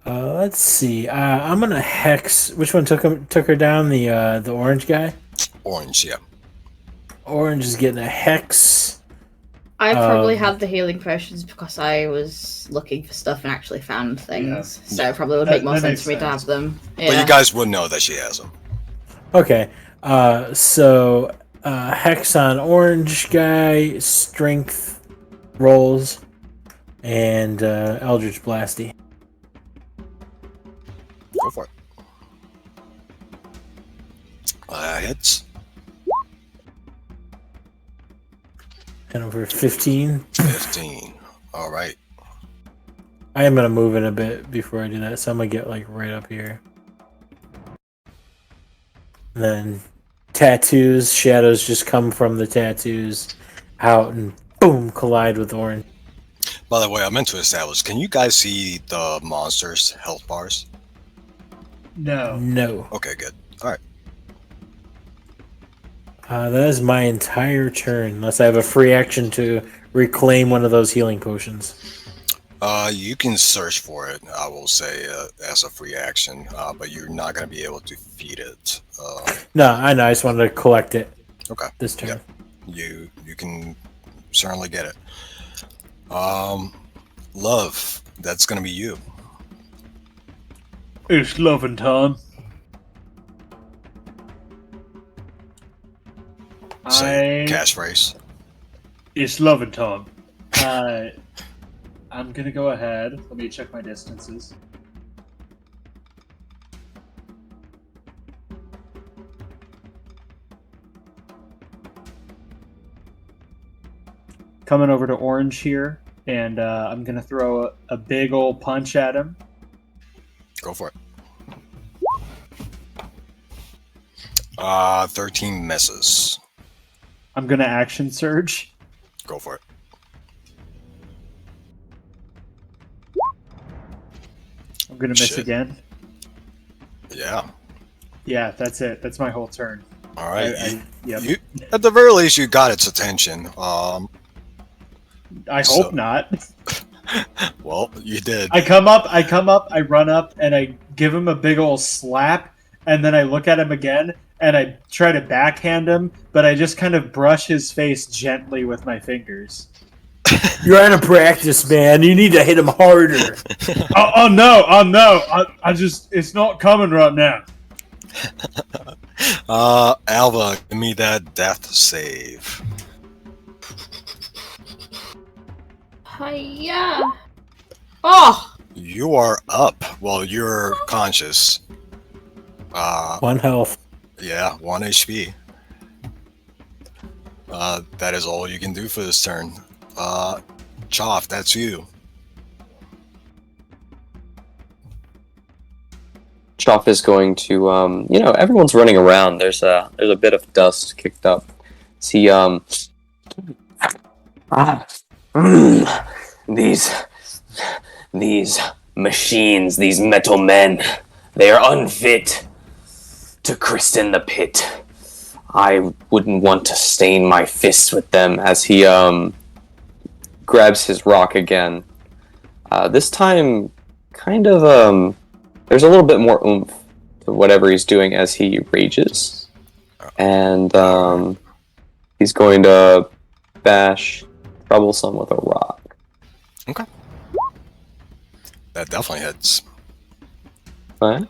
Let's see. I'm gonna hex. Which one took her down? The orange guy. Orange, yeah. Orange is getting a hex. I probably had the healing potions because I was looking for stuff and actually found things. Yeah. So it probably would make more That sense makes for me to sense. have them. But you guys would know that she has them. Okay. So Hex on orange guy, strength rolls, and Eldritch Blasty. Go for it. Hits. And over 15. 15. All right. I am gonna move in a bit before I do that, so I'm gonna get like right up here. And then tattoos, shadows just come from the tattoos out and boom, collide with orange. By the way, I meant to establish, can you guys see the monsters' health bars? No. No. Okay, good. All right. That is my entire turn, unless I have a free action to reclaim one of those healing potions. You can search for it, I will say, as a free action, but you're not going to be able to feed it. No, I know. I just wanted to collect it. Okay. This turn. Yep. You can certainly get it. Love, that's going to be you. It's loving time. Say catchphrase. It's loving time. I'm gonna go ahead. Let me check my distances. Coming over to orange here, and I'm gonna throw a big old punch at him. Go for it. 13 misses. I'm gonna action surge. Go for it. I'm gonna miss Shit. again. Yeah. Yeah, that's it. That's my whole turn. All right. Yep. You, at the very least, you got its attention. I So- hope not. Well, you did. I come up, I run up, and I give him a big old slap, and then I look at him again, and I try to backhand him, but I just kind of brush his face gently with my fingers. You're out of practice, man. You need to hit him harder. Oh no! I just, it's not coming right now. Alva, give me that death save. Hiya. Oh, You are up. Well, you're conscious. 1 health. Yeah, 1 HP. That is all you can do for this turn. Choff, that's you. Choff is going to, everyone's running around. There's a bit of dust kicked up. See, these machines, these metal men, they are unfit to christen the pit. I wouldn't want to stain my fists with them as he, grabs his rock again. This time, kind of, there's a little bit more oomph to whatever he's doing as he rages. And, he's going to bash Troublesome with a rock. Okay. That definitely hits. Fine.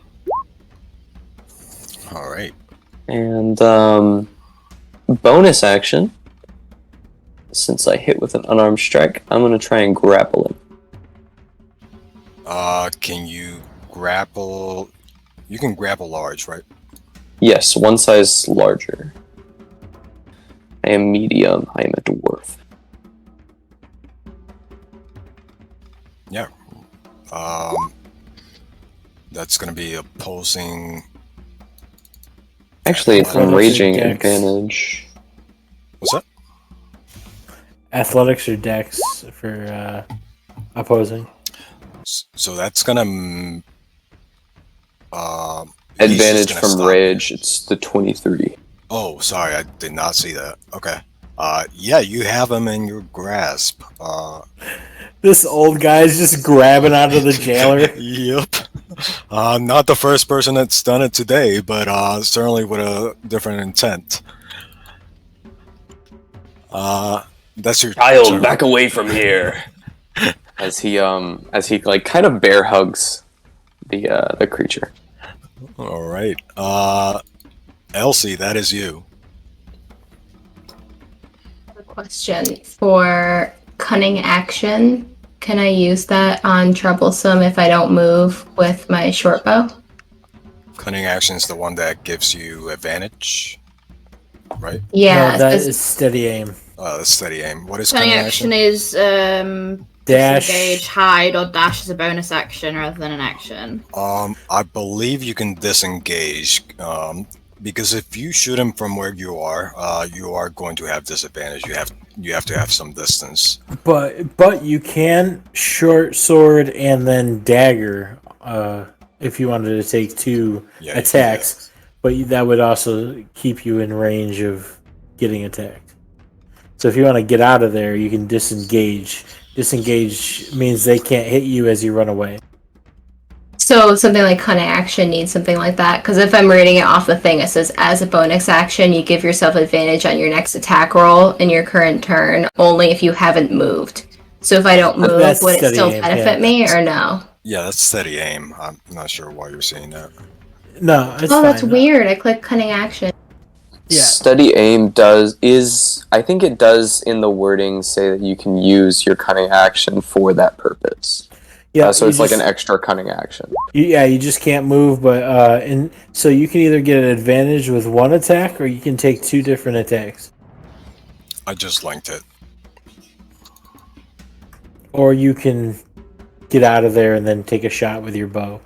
All right. And, bonus action. Since I hit with an unarmed strike, I'm going to try and grapple him. Can you grapple? You can grapple large, right? Yes, one size larger. I am medium. I am a dwarf. Yeah. That's going to be opposing. Actually, if I'm Athletics or raging, dex? advantage. What's that? Athletics or dex for opposing. So that's going to. Advantage from rage. It's the 23. Oh, sorry, I did not see that. Okay. Yeah, you have him in your grasp. This old guy's just grabbing out of the jailer. Yep. Not the first person that's done it today, but certainly with a different intent. That's your Child, turn. back away from here. As he like kind of bear hugs the creature. All right. Elsie, that is you. A question for cunning action. Can I use that on troublesome if I don't move with my short bow? Cunning action is the one that gives you advantage, right? Yeah, No, that it's- is steady aim. Steady aim. What is Cunning cunning action action? is Dash. disengage, hide, or dash as a bonus action rather than an action. I believe you can disengage. Because if you shoot him from where you are going to have disadvantage. You have to have some distance. But you can short sword and then dagger if you wanted to take two Yeah, you can do attacks. But that would also keep you in range of getting attacked. So if you want to get out of there, you can disengage. Disengage means they can't hit you as you run away. so something like cunning action needs something like that. Because if I'm reading it off the thing, it says as a bonus action, you give yourself advantage on your next attack roll in your current turn, only if you haven't moved. So if I don't move, That's would it steady still aim, benefit yeah. me or no? Yeah, that's steady aim. I'm not sure why you're saying that. No, it's Oh, fine. that's weird. I clicked cunning action. Yeah. Steady aim I think it does in the wording say that you can use your cunning action for that purpose. Yeah, So you it's like just- an extra cunning action. you just can't move, but and so you can either get an advantage with one attack, or you can take two different attacks, I just linked it. or you can get out of there and then take a shot with your bow.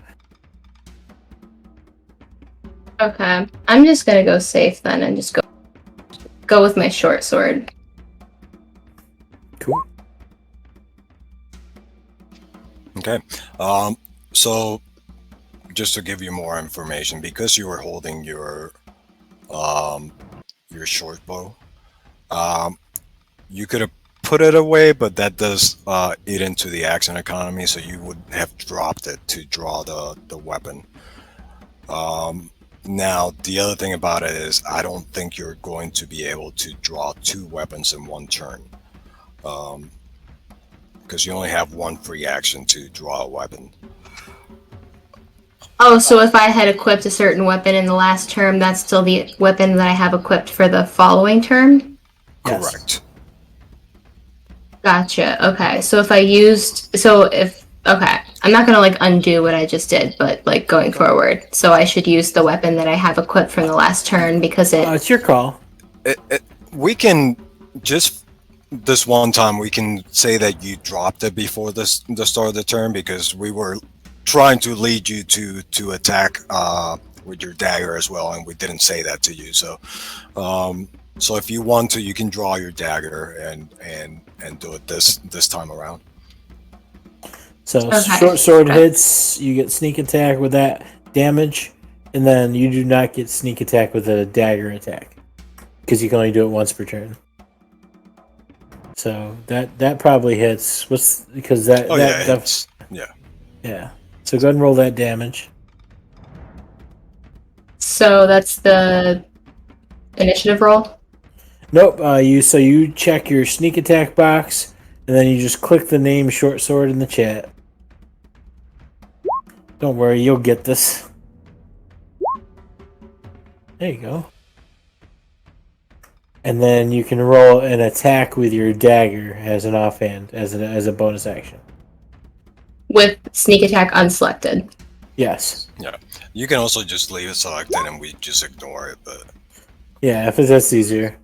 Okay, I'm just gonna go safe then and just go with my short sword. Cool. Okay. So just to give you more information, because you were holding your short bow, you could have put it away, but that does eat into the action economy, so you would have dropped it to draw the weapon. Now, the other thing about it is I don't think you're going to be able to draw two weapons in one turn. Because you only have one free action to draw a weapon. Oh, so if I had equipped a certain weapon in the last term, that's still the weapon that I have equipped for the following term? Yes. Correct. Gotcha. Okay. So if I used okay, I'm not gonna like undo what I just did, but like going forward. So I should use the weapon that I have equipped from the last turn because It's your call. We can just this one time we can say that you dropped it before the start of the turn, because we were trying to lead you to attack with your dagger as well, and we didn't say that to you. So so if you want to, you can draw your dagger and do it this time around. So Okay. short sword hits, you get sneak attack with that damage, and then you do not get sneak attack with a dagger attack because you can only do it once per turn. So that probably hits. Because that Oh that yeah, def- yeah. So go ahead and roll that damage. so that's the initiative roll. Nope. You check your sneak attack box, and then you just click the name short sword in the chat. Don't worry, you'll get this. There you go. And then you can roll an attack with your dagger as an offhand, as a bonus action. With sneak attack unselected. Yes. You can also just leave it selected and we just ignore it, but Yeah, if that's easier.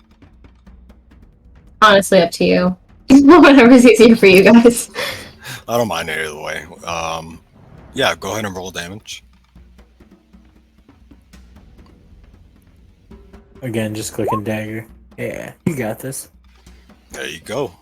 Honestly, up to you. Whatever's easier for you guys. I don't mind it either way. Yeah, go ahead and roll damage. Again, just clicking dagger. Yeah, you got this. There you go.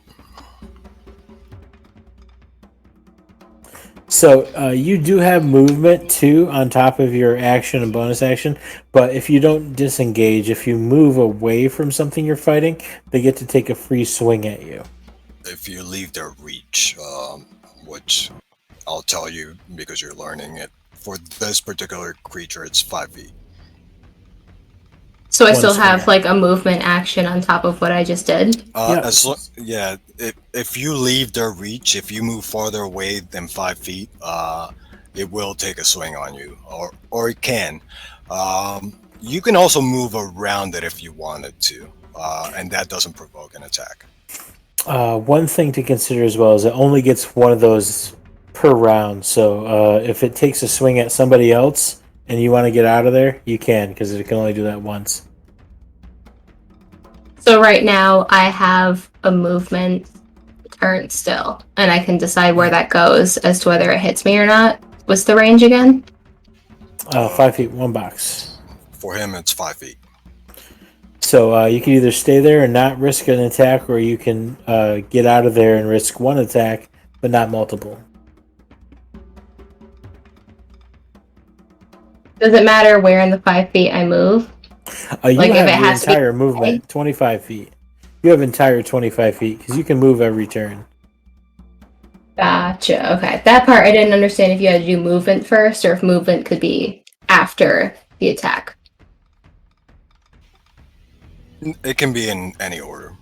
So you do have movement too on top of your action and bonus action, but if you don't disengage, if you move away from something you're fighting, they get to take a free swing at you. If you leave their reach, which I'll tell you because you're learning it, for this particular creature, it's 5 feet. So I One still have swing. like a movement action on top of what I just did. If you leave their reach, if you move farther away than 5 feet, it will take a swing on you, or it can. You can also move around it if you wanted to, and that doesn't provoke an attack. One thing to consider as well is it only gets one of those per round. So if it takes a swing at somebody else and you want to get out of there, you can, because it can only do that once. So right now I have a movement turn still, and I can decide where that goes as to whether it hits me or not. What's the range again? 5 feet, one box. For him, it's 5 feet. So you can either stay there and not risk an attack, or you can get out of there and risk one attack, but not multiple. Does it matter where in the 5 feet I move? You Like, if have it the has to be- entire movement, 25 feet. You have entire 25 feet, because you can move every turn. Gotcha. Okay. That part I didn't understand if you had to do movement first or if movement could be after the attack. It can be in any order.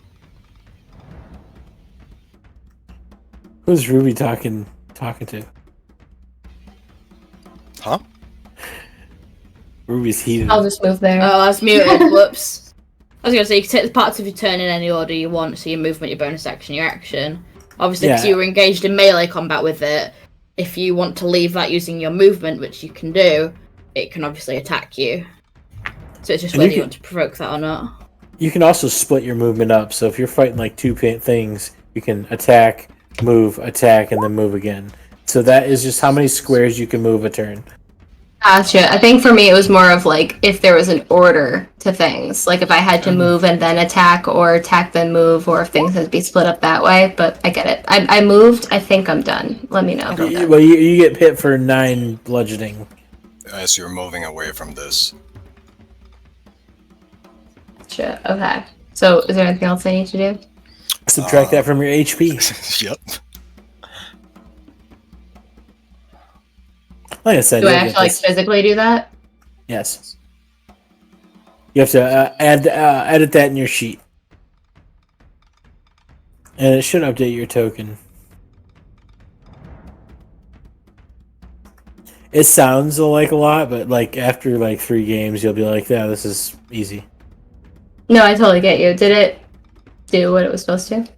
Who's Ruby talking to? Huh? Ruby's heated. I'll just move there. Oh, I was muted. Whoops. I was going to say, you can take the parts of your turn in any order you want, so your movement, your bonus action, your action. Obviously, because Yeah. you were engaged in melee combat with it, if you want to leave that using your movement, which you can do, it can obviously attack you. So it's just And whether you you can- want to provoke that or not. You can also split your movement up. So if you're fighting like two things, you can attack, attack, and then move again. So that is just how many squares you can move a turn. Gotcha. I think for me it was more of like if there was an order to things, like if I had to move and then attack, or attack then move, or if things had to be split up that way. But I get it. I moved. I think I'm done. Let me know. If I'm done. Well, you get hit for 9 bludgeoning. As you're moving away from this. Gotcha. Okay. So is there anything else I need to do? Subtract that from your HP. Yep. Like I said, Do I you'll have get to like this. physically do that? Yes. You have to edit that in your sheet. And it should update your token. It sounds like a lot, but like after like 3 games, you'll be like, "Yeah, this is easy." No, I totally get you. Did it do what it was supposed to?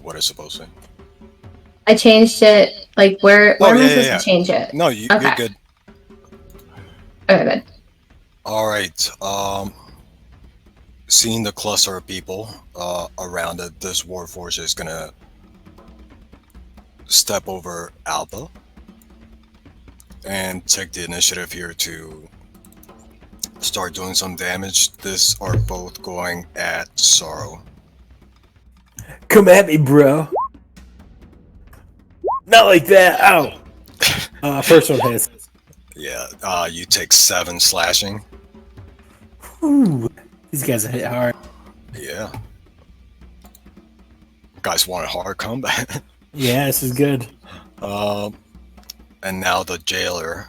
What it's supposed to? I changed it. Like where Oh, am I yeah, supposed yeah. to change it? No, you're Okay. good. Okay, good. All right. Seeing the cluster of people around it, this warforge is gonna step over Alba and take the initiative here to start doing some damage. This are both going at Sorrow. Come at me, bro. Not like that. Ow. First one hits. Yeah. You take 7 slashing. Ooh, these guys hit hard. Yeah. Guys want a hard combat. Yeah, this is good. And now the jailer,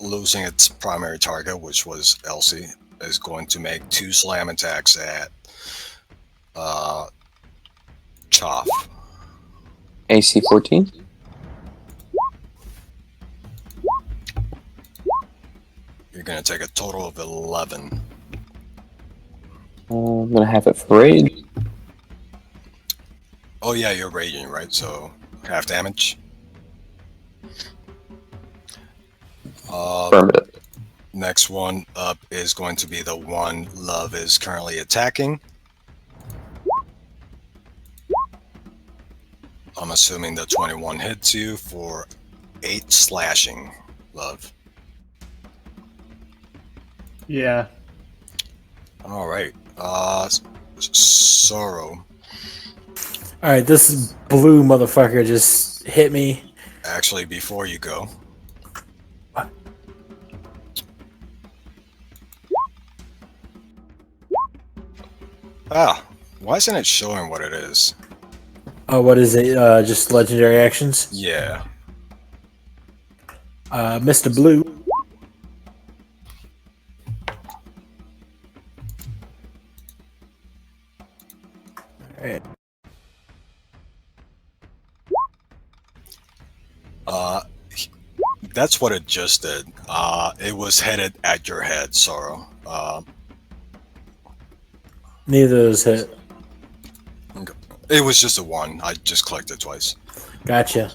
losing its primary target, which was Elsie, is going to make 2 slam attacks at Choff. AC 14. You're going to take a total of 11. I'm gonna have it for raid. Oh yeah, you're raging, right? So half damage. Affirmative. Next one up is going to be the one Love is currently attacking. I'm assuming the 21 hits you for 8 slashing, Love. Yeah. All right. Sorrow. All right, this blue motherfucker just hit me. Actually, before you go. What? Why isn't it showing what it is? Oh, what is it? Just legendary actions? Yeah. Mr. Blue. Alright. That's what it just did. It was headed at your head, Sorrow. Neither of those hit. It was just a 1. I just clicked it twice. Gotcha.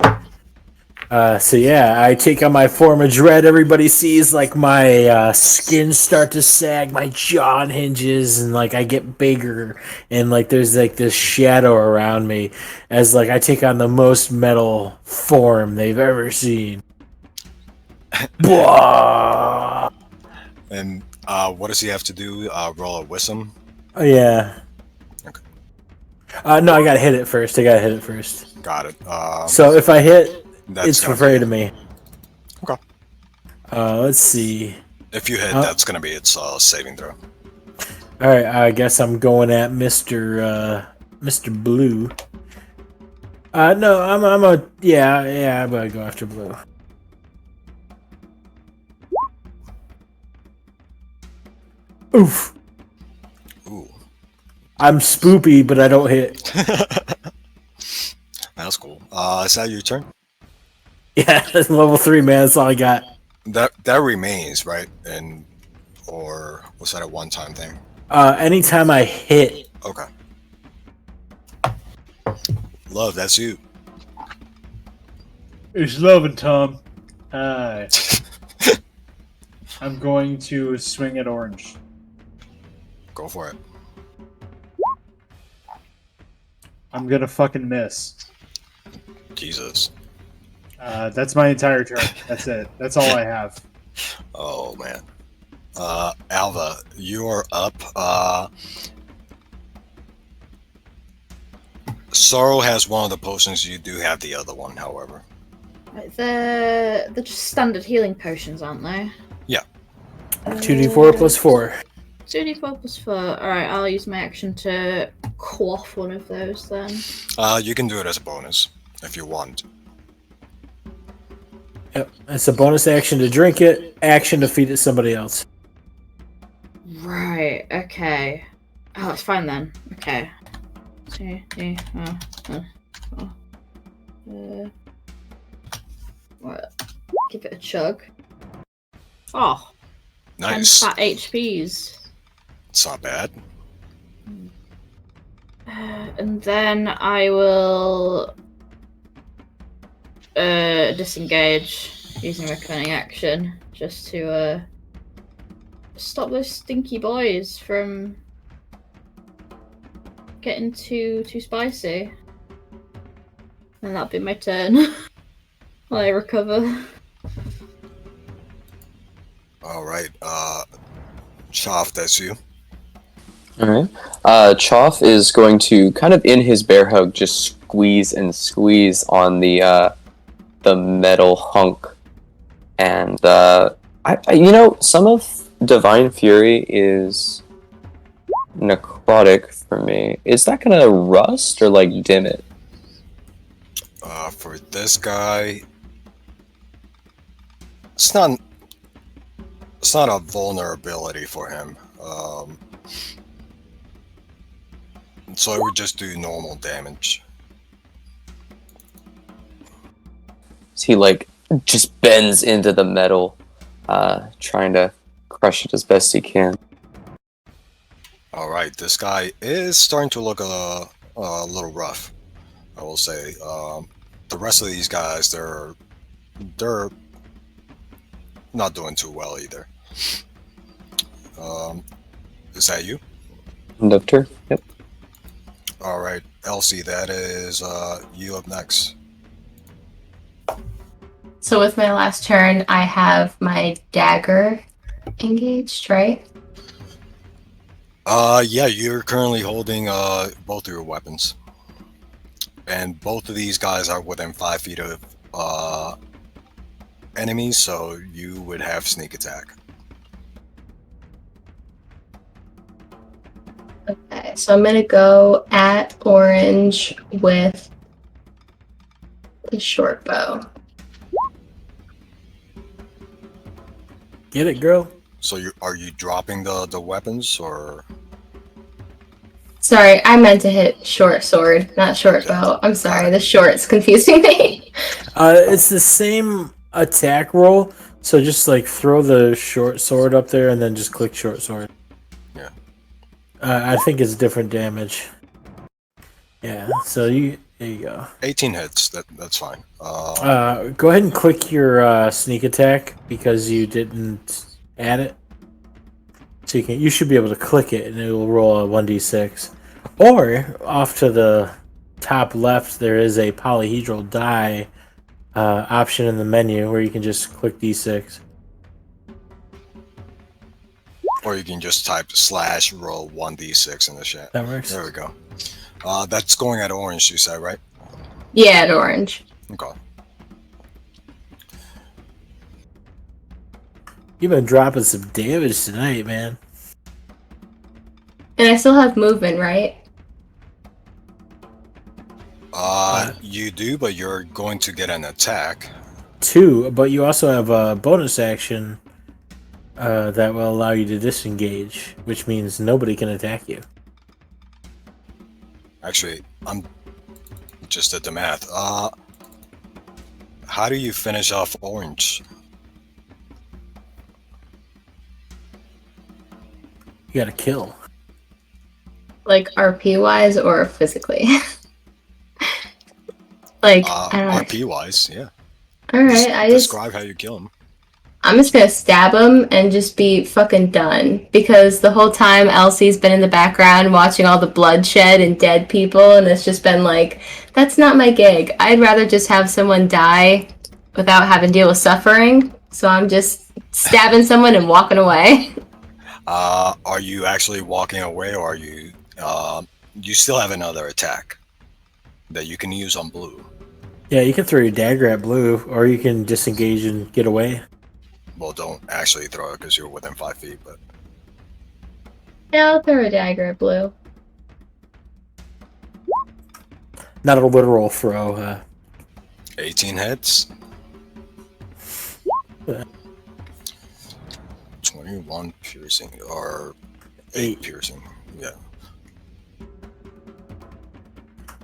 So yeah, I take on my form of dread. Everybody sees like my skin start to sag, my jaw hinges, and like I get bigger, and like there's like this shadow around me as like I take on the most metal form they've ever seen. Blah! And what does he have to do? Roll a wisdom? Oh, yeah. Okay. No, I gotta hit it first. Got it. So if I hit, that's it's afraid of me. Okay. Let's see. If you hit, that's gonna be its saving throw. All right, I guess I'm going at Mr. Blue. No, I'm gonna go after Blue. Oof. Ooh. I'm spoopy, but I don't hit. That's cool. Is that your turn? Yeah, that's level 3, man. That's all I got. That remains, right? Or was that a one-time thing? Anytime I hit. Okay. Love, that's you. It's loving, Tom. I'm going to swing at orange. Go for it. I'm gonna fucking miss. Jesus. That's my entire turn. That's it. That's all I have. Oh, man. Alva, you are up. Sorrow has one of the potions. You do have the other one, however. Right, they're just standard healing potions, aren't they? Yeah. 2d4 plus 4. 2d4 plus 4. Alright, I'll use my action to quaff one of those then. You can do it as a bonus if you want. Yep. It's a bonus action to drink it, action to feed it somebody else. Right, okay. Oh, it's fine then. Okay. What? Give it a chug. Oh. Nice. 10 fat HPs. It's not bad. And then I will disengage using my cunning action just to stop those stinky boys from getting too spicy. And that'll be my turn while I recover. Alright, Choff, that's you. Alright. Choff is going to kind of in his bear hug just squeeze and squeeze on the metal hunk. And some of Divine Fury is necrotic for me. Is that gonna rust or like dim it? For this guy, it's not a vulnerability for him. So it would just do normal damage. So he like just bends into the metal, trying to crush it as best he can. Alright, this guy is starting to look a little rough, I will say. The rest of these guys, they're not doing too well either. Is that you? Doctor? Yep. Alright, Elsie, that is you up next. So with my last turn, I have my dagger engaged, right? Yeah, you're currently holding both of your weapons. And both of these guys are within 5 feet of enemies, so you would have sneak attack. Okay, so I'm gonna go at orange with the short bow. Get it, girl? So are you dropping the weapons, or? Sorry, I meant to hit short sword, not short bow. I'm sorry, the short's confusing me. It's the same attack roll. So just like throw the short sword up there and then just click short sword. Yeah. I think it's different damage. Yeah. So there you go. 18 hits. That's fine. Go ahead and click your sneak attack because you didn't add it. So you should be able to click it and it will roll a 1d6. Or off to the top left, there is a polyhedral die option in the menu where you can just click d6. Or you can just type / roll 1d6 in the chat. That works. There we go. That's going at orange, you said, right? Yeah, at orange. Okay. You've been dropping some damage tonight, man. And I still have movement, right? You do, but you're going to get an attack. 2, but you also have a bonus action that will allow you to disengage, which means nobody can attack you. Actually, I'm just at the math. How do you finish off orange? You gotta kill. Like RP wise or physically? Like I don't know. RP wise, yeah. Alright, Describe how you kill him. I'm just gonna stab him and just be fucking done. Because the whole time Elsie's been in the background watching all the bloodshed and dead people, and it's just been like, that's not my gig. I'd rather just have someone die without having to deal with suffering. So I'm just stabbing someone and walking away. Are you actually walking away, or are you? You still have another attack that you can use on blue. Yeah, you can throw your dagger at blue, or you can disengage and get away. Well, don't actually throw it because you're within 5 feet, but... Yeah, I'll throw a dagger at blue. Not a literal throw. 18 hits. 21 piercing, or 8 piercing, yeah.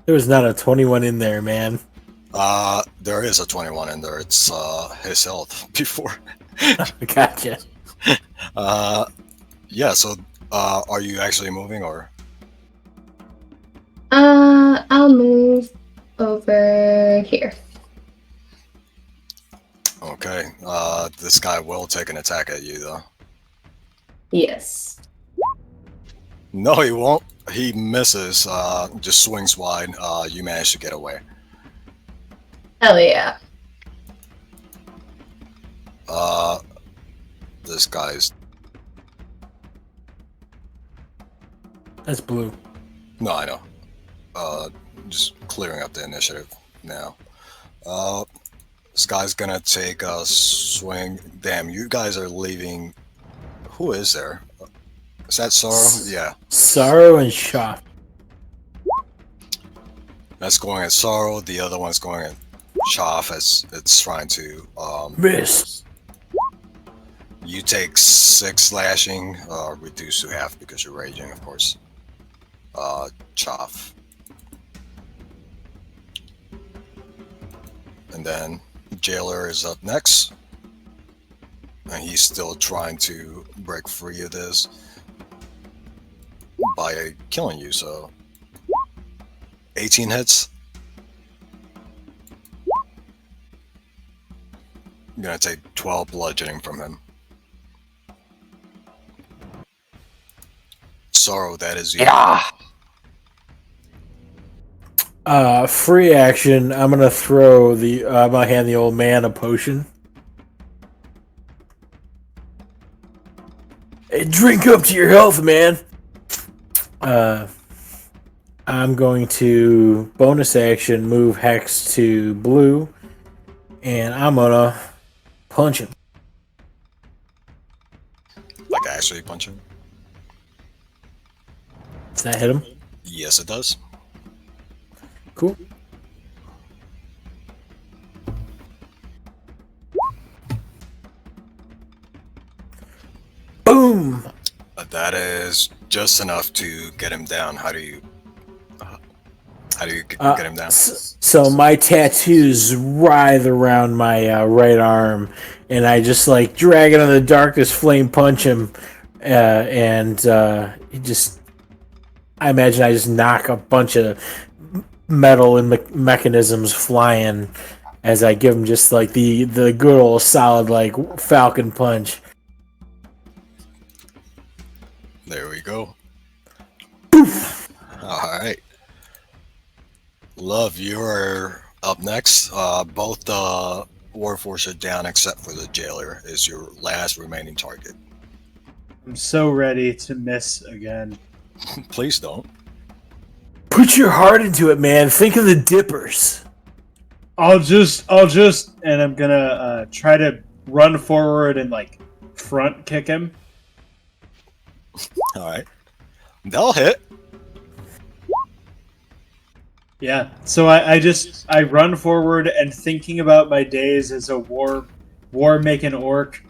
There was not a 21 in there, man. There is a 21 in there. It's his health before. Gotcha. Yeah, so are you actually moving, or? I'll move over here. Okay, this guy will take an attack at you, though. Yes. No, he won't. He misses, just swings wide. You manage to get away. Hell yeah. This guy's... That's blue. No, I know. Just clearing up the initiative now. This guy's gonna take a swing. Damn, you guys are leaving... Who is there? Is that Sorrow? Yeah. Sorrow and Shock. That's going at Sorrow. The other one's going at Chaff as it's trying to... Miss. You take 6 slashing, reduced to half because you're raging, of course. Chaff. And then Jailer is up next. And he's still trying to break free of this by killing you, so... 18 hits. You're gonna take 12 bludgeoning from him. Sorrow, that is you. Yeah. Free action. I'm gonna throw the. I'm gonna hand the old man a potion. Hey, drink up to your health, man. I'm going to bonus action move Hex to blue, and I'm gonna punch him. Like actually punch him? Does that hit him? Yes, it does. Cool. Boom! That is just enough to get him down. How do you... How do you get him down? So my tattoos writhe around my right arm, and I just like drag it on the darkness, flame punch him, and he just. I imagine I just knock a bunch of metal and mechanisms flying as I give him just like the good old solid like falcon punch. There we go. Alright. Love, you're up next. Both the Warforged are down except for the Jailer is your last remaining target. I'm so ready to miss again. Please don't. Put your heart into it, man. Think of the dippers. I'll just, and I'm gonna try to run forward and like front kick him. Alright. They'll hit. Yeah. So I run forward and thinking about my days as a war making orc.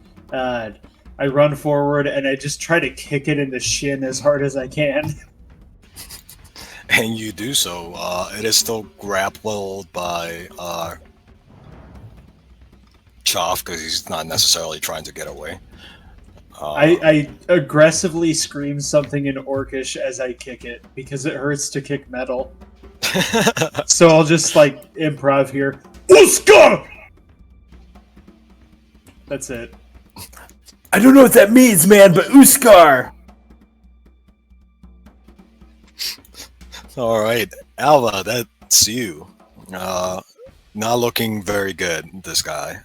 I run forward and I just try to kick it in the shin as hard as I can. And you do so. It is still grappled by Choff because he's not necessarily trying to get away. I aggressively scream something in Orcish as I kick it because it hurts to kick metal. So I'll just like improv here. Uska! That's it. I don't know what that means, man, but Uskar. All right, Alva, that's you. Not looking very good, this guy.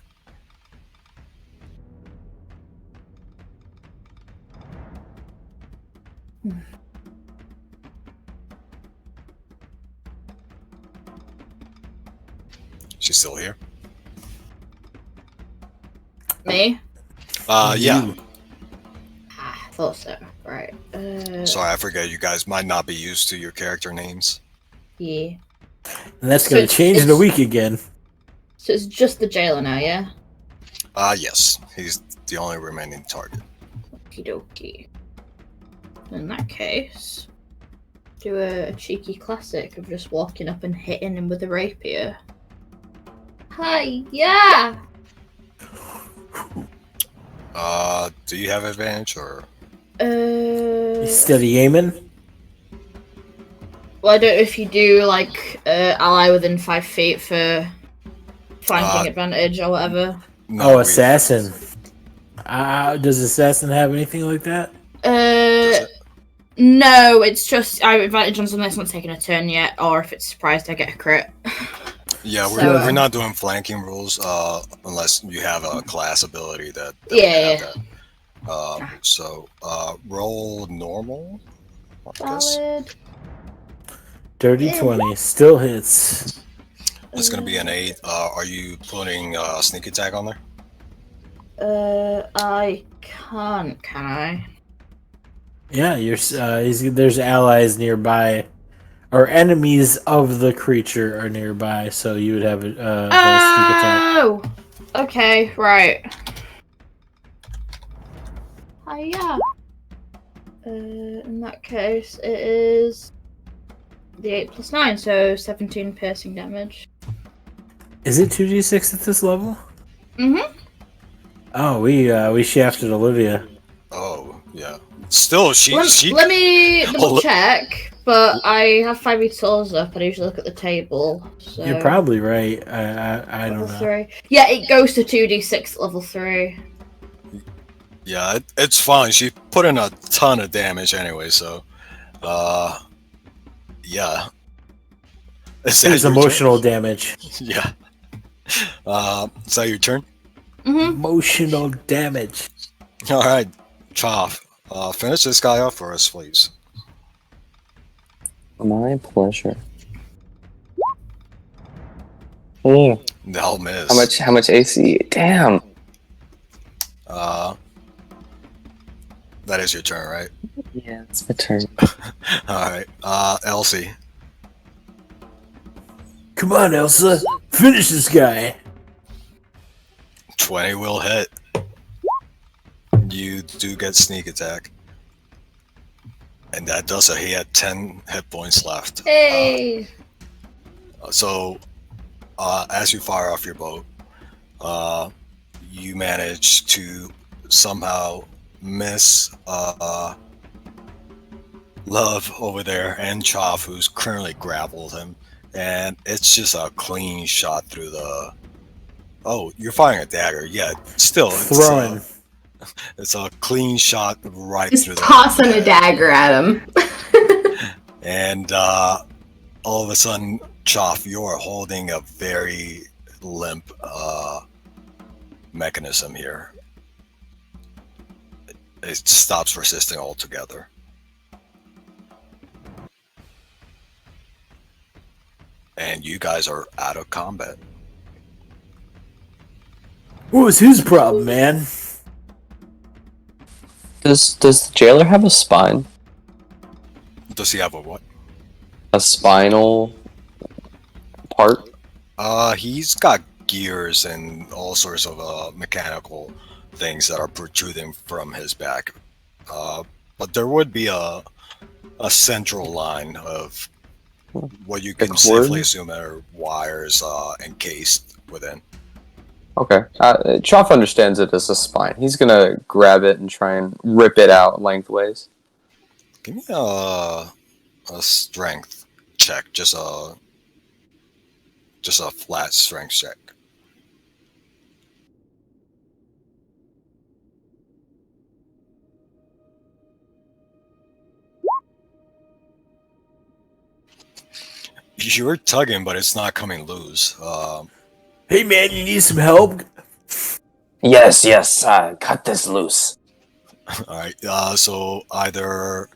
She's still here? Me? Yeah. I thought so. Right. Sorry, I forget. You guys might not be used to your character names. Yeah. And that's going to change in a week again. So it's just the Jailer now, yeah? Yes. He's the only remaining target. Okie dokie. In that case, do a cheeky classic of just walking up and hitting him with a rapier. Hi, yeah! Do you have advantage or? You steady aiming? Well, I don't know if you do, like, ally within 5 feet for flanking advantage or whatever. No, assassin. Does assassin have anything like that? No, it's just I have advantage on something that's not taking a turn yet, or if it's surprised, I get a crit. Yeah, we're not doing flanking rules unless you have a class ability that yeah. So roll normal. Valid. Dirty 20 still hits. It's gonna be an 8. Are you putting sneak attack on there? I can't, can I? Yeah, there's allies nearby, or enemies of the creature are nearby, so you would have a sneak attack. Oh, okay, right. Hiya. In that case, it is the 8 plus 9, so 17 piercing damage. Is it 2d6 at this level? Mm-hmm. Oh, we shafted Olivia. Oh, yeah. Still, she Let me double check, but I have 5 tools up, and I usually look at the table. So. You're probably right. I don't know. 3. Yeah, it goes to 2d6 at level 3. Yeah, it's fine. She put in a ton of damage anyway, so yeah. It's emotional damage. Yeah. Is that your turn? Mm-hmm. Emotional damage. All right, Choff. Finish this guy off for us, please. My pleasure. Oh, They'll miss. how much AC? Damn. That is your turn, right? Yeah, it's my turn. All right, Elsie. Come on, Elsa. Finish this guy. 20 will hit. You do get sneak attack. And that does it. He had 10 hit points left. Hey! As you fire off your boat, you manage to somehow miss Love over there and Choff, who's currently grappled him, and it's just a clean shot through the. Oh, you're firing a dagger. Yeah, still Throwing. It's a clean shot right Just through the. tossing a dagger at him. And all of a sudden, Choff, you're holding a very limp mechanism here. It stops resisting altogether. And you guys are out of combat. What was his problem, man? Does the jailer have a spine? Does he have a what? A spinal part? He's got gears and all sorts of mechanical things that are protruding from his back. But there would be a central line of what you can safely assume are wires encased within. Okay. Choff understands it as a spine. He's gonna grab it and try and rip it out lengthways. Give me a strength check, just a flat strength check. You're tugging, but it's not coming loose. Hey man, you need some help? Yes. Cut this loose. All right. So either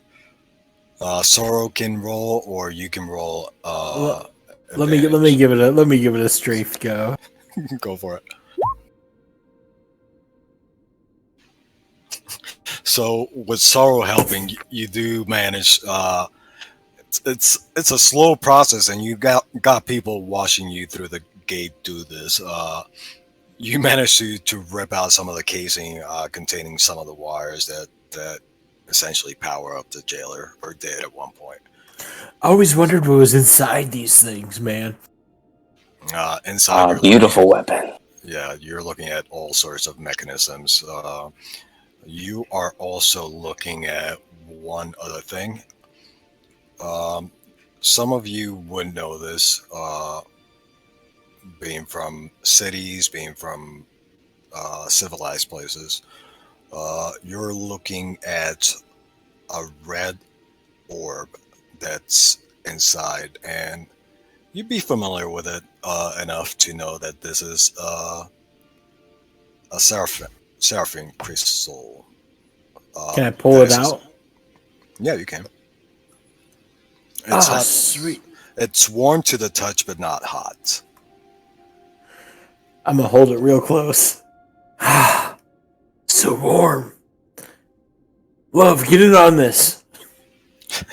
Sorrow can roll, or you can roll. Let me give it a strafe go. Go for it. So with Sorrow helping, you do manage. It's a slow process, and you got people watching you through the gate do this. You managed to rip out some of the casing containing some of the wires that essentially power up the jailer, or did at one point. I always wondered what was inside these things, man. Inside, beautiful weapon. Yeah, you're looking at all sorts of mechanisms. You are also looking at one other thing. Some of you would know this, being from cities, being from civilized places. You're looking at a red orb that's inside, and you'd be familiar with it enough to know that this is a seraphim crystal. Can I pull it out? Yeah, you can. It's hot. Sweet. It's warm to the touch, but not hot. I'm gonna hold it real close. So warm. Love, get in on this.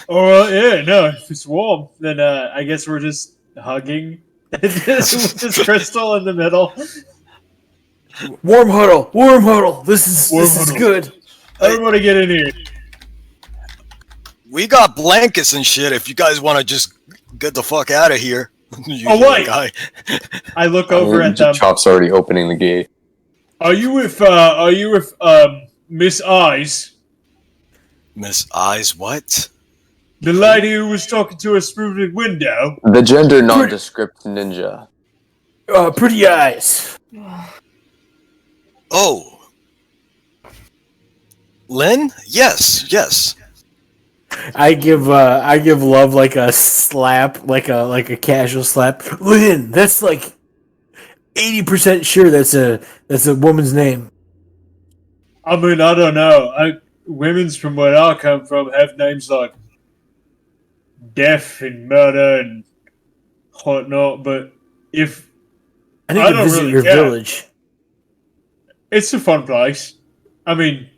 Oh, yeah, no, if it's warm, then I guess we're just hugging this crystal in the middle. Warm huddle. This is good. Everybody get in here. We got blankets and shit if you guys want to just get the fuck out of here. Oh, wait. I look over at them. Chop's already opening the gate. Are you with Miss Eyes? Miss Eyes, what? The lady who was talking to us through the window? The gender nondescript ninja. Pretty eyes. Oh. Lynn? Yes. I give Love like a slap, like a casual slap. Lynn, that's like 80% sure that's a woman's name. I mean, I don't know. Women's from where I come from have names like death and murder and whatnot, but if I need to visit your village. It's a fun place. I mean,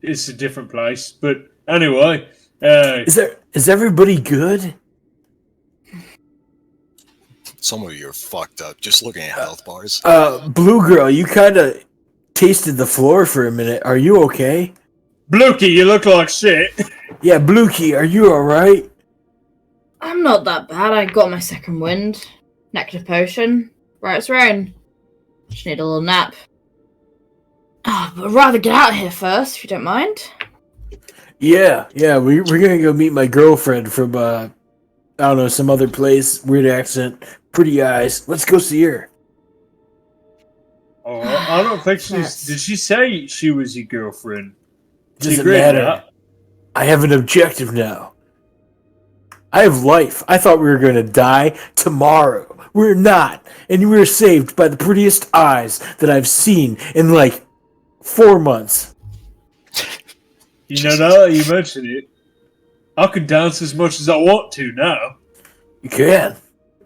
it's a different place, but anyway. Is everybody good? Some of you are fucked up just looking at health bars. Blue girl, you kind of tasted the floor for a minute. Are you okay? Blukey, you look like shit. Yeah, Blukey, are you alright? I'm not that bad. I got my second wind. Nectar potion. Right as rain. Just need a little nap. Oh, but I'd rather get out of here first, if you don't mind. Yeah, we're gonna go meet my girlfriend from I don't know, some other place. Weird accent, pretty eyes. Let's go see her. Oh, I don't think she's. That's- Did she say she was your girlfriend? She Doesn't agreed to matter. that. I have an objective now. I have life. I thought we were gonna die tomorrow. We're not, and we're saved by the prettiest eyes that I've seen in like 4 months. You know, now that you mention it, I can dance as much as I want to now. You can.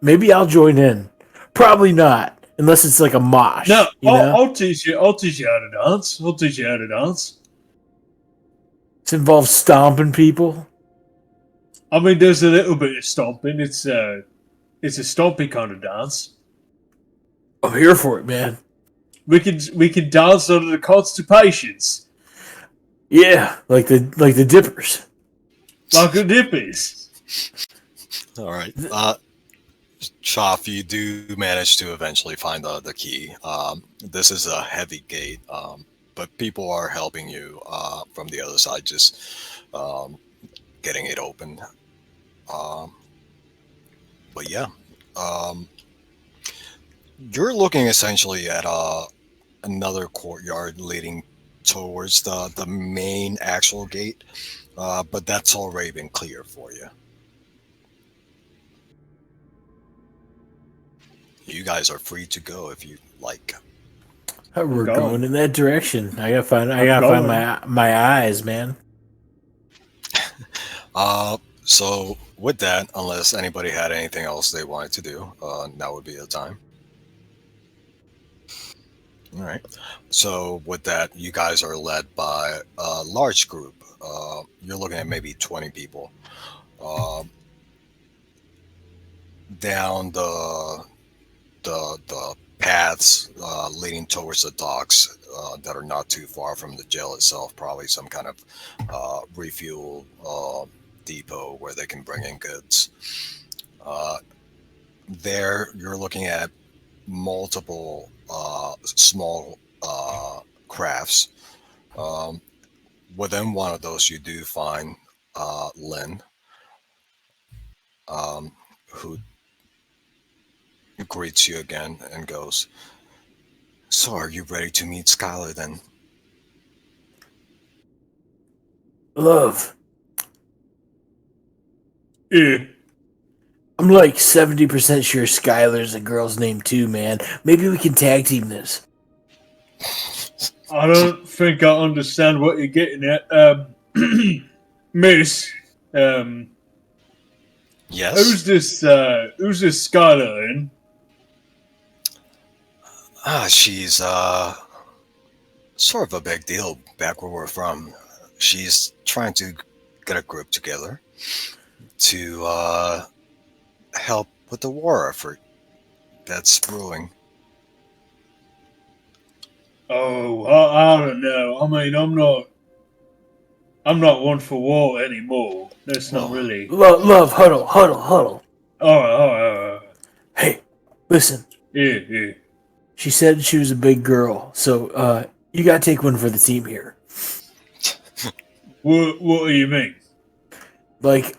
Maybe I'll join in. Probably not, unless it's like a mosh. No, you know? I'll teach you. I'll teach you how to dance. I'll teach you how to dance. It involves stomping people. I mean, there's a little bit of stomping. It's a stompy kind of dance. I'm here for it, man. We can dance under the constipations, Yeah, like the dippers. like the dippies. All right. Choff, you do manage to eventually find the key. This is a heavy gate, but people are helping you from the other side, just getting it open. But yeah, you're looking essentially at another courtyard leading towards the main actual gate, but that's already been cleared for you. You guys are free to go if you like. We're going. going in that direction. I gotta find going. my eyes, man. So with that, unless anybody had anything else they wanted to do, now would be the time. All right. So with that, you guys are led by a large group. You're looking at maybe 20 people. Down the paths leading towards the docks that are not too far from the jail itself. Probably some kind of refuel depot where they can bring in goods. There, you're looking at multiple small crafts. Within one of those, you do find Lynn, who greets you again and goes, "So, are you ready to meet Skylar then?" Love. Yeah. I'm like 70% sure Skylar's a girl's name too, man. Maybe we can tag team this. I don't think I understand what you're getting at. Miss, Yes. who's this Skylar in? She's sort of a big deal back where we're from. She's trying to get a group together to help with the war effort that's brewing. Oh, I don't know. I mean, I'm not one for war anymore. That's not really. Love, huddle. All right. Hey, listen. Yeah. She said she was a big girl, so you gotta take one for the team here. What do you mean? Like,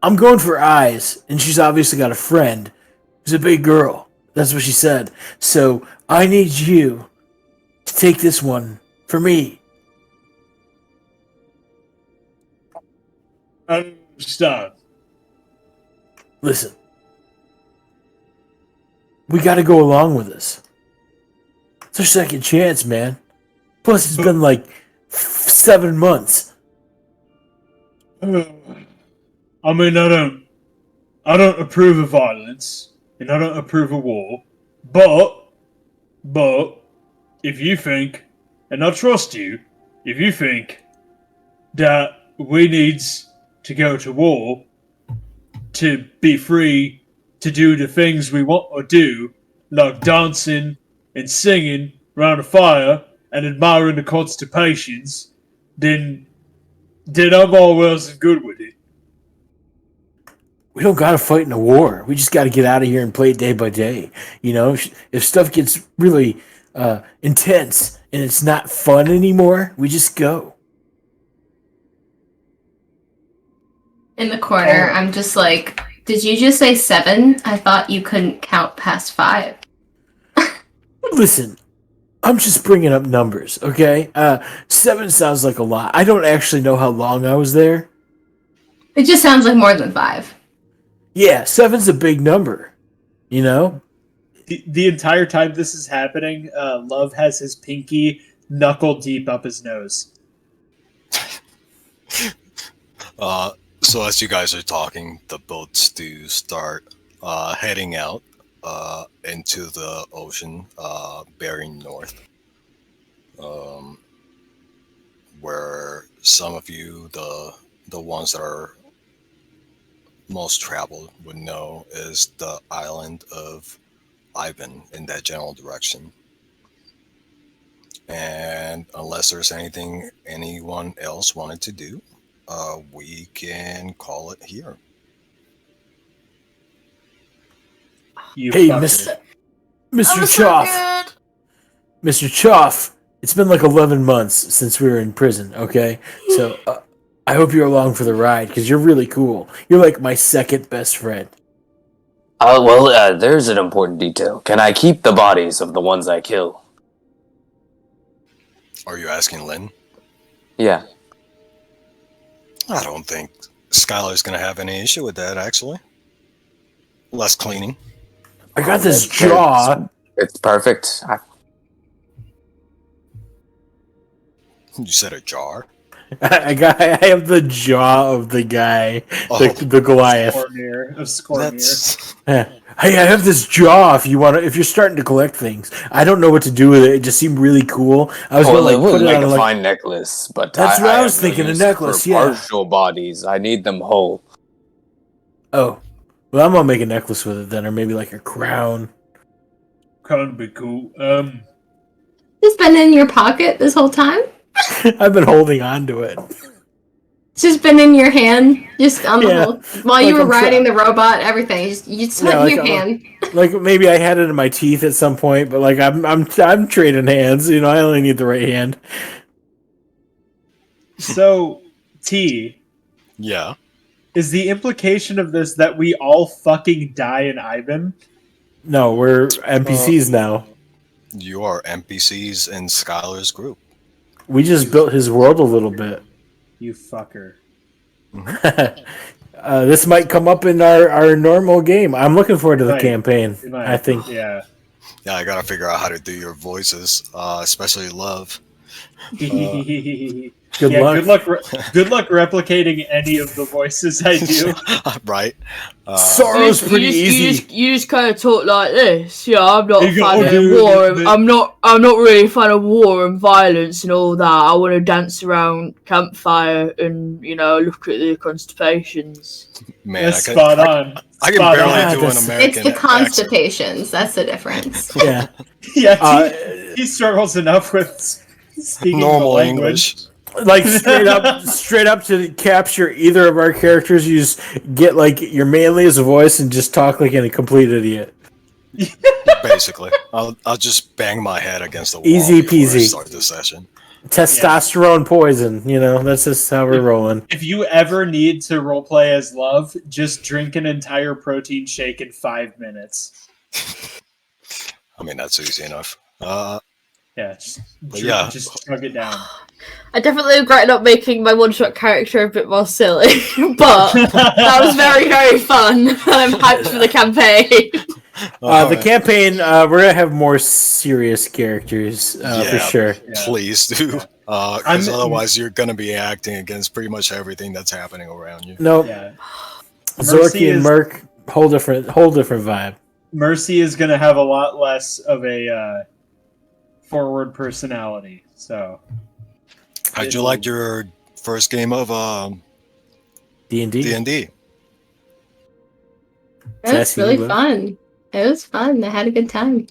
I'm going for eyes, and she's obviously got a friend who's a big girl. That's what she said. So I need you to take this one for me. I don't understand. Listen, we gotta go along with this. It's our second chance, man. Plus, it's been like 7 months. I mean, I don't approve of violence, and I don't approve of war. But if you think, and I trust you, if you think that we need to go to war to be free to do the things we want to do, like dancing and singing around a fire and admiring the constipations, then I'm all well and good with it. we don't gotta fight in a war. We just gotta get out of here and play it day by day. You know, if stuff gets really intense and it's not fun anymore, we just go. In the corner, I'm just like, did you just say 7? I thought you couldn't count past 5. Listen, I'm just bringing up numbers, okay? 7 sounds like a lot. I don't actually know how long I was there. It just sounds like more than 5. Yeah, 7's a big number, you know? The entire time this is happening, Love has his pinky knuckle deep up his nose. So as you guys are talking, the boats do start heading out into the ocean, bearing north, where some of you, the ones that are most traveled, would know is the island of Ivan in that general direction. And unless there's anything anyone else wanted to do, we can call it here. Hey, Mr. Choff. Mr. Choff, it's been like 11 months since we were in prison, okay? So I hope you're along for the ride, because you're really cool. You're like my second best friend. There's an important detail. Can I keep the bodies of the ones I kill? Are you asking Lynn? Yeah. I don't think Skylar's going to have any issue with that, actually. Less cleaning. I got this jaw. It's perfect. You said a jar? I have the jaw of the guy, Oh. the Goliath. Scormir. Hey, I have this jaw. If you're starting to collect things, I don't know what to do with it. It just seemed really cool. I was Well, gonna it would put it make on a like. fine necklace, but That's what I was have no thinking, a use necklace, for yeah. partial bodies. I need them whole. Oh, well, I'm gonna make a necklace with it then, or maybe like a crown. Crown would be cool. It's been in your pocket this whole time? I've been holding on to it. It's just been in your hand, just on the Yeah. whole. While you Like were I'm riding the robot, everything. You just Yeah, put it in like your I'm- hand. Like maybe I had it in my teeth at some point, but like I'm trading hands. You know, I only need the right hand. So, T, Yeah. is the implication of this that we all fucking die in Ivan? No, we're NPCs now. You are NPCs in Skylar's group. We just built his world a little bit. You fucker. This might come up in our normal game. I'm looking forward to the Right. campaign. You might. I think. Yeah. Yeah, I gotta figure out how to do your voices, especially Love. Good luck. Good luck replicating any of the voices I do. Right? Sorrow's pretty easy. You just kind of talk like this. Yeah, I'm not a You go, fan "Oh, of dude, war. the- I'm not really a fan of war and violence and all that. I want to dance around campfire and look at the constipations. Man, That's spot on. I can Spot barely on. do an That's- American It's the accent. constipations. That's the difference. Yeah. Yeah, he struggles enough with speaking Normal the language. English. Like straight up to capture either of our characters, you just get like your manliest voice and just talk like a complete idiot. Basically, I'll just bang my head against the wall Easy before I peasy. start the session. Testosterone poison, that's just how we're rolling. If you ever need to roleplay as Love, just drink an entire protein shake in 5 minutes. I mean, that's easy enough. Yeah, Yeah. just chug it down. I definitely regret not making my one-shot character a bit more silly, but that was very, very fun. I'm hyped for the campaign. The campaign, we're gonna have more serious characters for sure. Please do, because otherwise you're gonna be acting against pretty much everything that's happening around you. Nope. Yeah. Zorky and Merc, whole different vibe. Mercy is going to have a lot less of a forward personality. So, how'd you like your first game of D&D? D&D? It was really fun. It was fun. I had a good time.